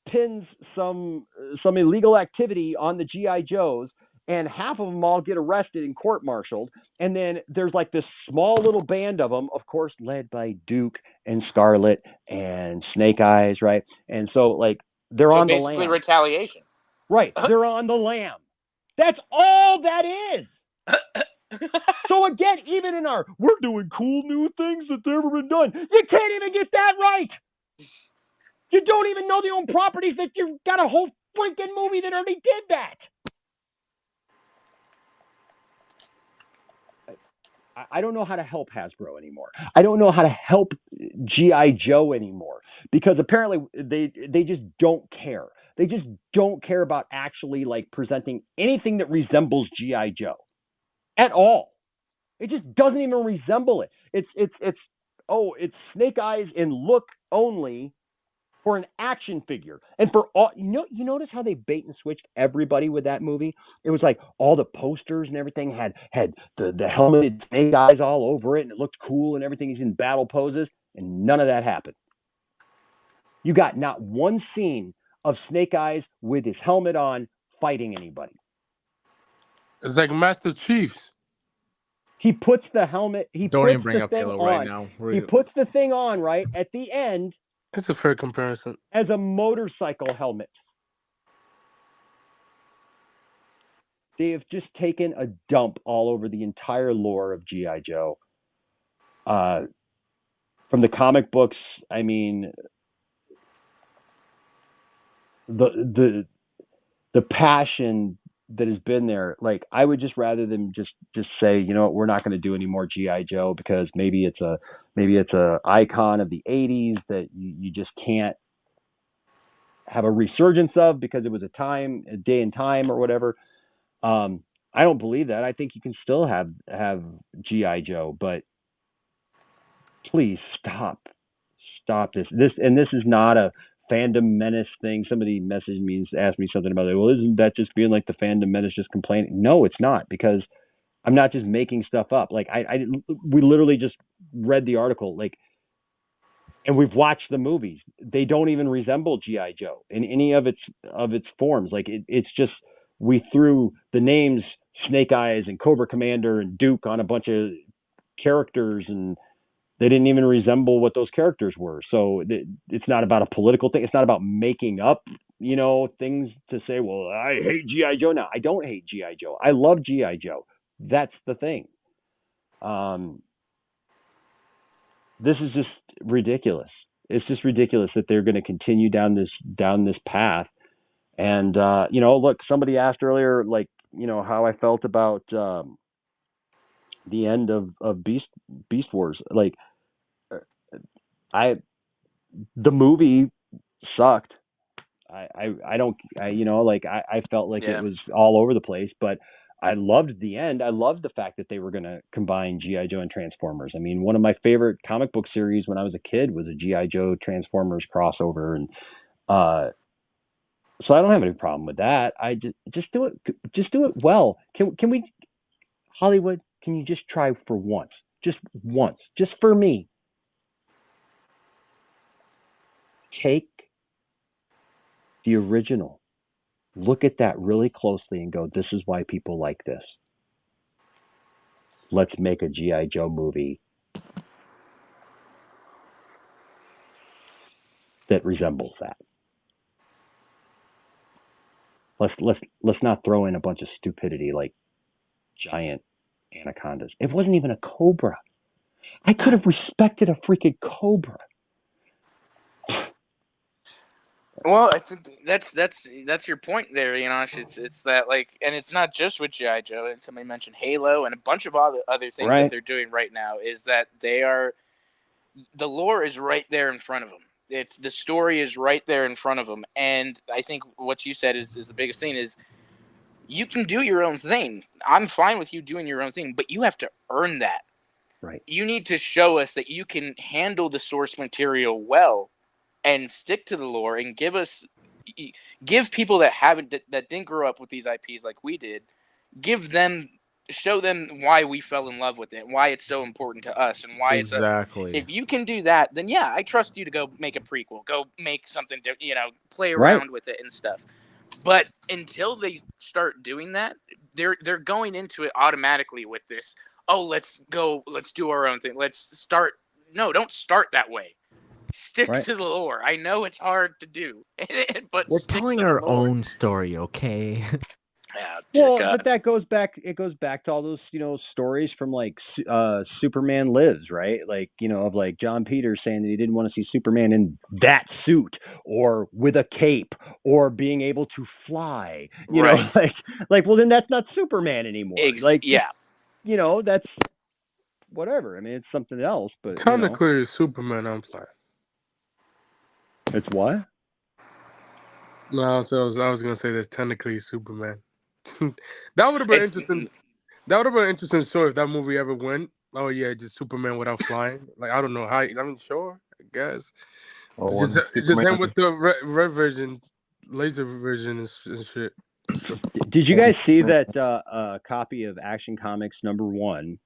pins some illegal activity on the G.I. Joes, and half of them all get arrested and court-martialed, and then there's like this small little band of them, of course, led by Duke and Scarlet and Snake Eyes, right? And so like they're on the
basically
lam.
retaliation.
Right, they're on the lam. That's all that is. So again, even in our we're doing cool new things that's ever been done, you can't even get that right. You don't even know the own properties that you've got a whole freaking movie that already did that. I don't know how to help Hasbro anymore. I don't know how to help G.I. Joe anymore because apparently they just don't care. They just don't care about actually like presenting anything that resembles G.I. Joe at all. It just doesn't even resemble it. It's Snake Eyes in look only for an action figure. And for all you notice how they bait and switched everybody with that movie? It was like all the posters and everything had the helmeted Snake Eyes all over it, and it looked cool and everything. He's in battle poses, and none of that happened. You got not one scene of Snake Eyes with his helmet on fighting anybody.
It's like Master Chief's.
He puts the helmet.
Don't even bring
the
up
thing
Halo
on.
right now.
He puts the thing on right at the end.
It's a fair comparison.
As a motorcycle helmet. They have just taken a dump all over the entire lore of G.I. Joe. From the comic books, I mean, the passion that has been there, like I would just rather them just say, you know what, we're not going to do any more G.I. Joe because maybe it's a icon of the 80s that you just can't have a resurgence of because it was a day and time or whatever. I don't believe that. I think you can still have G.I. Joe, but please stop this. This is not a fandom menace thing. Somebody messaged me and asked me something about it. Well, isn't that just being like the fandom menace just complaining? No, it's not, because I'm not just making stuff up. Like we literally just read the article, like, and we've watched the movies. They don't even resemble G.I. Joe in any of its forms. Like it's just, we threw the names Snake Eyes and Cobra Commander and Duke on a bunch of characters, and they didn't even resemble what those characters were. So it's not about a political thing. It's not about making up, things to say, well, I hate G.I. Joe now. I don't hate G.I. Joe. I love G.I. Joe. That's the thing. This is just ridiculous. It's just ridiculous that they're going to continue down this path. And, look, somebody asked earlier, like, how I felt about the end of Beast Wars. Like, the movie sucked. I felt like it was all over the place, but I loved the end. I loved the fact that they were going to combine G.I. Joe and Transformers. I mean, one of my favorite comic book series when I was a kid was a G.I. Joe Transformers crossover. And, so I don't have any problem with that. I just do it well. Can we, Hollywood, can you just try for once, just for me? Take the original, look at that really closely and go, this is why people like this. Let's make a G.I. Joe movie that resembles that. Let's not throw in a bunch of stupidity like giant anacondas. It wasn't even a cobra. I could have respected a freaking cobra.
Well, I think that's your point there, Enosh. It's that, like, and it's not just with G.I. Joe. And somebody mentioned Halo and a bunch of other things that they're doing right now. Is that the lore is right there in front of them. The story is right there in front of them. And I think what you said is the biggest thing is you can do your own thing. I'm fine with you doing your own thing, but you have to earn that.
Right.
You need to show us that you can handle the source material well and stick to the lore and give people that didn't grow up with these IPs like we did, show them why we fell in love with it, why it's so important to us, and why
exactly.
If you can do that, then yeah, I trust you to go make a prequel, go make something, play around with it and stuff. But until they start doing that, they're going into it automatically with this. Oh, let's do our own thing. Let's start. No, don't start that way. Stick to the lore. I know it's hard to do, but
We're
stick
telling
to
our
the lore.
own story, okay?
Yeah,
well,
God.
but that goes back. It goes back to all those stories from like Superman Lives, right? Like of like John Peters saying that he didn't want to see Superman in that suit or with a cape or being able to fly. You know, like well then that's not Superman anymore.
Yeah.
That's whatever. I mean, it's something else, but
Technically, it's Superman I'm playing.
It's what?
No, so I was gonna say that's technically Superman. That would have been interesting. That would have been an interesting story if that movie ever went. Oh yeah, just Superman without flying. Like I don't know how. I mean, sure, I guess. Just him with the red vision, laser vision and shit.
Did you guys see that copy of Action Comics #1?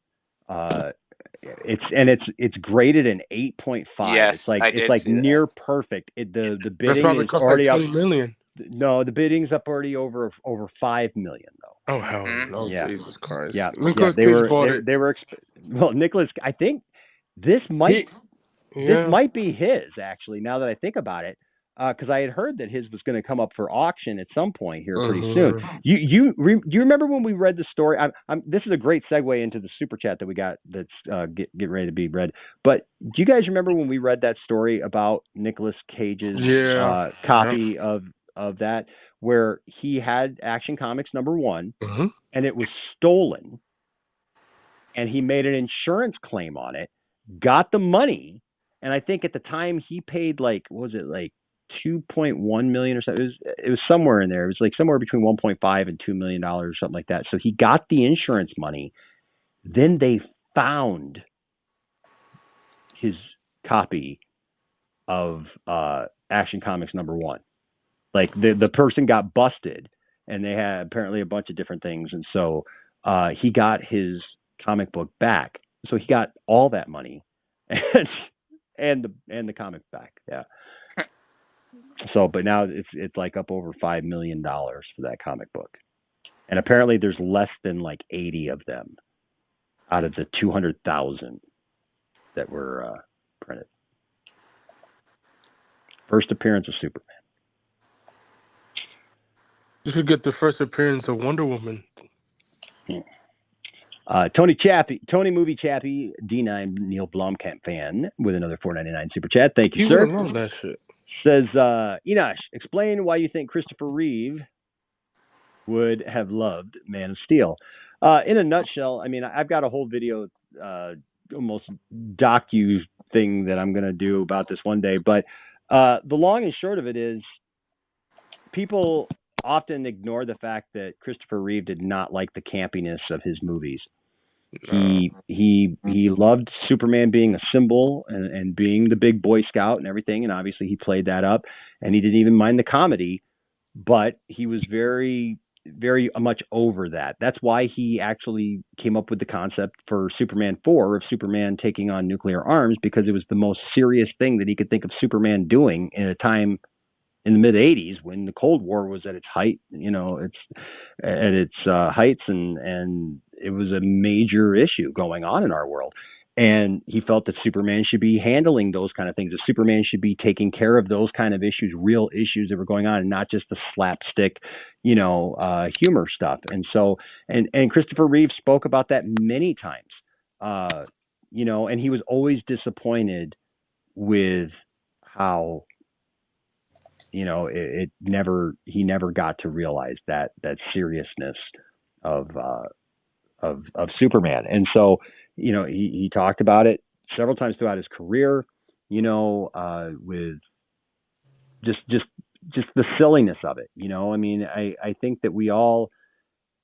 It's graded an 8.5.
Yes,
it's like near perfect. The
That's
bidding
probably
is
cost
already
like
up.
$20 million.
No, the bidding's up already over $5 million though.
Oh hell no!
Yeah.
Jesus Christ!
Yeah,
Nicolas
they
Cage
were
bought it.
they were well, Nicholas. I think this might be his actually. Now that I think about it, because I had heard that his was going to come up for auction at some point here pretty soon. Do you remember when we read the story? This is a great segue into the super chat that we got that's getting ready to be read. But do you guys remember when we read that story about Nicolas Cage's copy of that, where he had Action Comics #1 and it was stolen, and he made an insurance claim on it, got the money, and I think at the time he paid like, what was it, like 2.1 million or something? It was somewhere in there. It was like somewhere between 1.5 and $2 million or something like that. So he got the insurance money. Then they found his copy of Action Comics #1. Like the person got busted, and they had apparently a bunch of different things, and so he got his comic book back. So he got all that money, and the comic back. Yeah. So, but now it's like up over $5 million for that comic book, and apparently there's less than like 80 of them out of the 200,000 that were printed. First appearance of Superman.
You should get the first appearance of Wonder Woman.
Tony Movie Chappie, D9 Neil Blomkamp fan with another $4.99 super chat. Thank you, sir.
You love that shit.
Says Enosh, explain why you think Christopher Reeve would have loved Man of Steel. In a nutshell, I mean, I've got a whole video, almost docu thing that I'm going to do about this one day. But the long and short of it is, people often ignore the fact that Christopher Reeve did not like the campiness of his movies. He loved Superman being a symbol and being the big Boy Scout and everything, and obviously he played that up, and he didn't even mind the comedy, but he was very, very much over that. That's why he actually came up with the concept for Superman 4 of Superman taking on nuclear arms, because it was the most serious thing that he could think of Superman doing in a time in the mid 80s when the Cold War was at its height, it's at its heights, and it was a major issue going on in our world. And he felt that Superman should be handling those kind of things. That Superman should be taking care of those kind of issues, real issues that were going on, and not just the slapstick, humor stuff. And so, and Christopher Reeve spoke about that many times, and he was always disappointed with how, he never got to realize that seriousness of Superman. And so, he talked about it several times throughout his career, with just the silliness of it. I mean, I think that we all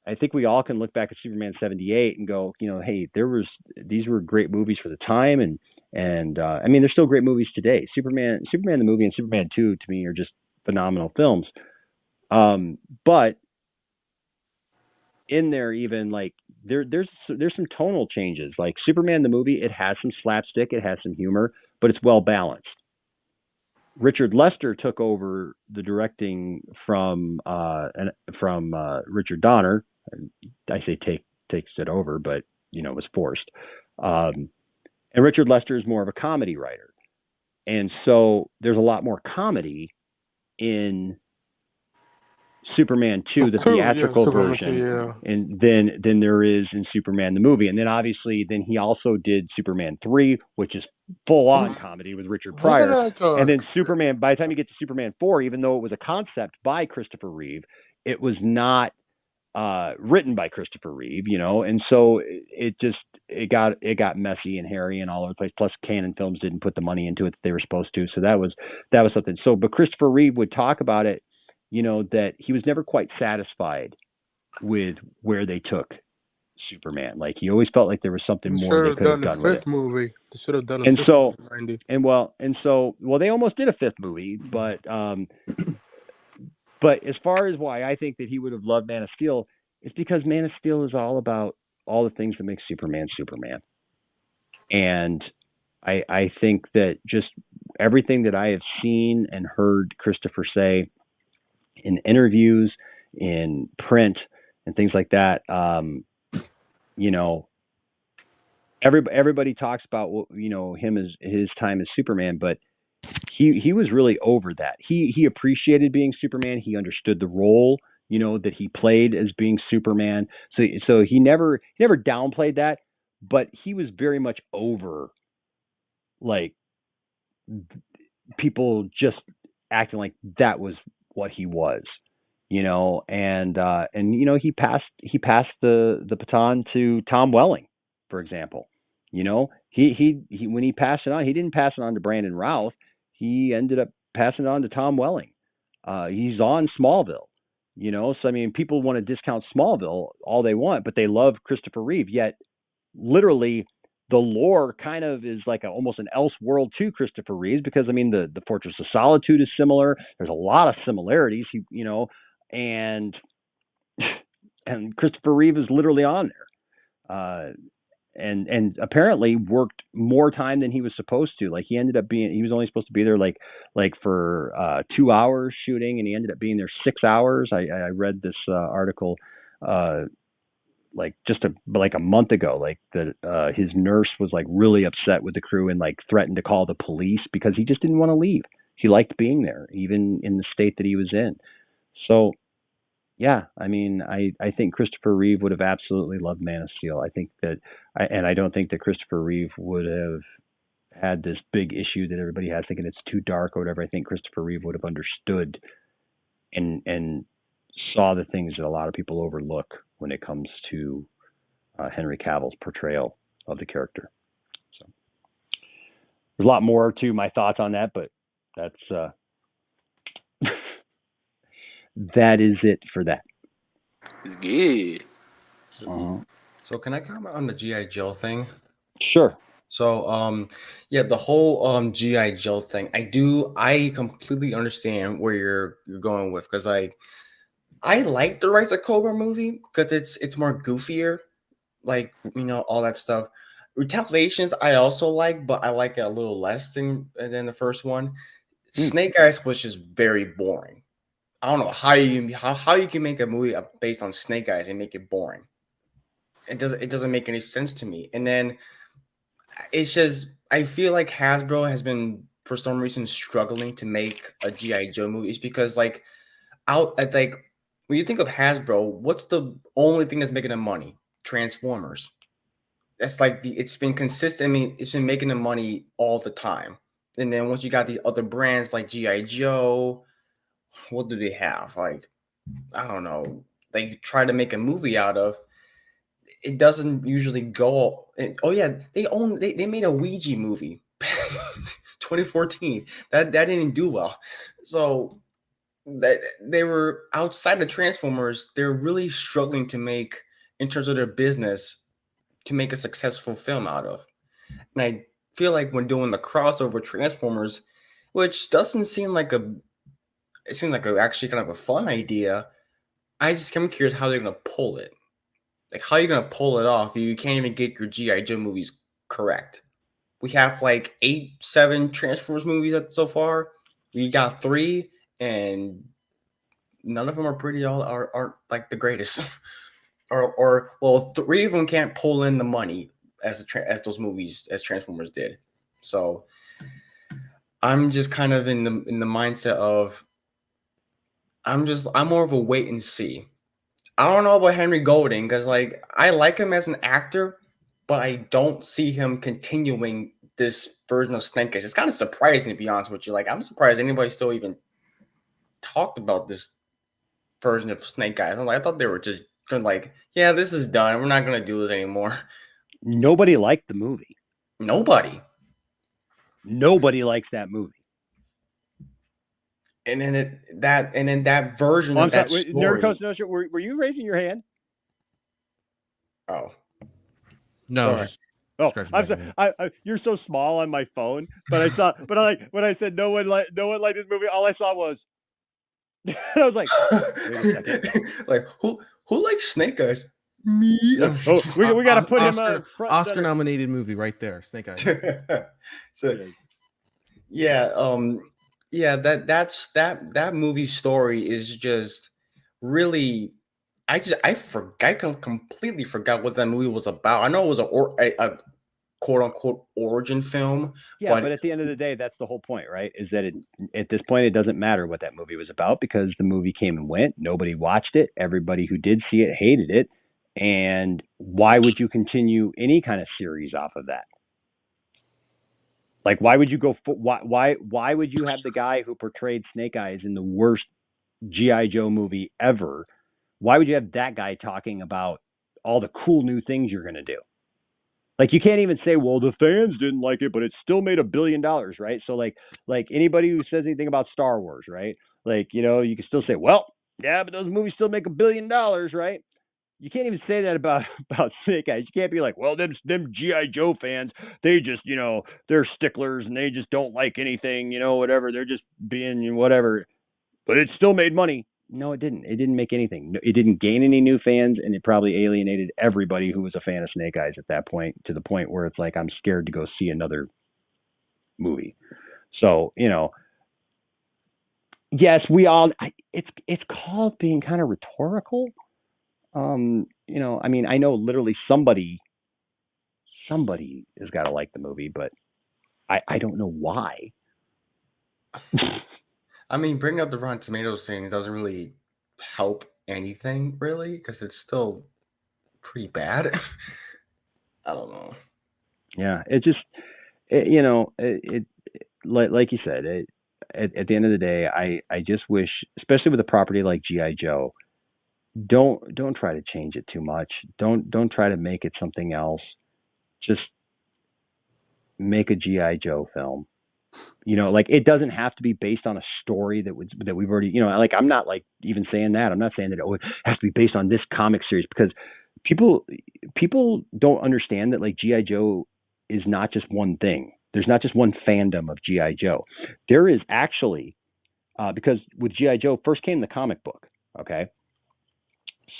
can look back at Superman 78 and go, hey, these were great movies for the time. And I mean, they're still great movies today. Superman the movie and Superman 2 to me are just phenomenal films. But in there, even like there's some tonal changes. Like Superman the movie, it has some slapstick, it has some humor, but it's well balanced. Richard Lester took over the directing from Richard Donner, I say takes it over, but it was forced. And Richard Lester is more of a comedy writer, and so there's a lot more comedy in Superman 2, the theatrical version, and than there is in Superman the movie. And then obviously then he also did Superman 3, which is full on comedy with Richard Pryor. And then Superman, by the time you get to Superman 4, even though it was a concept by Christopher Reeve, it was not written by Christopher Reeve, and so it got messy and hairy and all over the place. Plus, Canon Films didn't put the money into it that they were supposed to, so that was something. So, but Christopher Reeve would talk about it, that he was never quite satisfied with where they took Superman. Like he always felt like there was something more they could have done with it.
Movie. They should have done a fifth movie.
Well, they almost did a fifth movie, but as far as why I think that he would have loved Man of Steel, it's because Man of Steel is all about all the things that make Superman Superman. And I think that just everything that I have seen and heard Christopher say in interviews, in print, and things like that, everybody talks about him as his time as Superman, but he was really over that. He appreciated being Superman. He understood the role, that he played as being Superman. So he never downplayed that, but he was very much over like people just acting like that was what he was, and he passed the baton to Tom Welling, for example. He when he passed it on, he didn't pass it on to Brandon Routh. He ended up passing it on to Tom Welling. He's on Smallville, so I mean, people want to discount Smallville all they want, but they love Christopher Reeve. Yet, literally, the lore kind of is like almost an Elseworld to Christopher Reeves, because I mean, the Fortress of Solitude is similar. There's a lot of similarities, and Christopher Reeve is literally on there. And apparently worked more time than he was supposed to. Like he was only supposed to be there like for 2 hours shooting, and he ended up being there 6 hours. I read this article like just a month ago, like that his nurse was like really upset with the crew and like threatened to call the police because he just didn't want to leave. He liked being there, even in the state that he was in. So yeah, I mean, I think Christopher Reeve would have absolutely loved Man of Steel. I think that, and I don't think that Christopher Reeve would have had this big issue that everybody has thinking it's too dark or whatever. I think Christopher Reeve would have understood and saw the things that a lot of people overlook when it comes to Henry Cavill's portrayal of the character. So there's a lot more to my thoughts on that, but that's that is it for that.
It's good.
So can I comment on the G.I. Joe thing?
Sure.
So the whole G.I. Joe thing, I completely understand where you're going with, because I like the Rise of Cobra movie because it's more goofier, like all that stuff. Retaliations I also like, but I like it a little less than the first one. Snake Eyes was just very boring. I don't know how you can make a movie based on Snake Eyes and make it boring. It doesn't make any sense to me. And then it's just, I feel like Hasbro has been for some reason struggling to make a G.I. Joe movie. It's because when you think of Hasbro, what's the only thing that's making them money? Transformers. That's it's been consistent. I mean, it's been making them money all the time. And then once you got these other brands like G.I. Joe, what do they have? Like, I don't know. They try to make a movie out of. It doesn't usually go. Oh yeah, they made a Ouija movie, 2014. That didn't do well. So that they were outside of Transformers. They're really struggling to make, in terms of their business, to make a successful film out of. And I feel like when doing the crossover Transformers, which doesn't seem like it seems like actually kind of a fun idea. I'm curious how they're gonna pull it. Like, how are you gonna pull it off? You can't even get your G.I. Joe movies correct. We have like 7 Transformers movies so far. We got 3, and none of them are pretty. All aren't like the greatest. or well, 3 of them can't pull in the money as those movies as Transformers did. So I'm just kind of in the mindset of I'm more of a wait and see. I don't know about Henry Golding because like I like him as an actor, but I don't see him continuing this version of Snake Eyes. It's kind of surprising, to be honest with you. Like I'm surprised anybody still even talked about this version of Snake Eyes. I thought they were just like, yeah, this is done. We're not gonna do this anymore.
Nobody liked the movie.
Nobody
likes that movie.
And then that version of that story.
Nerd Coach Enosh, were you raising your hand?
Oh.
No.
I'm sorry. You're so small on my phone, but I saw, when I said no one liked this movie, all I saw was, I was like, wait a second,
like who likes Snake Eyes?
Me.
We got to put him on
Oscar nominated movie right there, Snake Eyes.
So, yeah, that movie story is just really. I completely forgot what that movie was about. I know it was a quote unquote origin film.
Yeah, but at the end of the day, that's the whole point, right? Is that at this point, it doesn't matter what that movie was about because the movie came and went. Nobody watched it. Everybody who did see it hated it. And why would you continue any kind of series off of that? Like, why would you go? Why would you have the guy who portrayed Snake Eyes in the worst G.I. Joe movie ever? Why would you have that guy talking about all the cool new things you're going to do? Like, you can't even say, well, the fans didn't like it, but it still made $1 billion, right? So like anybody who says anything about Star Wars, right? Like, you can still say, well, yeah, but those movies still make $1 billion, right? You can't even say that about Snake Eyes. You can't be like, well, them G.I. Joe fans, they just, they're sticklers and they just don't like anything, whatever. They're just being whatever. But it still made money. No, it didn't. It didn't make anything. It didn't gain any new fans, and it probably alienated everybody who was a fan of Snake Eyes at that point, to the point where it's like, I'm scared to go see another movie. So, yes, we all, it's called being kind of rhetorical. I mean, I know literally somebody has got to like the movie, but I don't know why.
I mean, bringing up the Rotten Tomatoes thing doesn't really help anything, really, because it's still pretty bad. I don't know.
Yeah, it just, like you said, at the end of the day, I just wish, especially with a property like G.I. Joe, don't try to change it too much. Don't try to make it something else. Just make a G.I. Joe film. Like, it doesn't have to be based on a story that we've already, like, I'm not like even saying that. I'm not saying that it has to be based on this comic series, because people don't understand that, like, G.I. Joe is not just one thing. There's not just one fandom of G.I. Joe. There is actually, because with G.I. Joe first came the comic book. Okay.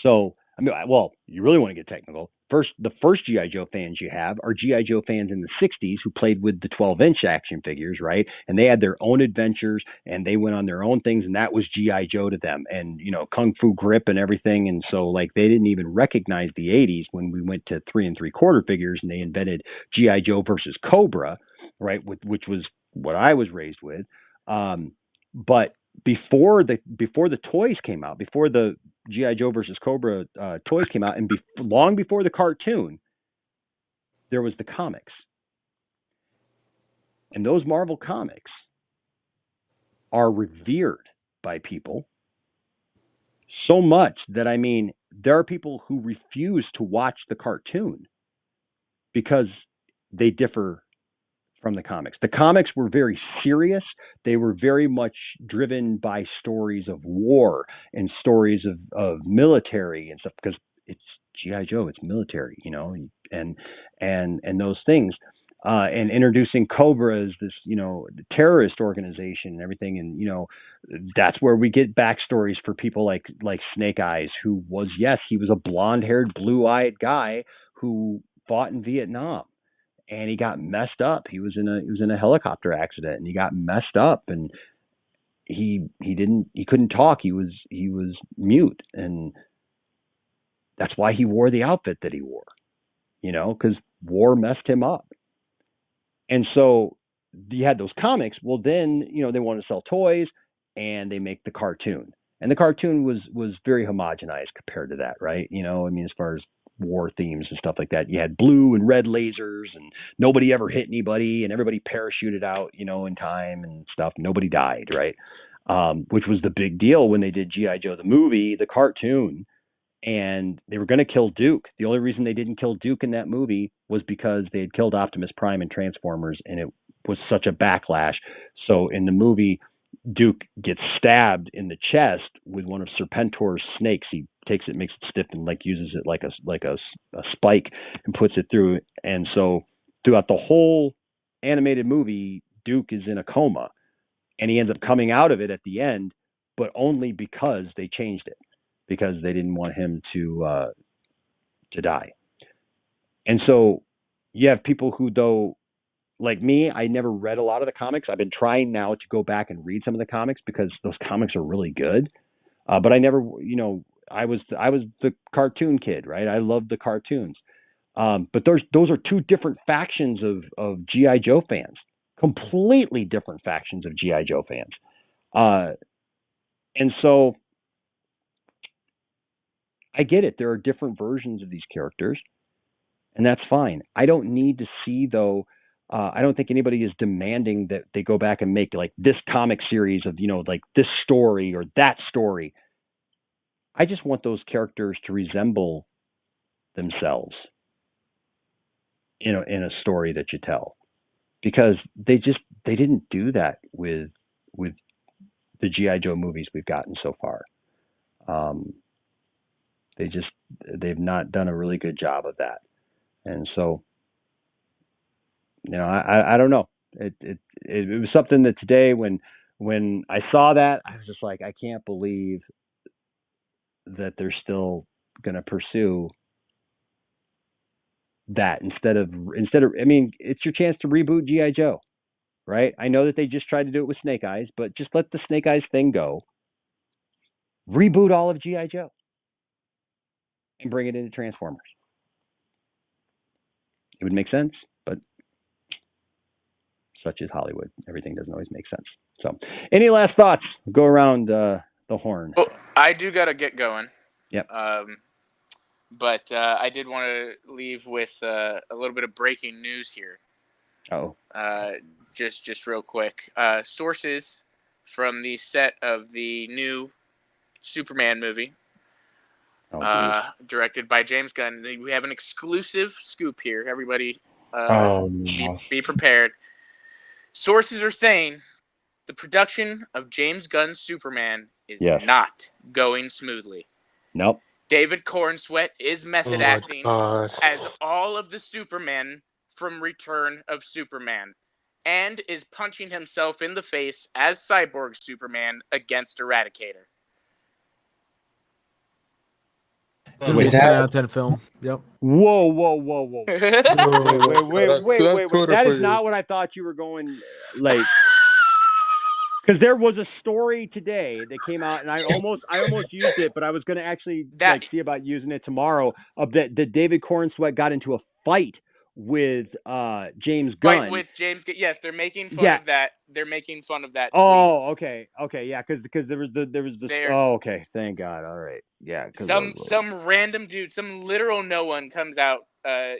So, I mean, well, you really want to get technical. The first G.I. Joe fans you have are G.I. Joe fans in the 60s who played with the 12-inch action figures, right? And they had their own adventures and they went on their own things, and that was G.I. Joe to them, and, Kung Fu Grip and everything. And so, like, they didn't even recognize the 80s when we went to 3 3/4 figures and they invented G.I. Joe versus Cobra, right? Which was what I was raised with. But before the toys came out, before the G.I. Joe versus Cobra toys came out, and long before the cartoon, there was the comics. And those Marvel comics are revered by people so much that, I mean, there are people who refuse to watch the cartoon because they differ from the comics. The comics were very serious. They were very much driven by stories of war and stories of military and stuff, because it's G.I. Joe, it's military, and those things. And introducing Cobra as this, terrorist organization and everything. And, that's where we get backstories for people like Snake Eyes, who was, yes, he was a blonde-haired, blue-eyed guy who fought in Vietnam. And he got messed up. He was in a helicopter accident, and he got messed up, and he couldn't talk. He was mute, and That's why he wore the outfit that he wore, because war messed him up. And so you had those comics. Well, then, they want to sell toys and they make the cartoon. And the cartoon was very homogenized compared to that, right? As far as war themes and stuff like that, you had blue and red lasers and nobody ever hit anybody and everybody parachuted out, in time and stuff. Nobody died, right? Which was the big deal when they did G.I. Joe, the movie, the cartoon. And they were going to kill Duke. The only reason they didn't kill Duke in that movie was because they had killed Optimus Prime in Transformers, and it was such a backlash. So in the movie, Duke gets stabbed in the chest with one of Serpentor's snakes. He takes it, makes it stiff, and uses it like a spike and puts it through. And so throughout the whole animated movie, Duke is in a coma, and he ends up coming out of it at the end, but only because they changed it. Because they didn't want him to die. And so you have people who, though, like me, I never read a lot of the comics. I've been trying now to go back and read some of the comics because those comics are really good. But I never, I was the cartoon kid, right? I loved the cartoons. But those are two different factions of G.I. Joe fans, completely different factions of G.I. Joe fans. And so I get it. There are different versions of these characters, and that's fine. I don't need to see, though. I don't think anybody is demanding that they go back and make this comic series of, this story or that story. I just want those characters to resemble themselves, in a story that you tell, because they didn't do that with the G.I. Joe movies we've gotten so far. They've not done a really good job of that. And so, I don't know. It was something that today when I saw that, I was just like, I can't believe that they're still going to pursue that instead of, it's your chance to reboot G.I. Joe, right? I know that they just tried to do it with Snake Eyes, but just let the Snake Eyes thing go. Reboot all of G.I. Joe and bring it into Transformers. It would make sense, but such is Hollywood. Everything doesn't always make sense. So, any last thoughts? Go around the horn.
Well, I do got to get going.
Yep.
But I did want to leave with a little bit of breaking news here.
Oh.
Just real quick. Sources from the set of the new Superman movie, directed by James Gunn. We have an exclusive scoop here. Everybody, be prepared. Sources are saying the production of James Gunn's Superman is not going smoothly.
Nope.
David Cornsweet is method acting as all of the Supermen from Return of Superman, and is punching himself in the face as Cyborg Superman against Eradicator.
Wait, 10 out of 10 film. Yep.
Whoa. Wait. That is not what I thought you were going, like. Because there was a story today that came out, and I almost used it, but I was going to actually see about using it tomorrow. Of that David Cornsweet got into a fight with James Gunn.
With James, yes, they're making fun of that. They're making fun of that.
Oh, okay, yeah, because there was this. Oh, okay, thank God. All right, yeah.
Some random dude, some literal no one comes out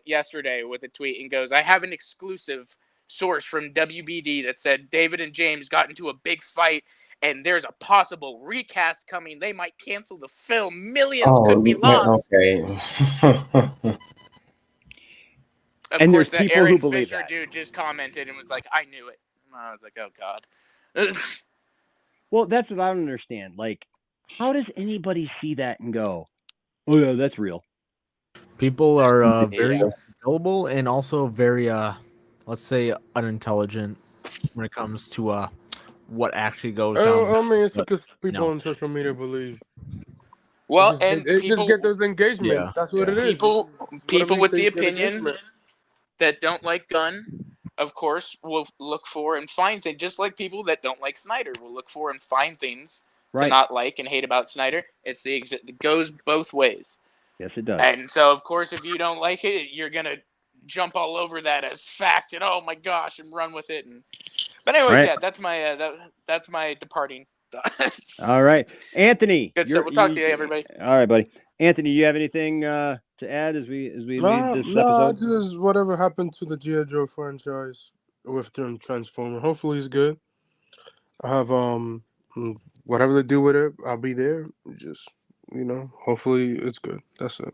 yesterday with a tweet and goes, "I have an exclusive source from WBD that said David and James got into a big fight and there's a possible recast coming. They might cancel the film. Millions could be lost."
Okay.
Of course, the Aaron Fisher dude just commented and was like, "I knew it." And I was like, "Oh God."
Well, that's what I don't understand. Like, how does anybody see that and go, "Oh yeah, that's real"?
People are very gullible and also very let's say unintelligent when it comes to what actually goes on.
I mean, it's because people on social media believe.
Well,
they just get those engagements. That's what it is.
People with the opinion that don't like Gunn, of course, will look for and find things. Just like people that don't like Snyder will look for and find things to not like and hate about Snyder. It goes both ways.
Yes, it does.
And so, of course, if you don't like it, you're gonna jump all over that as fact and oh my gosh, and run with it. But anyways,
right.
yeah, that's my departing thoughts.
All right, Anthony.
Good stuff. We'll talk to you, everybody.
All right, buddy. Anthony, you have anything to add as we leave this episode?
Just whatever happened to the G.I. Joe franchise with their Transformer. Hopefully, it's good. I have whatever they do with it, I'll be there. Just hopefully it's good. That's it.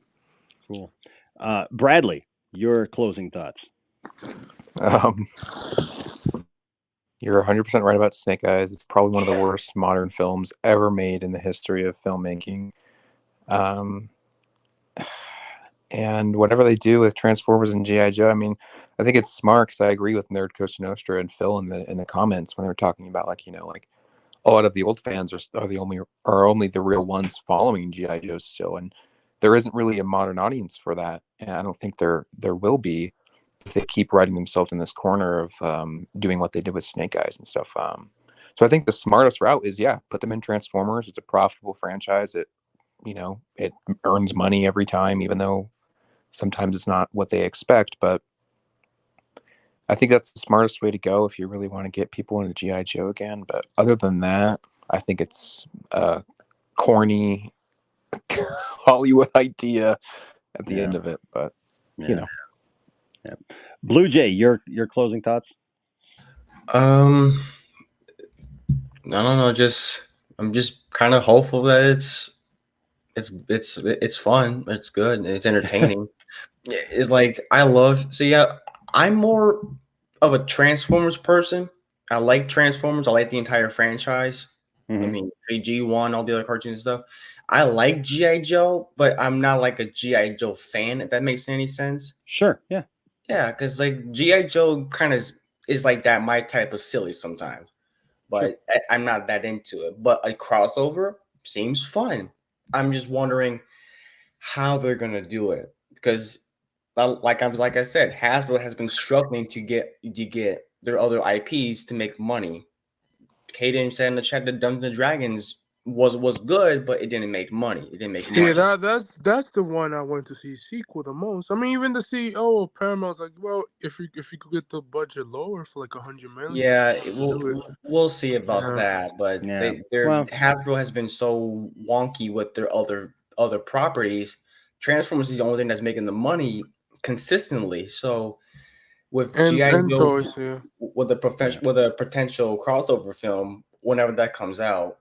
Cool. Bradley, your closing thoughts.
You're 100% right about Snake Eyes. It's probably one of the worst modern films ever made in the history of filmmaking. And whatever they do with Transformers and G.I. Joe, I mean, I think it's smart because I agree with Nerd Coast Nostra and Phil in the comments when they were talking about like a lot of the old fans are only the real ones following G.I. Joe still, and there isn't really a modern audience for that, and I don't think there will be if they keep writing themselves in this corner of doing what they did with Snake Eyes and stuff. So I think the smartest route is put them in Transformers. It's a profitable franchise. It earns money every time, even though sometimes it's not what they expect, but I think that's the smartest way to go if you really want to get people into G.I. Joe again. But other than that, I think it's a corny Hollywood idea at the end of it. But
Yeah. Blue Jay, your closing thoughts?
I don't know. I'm just kind of hopeful that it's fun. It's good. It's entertaining. It's like I'm more of a Transformers person. I like Transformers. I like the entire franchise.
Mm-hmm.
I mean, G1, all the other cartoons and stuff. I like G.I. Joe, but I'm not like a G.I. Joe fan, if that makes any sense.
Sure, yeah.
Yeah, because like G.I. Joe kind of is like that, my type of silly sometimes. But I'm not that into it. But a crossover seems fun. I'm just wondering how they're gonna do it. Because like I said, Hasbro has been struggling to get their other IPs to make money. Kaden said in the chat that Dungeons and Dragons was good, but it didn't make money. It didn't make money.
Yeah, that's the one I went to see sequel the most. I mean, even the CEO of Paramount's like, well, if you could get the budget lower for like $100 million.
Yeah, we'll see about that. But Hasbro has been so wonky with their other properties. Transformers is the only thing that's making the money consistently. So with G.I. Joe, with a potential crossover film, whenever that comes out,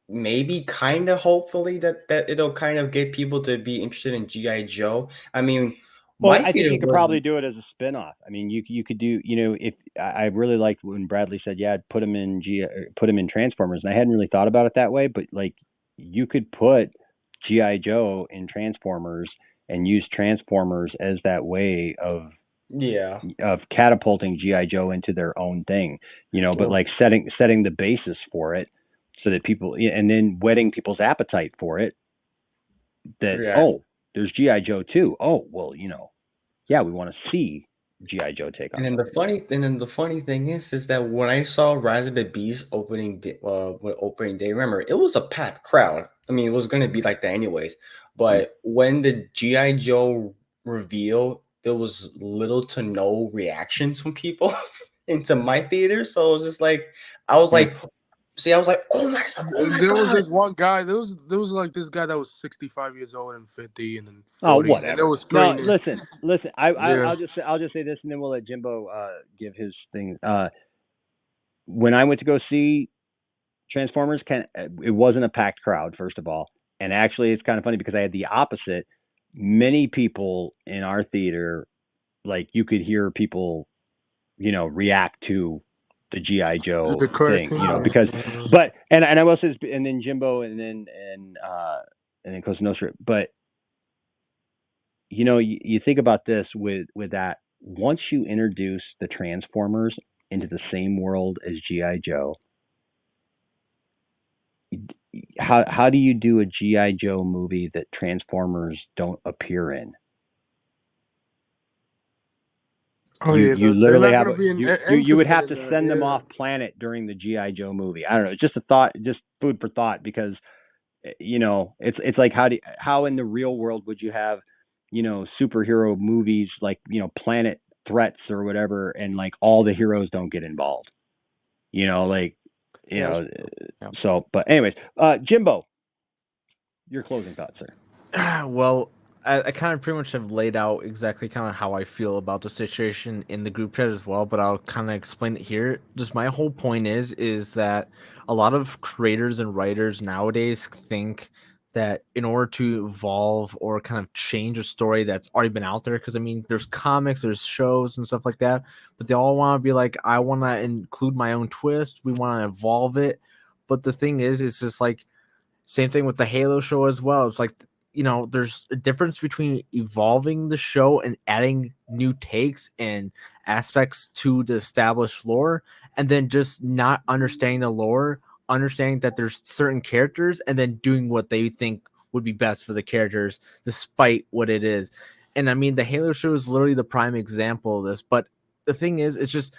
maybe hopefully that it'll kind of get people to be interested in G.I. Joe. I mean,
I think you could probably do it as a spin-off. I mean, you could do, if I really liked when Bradley said, put him in Transformers, and I hadn't really thought about it that way, but like you could put G.I. Joe in Transformers and use Transformers as that way of catapulting G.I. Joe into their own thing, but like setting the basis for it so that people, and then whetting people's appetite for it, that there's G.I. Joe too. Oh, well, we want to see G.I. Joe take on.
And then the funny thing is that when I saw Rise of the Beast opening day, remember, it was a packed crowd. I mean, it was going to be like that anyways. But when the G.I. Joe reveal, there was little to no reactions from people into my theater. So it was just like, I was like, oh my God.
There was this one guy. There was like this guy that was 65 years old and 50 and then 40.
Whatever.
And there was screening.
No, listen. I'll just say this, and then we'll let Jimbo give his thing. When I went to go see Transformers, it wasn't a packed crowd, first of all, and actually, it's kind of funny because I had the opposite. Many people in our theater, like you could hear people, react to the G.I. Joe thing, because, and I will say this, and then Jimbo, and then Costa Nostra, but you think about this with that, once you introduce the Transformers into the same world as G.I. Joe, how do you do a G.I. Joe movie that Transformers don't appear in? You literally have you would have to send them off planet during the G.I. Joe movie. I don't know. It's just a thought, just food for thought, because it's like how in the real world would you have, superhero movies like, Planet Threats or whatever, and like all the heroes don't get involved, like, so, but anyways, Jimbo, your closing thoughts, sir.
Well, I kind of pretty much have laid out exactly kind of how I feel about the situation in the group chat as well, but I'll kind of explain it here. Just my whole point is that a lot of creators and writers nowadays think that in order to evolve or kind of change a story that's already been out there, because I mean, there's comics, there's shows and stuff like that, but they all want to be like, I want to include my own twist, we want to evolve it. But the thing is, it's just like, same thing with the Halo show as well. It's like, there's a difference between evolving the show and adding new takes and aspects to the established lore, and then just not understanding the lore, understanding that there's certain characters, and then doing what they think would be best for the characters, despite what it is. And I mean, the Halo show is literally the prime example of this. But the thing is, it's just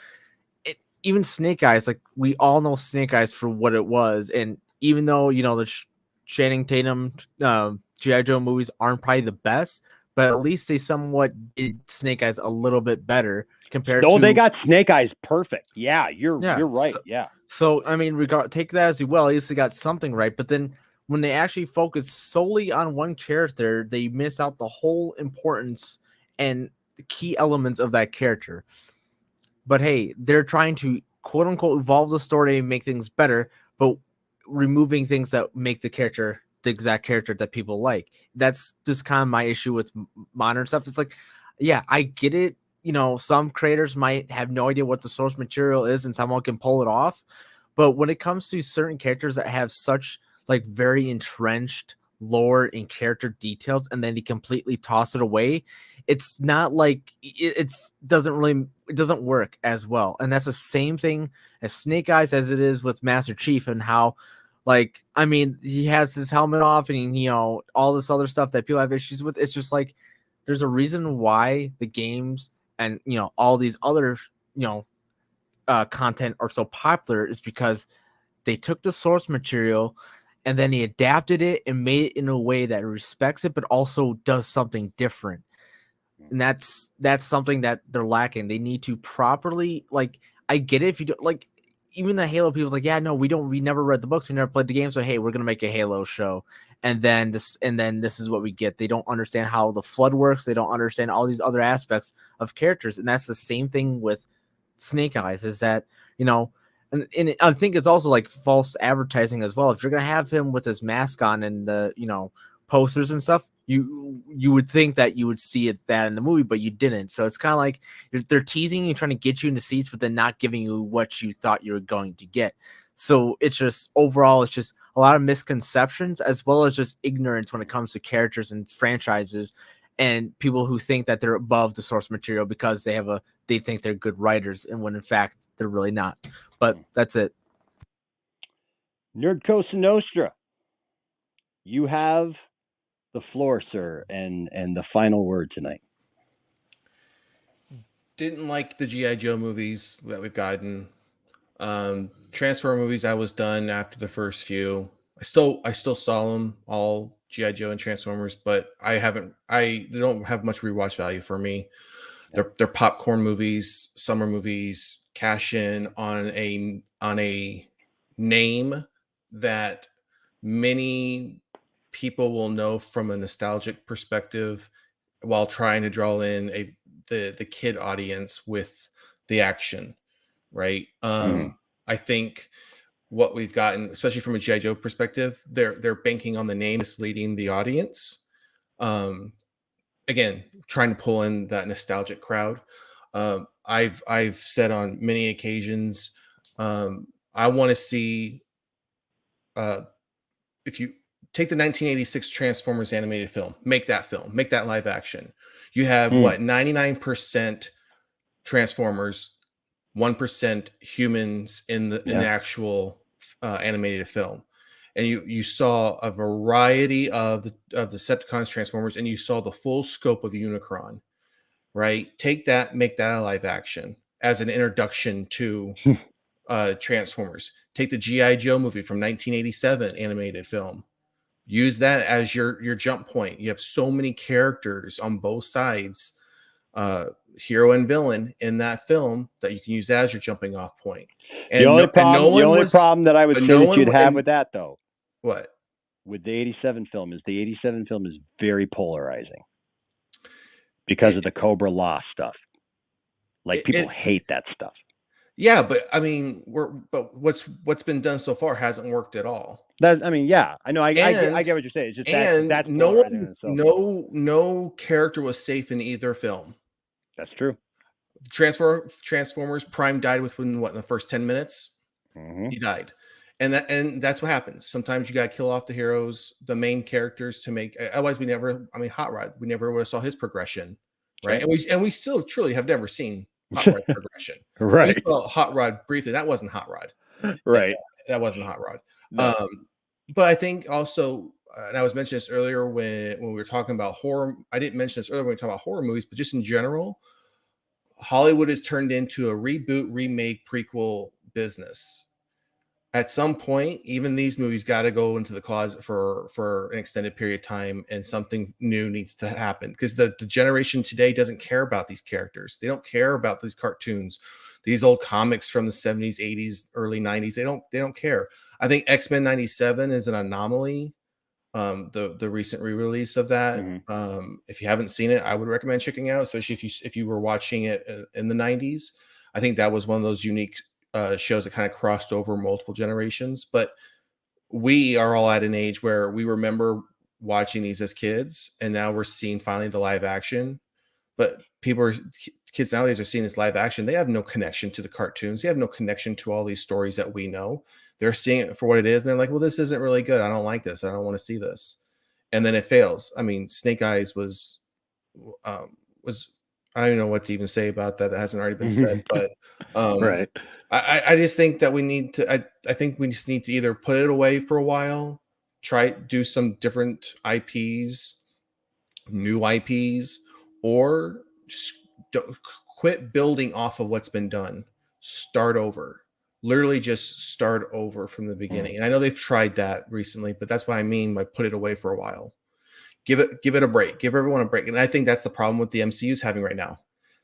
even Snake Eyes. Like, we all know Snake Eyes for what it was, and even though the Channing Tatum G.I. Joe movies aren't probably the best, but at least they somewhat did Snake Eyes a little bit better compared to.
They got Snake Eyes perfect. Yeah, you're right.
So I mean, take that as you will. At least they got something right. But then when they actually focus solely on one character, they miss out the whole importance and the key elements of that character. But hey, they're trying to quote unquote evolve the story and make things better, but removing things that make the exact character that people like. That's just kind of my issue with modern stuff. It's like, yeah, I get it. Some creators might have no idea what the source material is and someone can pull it off. But when it comes to certain characters that have such like very entrenched lore and character details, and then you completely toss it away, it's not like it doesn't work as well. And that's the same thing as Snake Eyes as it is with Master Chief, and how, like, I mean, he has his helmet off and all this other stuff that people have issues with. It's just like, there's a reason why the games and all these other content are so popular, is because they took the source material and then he adapted it and made it in a way that respects it, but also does something different. And that's something that they're lacking. They need to properly, like, I get it if you don't, like, even the Halo people's like, yeah, no, we never read the books, we never played the game, so hey, we're gonna make a Halo show, and then this is what we get. They don't understand how the Flood works. They don't understand all these other aspects of characters, and that's the same thing with Snake Eyes. Is that and I think it's also like false advertising as well. If you're gonna have him with his mask on and the posters and stuff, you would think that you would see that in the movie, but you didn't. So it's kind of like they're teasing you, trying to get you into seats, but then not giving you what you thought you were going to get. So it's just overall, it's just a lot of misconceptions, as well as just ignorance when it comes to characters and franchises, and people who think that they're above the source material because they think they're good writers, and when in fact they're really not. But that's it.
Nerd Cosa Nostra, you have the floor, sir, and the final word tonight.
Didn't like the G.I. Joe movies that we've gotten. Transformer movies, I was done after the first few. I still saw them all, G.I. Joe and Transformers, but they don't have much rewatch value for me. They're popcorn movies, summer movies, cash in on a name that many people will know from a nostalgic perspective, while trying to draw in the kid audience with the action, right? I think what we've gotten, especially from a G.I. Joe perspective, they're banking on the name, misleading the audience. Again, trying to pull in that nostalgic crowd. I've said on many occasions, I want to see if you take the 1986 Transformers animated film, make that live action. You have 99% Transformers, 1% humans in the actual animated film, and you saw a variety of the Decepticons, Transformers, and you saw the full scope of Unicron. Right? Take that, make that a live action as an introduction to Transformers. Take the G.I. Joe movie from 1987 animated film. Use that as your jump point. You have so many characters on both sides, hero and villain in that film, that you can use that as your jumping off point. And
the only
problem
that I would say that you'd have with that, though,
what?
With the 87 film is the 87 film is very polarizing because of the Cobra Law stuff. Like, people hate that stuff.
Yeah, but I mean, what's been done so far hasn't worked at all.
I know. I get what you're saying. It's just that's
no character was safe in either film.
That's true.
Transformers Prime died within in the first 10 minutes. He died. And that's what happens. Sometimes you got to kill off the heroes, the main characters, to make. Otherwise, Hot Rod, we never would have saw his progression, right? And we still truly have never seen Hot Rod's progression.
Right.
We saw Hot Rod briefly. That wasn't Hot Rod.
Right.
That wasn't Hot Rod.
No.
But I think also, and I was mentioning this earlier when we were talking about horror. I didn't mention this earlier when we talked about horror movies, but just in general, Hollywood has turned into a reboot, remake, prequel business. At some point, even these movies got to go into the closet for an extended period of time, and something new needs to happen, because the generation today doesn't care about these characters. They don't care about these cartoons, these old comics from the 70s, 80s, early 90s. They don't care. I think X-Men 97 is an anomaly. The recent re-release of that. If you haven't seen it, I would recommend checking out, especially if you were watching it in the 90s. I think that was one of those unique shows that kind of crossed over multiple generations. But we are all at an age where we remember watching these as kids, and now we're seeing finally the live action. But kids nowadays are seeing this live action. They have no connection to the cartoons. They have no connection to all these stories that we know. They're seeing it for what it is, and they're like, well, this isn't really good. I don't like this. I don't want to see this. And then it fails. I mean, Snake Eyes was I don't even know what to even say about that. That hasn't already been said. But
right.
I just think that we need to, I think we just need to either put it away for a while, do some different IPs, new IPs, or just quit building off of what's been done. Start over. Literally just start over from the beginning. And I know they've tried that recently, but that's what I mean by put it away for a while. Give it a break. Give everyone a break. And I think that's the problem with the MCU's having right now.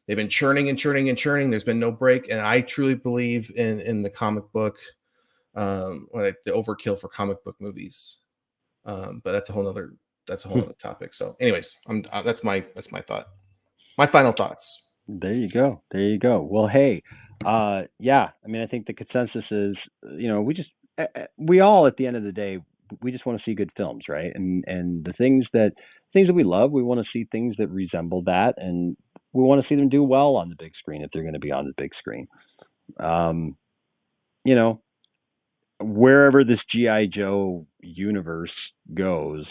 They've been churning and churning and churning. There's been no break. And I truly believe in the comic book, like the overkill for comic book movies. But that's a whole other topic. So anyways, that's my thought. My final thoughts.
There you go. Well, hey, yeah, I mean, I think the consensus is, we all, at the end of the day, we just want to see good films, right? And the things that we love, we want to see things that resemble that, and we want to see them do well on the big screen if they're going to be on the big screen. Wherever this G.I. Joe universe goes,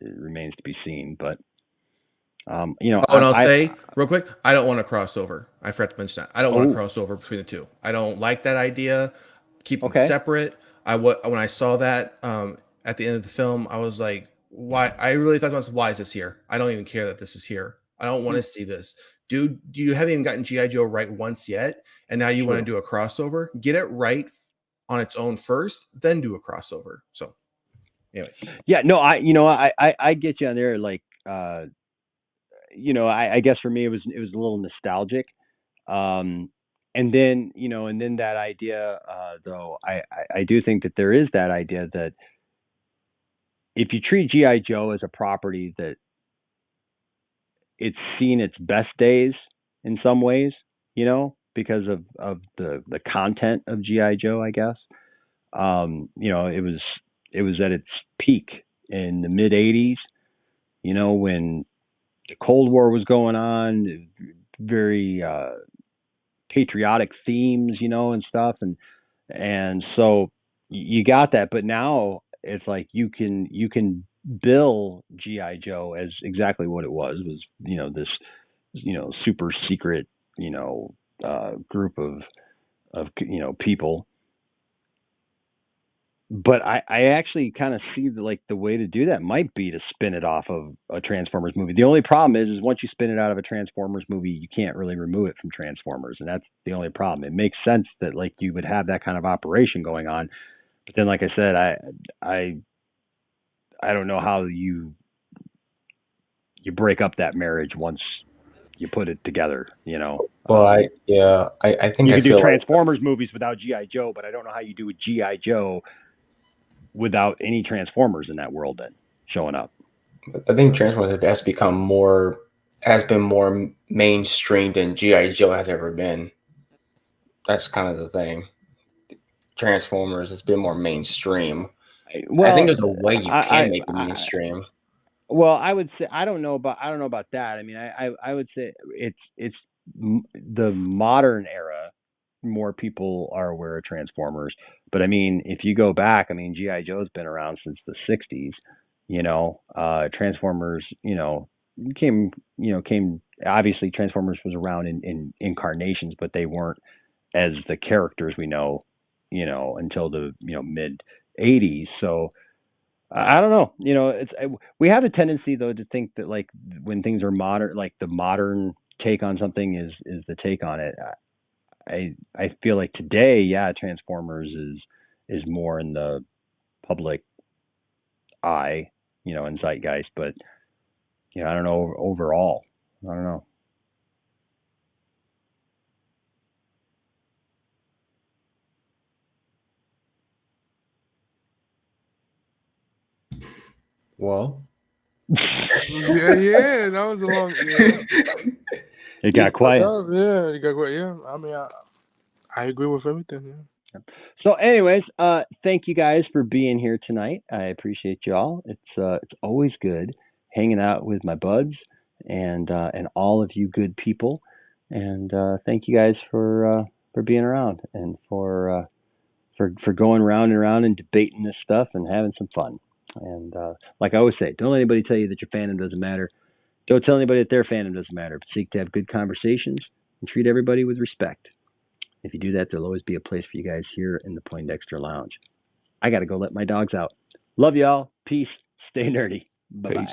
it remains to be seen. But
I'll say real quick, I don't want to cross over. I forgot to mention that. I don't want to cross over between the two. I don't like that idea. Keep them separate. When I saw that at the end of the film, I was like, why? I really thought to myself, why is this here? I don't even care that this is here. I don't want to see this. Dude, you haven't even gotten G.I. Joe right once yet, and now you want to do a crossover? Get it right on its own first, then do a crossover. So anyways.
Yeah, no, I get you on there. Like, I guess for me it was a little nostalgic. And then that idea, though, I do think that there is that idea that if you treat G.I. Joe as a property that it's seen its best days in some ways, because of the content of G.I. Joe, I guess. It was at its peak in the mid 80s, when the Cold War was going on, very patriotic themes, and stuff. And so you got that, but now it's like you can bill G.I. Joe as exactly what it was this, super secret, group of people. But I actually kind of see the way to do that might be to spin it off of a Transformers movie. The only problem is once you spin it out of a Transformers movie, you can't really remove it from Transformers, and that's the only problem. It makes sense that you would have that kind of operation going on, but then, like I said, I don't know how you break up that marriage once you put it together, you know.
Well, I think
you
I
could do
feel
Transformers movies without G.I. Joe, but I don't know how you do a G.I. Joe without any Transformers in that world then showing up.
I think Transformers has been more mainstream than G.I. Joe has ever been. That's kind of the thing. Transformers has been more mainstream. I think there's a way you can make it mainstream.
Well, I would say I don't know about that. I mean, I would say it's the modern era. More people are aware of Transformers, but I mean, if you go back, I mean, GI Joe's been around since the '60s. You know, Transformers. You know, came. Obviously, Transformers was around in incarnations, but they weren't as the characters we know. You know, until the mid '80s. So. I don't know. You know, we have a tendency though to think that like when things are modern, like the modern take on something is the take on it. I feel like today, yeah, Transformers is more in the public eye, in zeitgeist, but I don't know overall. I don't know.
Well.
yeah, that was a long. Yeah.
It got quiet.
Yeah, it got quiet. Yeah, I mean, I agree with everything. Yeah.
So, anyways, thank you guys for being here tonight. I appreciate y'all. It's always good hanging out with my buds and all of you good people. And thank you guys for being around and for going round and around and debating this stuff and having some fun. And like I always say, don't let anybody tell you that your fandom doesn't matter. Don't tell anybody that their fandom doesn't matter. But seek to have good conversations and treat everybody with respect. If you do that, there'll always be a place for you guys here in the Poindexter Lounge. I got to go let my dogs out. Love y'all. Peace. Stay nerdy. Bye-bye.